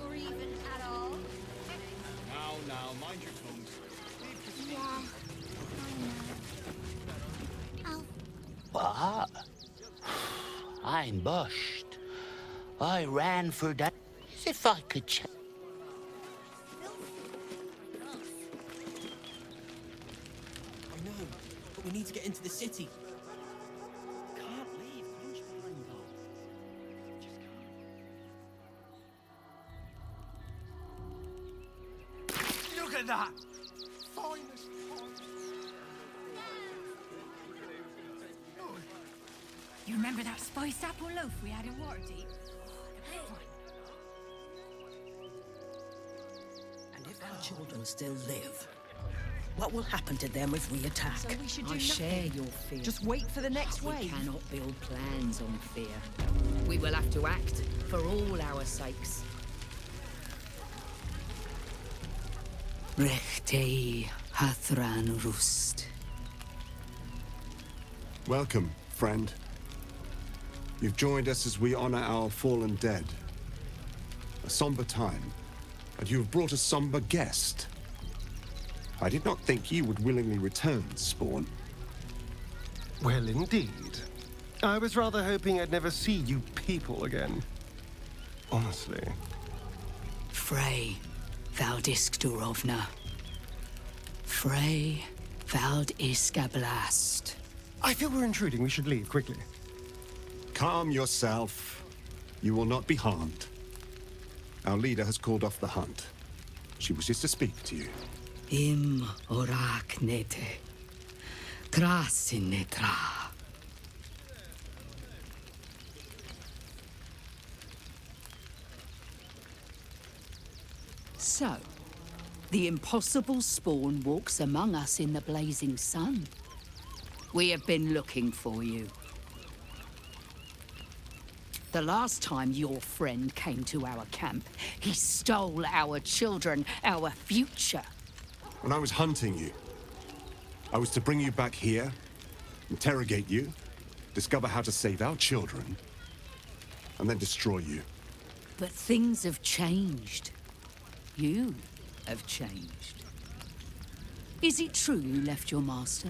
Or even at all. Now, mind your tongues. Yeah, I know. What? I'm bushed. I ran for that as if I could I know, but we need to get into the city. Can't leave, punch behind though. Look at that! You remember that spiced apple loaf we had in Waterdeep? And if our children still live, what will happen to them if we attack? So we should do nothing. Share your fear. Just wait for the next We wave. cannot build plans on fear. We will have to act for all our sakes. Rechtei Hathran Rust. Welcome, friend. You've joined us as we honor our fallen dead. A somber time, and you have brought a somber guest. I did not think you would willingly return, Spawn. Well, indeed. I was rather hoping I'd never see you people again. Honestly. Frey Valdiskdurovna. Frey Valdiskablast. I feel we're intruding. We should leave quickly. Calm yourself. You will not be harmed. Our leader has called off the hunt. She wishes to speak to you. Im orak nete. Krasin netra. So, the impossible Spawn walks among us in the blazing sun. We have been looking for you. The last time your friend came to our camp, he stole our children, our future. When I was hunting you, I was to bring you back here, interrogate you, discover how to save our children, and then destroy you. But things have changed. You have changed. Is it true you left your master?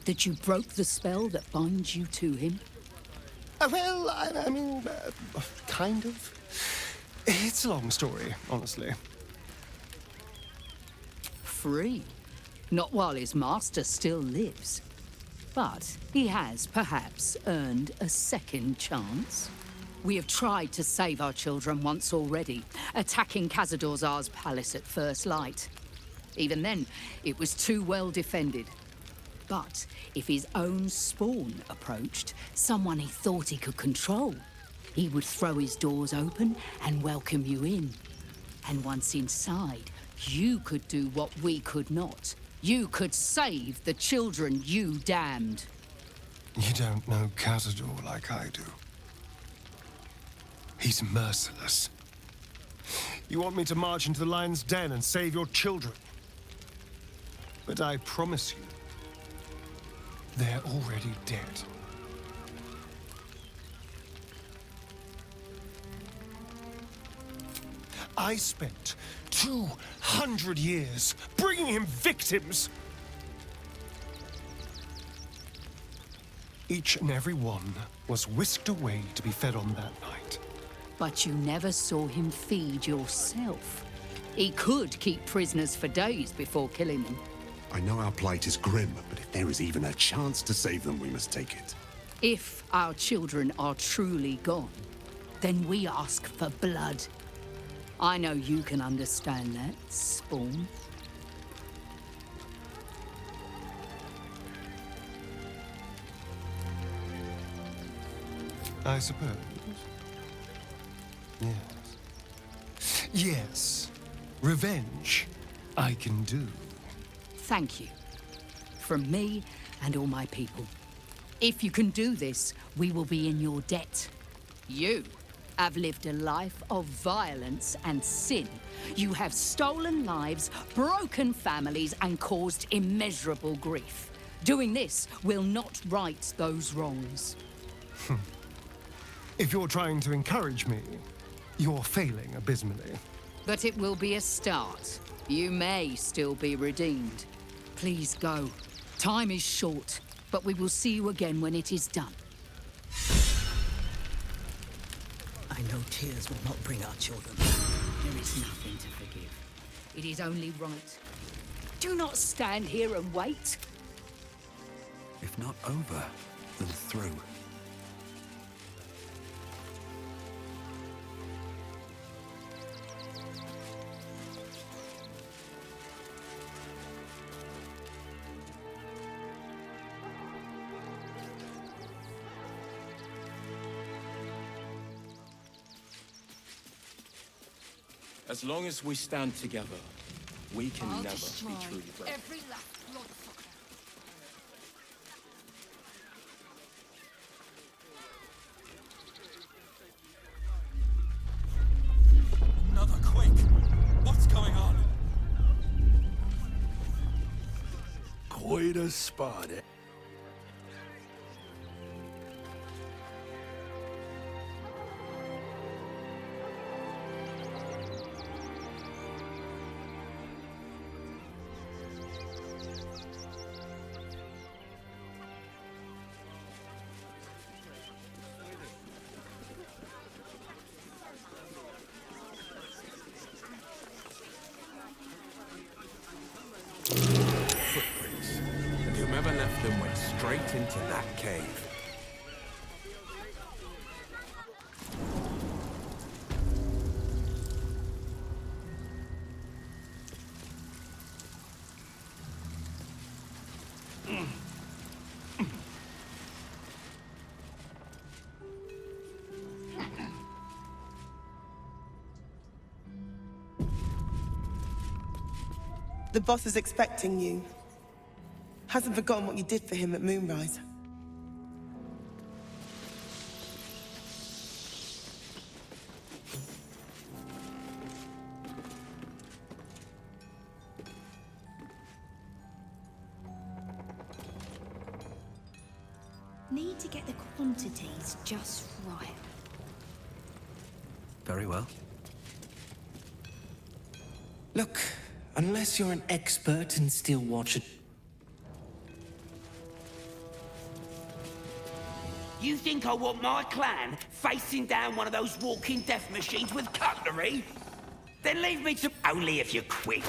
That you broke the spell that binds you to him? Well, I mean, kind of. It's a long story, honestly. Free. Not while his master still lives. But he has, perhaps, earned a second chance. We have tried to save our children once already, attacking Khazad-dûr'Zar's palace at first light. Even then, it was too well defended. But if his own spawn approached, someone he thought he could control, he would throw his doors open and welcome you in. And once inside, you could do what we could not. You could save the children you damned. You don't know Cazador like I do. He's merciless. You want me to march into the lion's den and save your children? But I promise you, they're already dead. I spent 200 years bringing him victims. Each and every one was whisked away to be fed on that night. But you never saw him feed yourself. He could keep prisoners for days before killing them. I know our plight is grim, but if there is even a chance to save them, we must take it. If our children are truly gone, then we ask for blood. I know you can understand that, Spawn. I suppose. Yes. Yes. Revenge, I can do. Thank you. From me and all my people. If you can do this, we will be in your debt. You have lived a life of violence and sin. You have stolen lives, broken families, and caused immeasurable grief. Doing this will not right those wrongs. If you're trying to encourage me, you're failing abysmally. But it will be a start. You may still be redeemed. Please go. Time is short, but we will see you again when it is done. I know tears will not bring our children. There is nothing to forgive. It is only right. Do not stand here and wait. If not over, then through. As long as we stand together, we can never be truly brave. Every last bloodsucker. Another quake! What's going on? Quite a spot, eh? Footprints. And whomever left them went straight into that cave. The boss is expecting you. Hasn't forgotten what you did for him at Moonrise. Need to get the quantities just right. Very well. Look, unless you're an expert in steel watch. You think I want my clan facing down one of those walking death machines with cutlery? Then leave me to... Only if you're quick.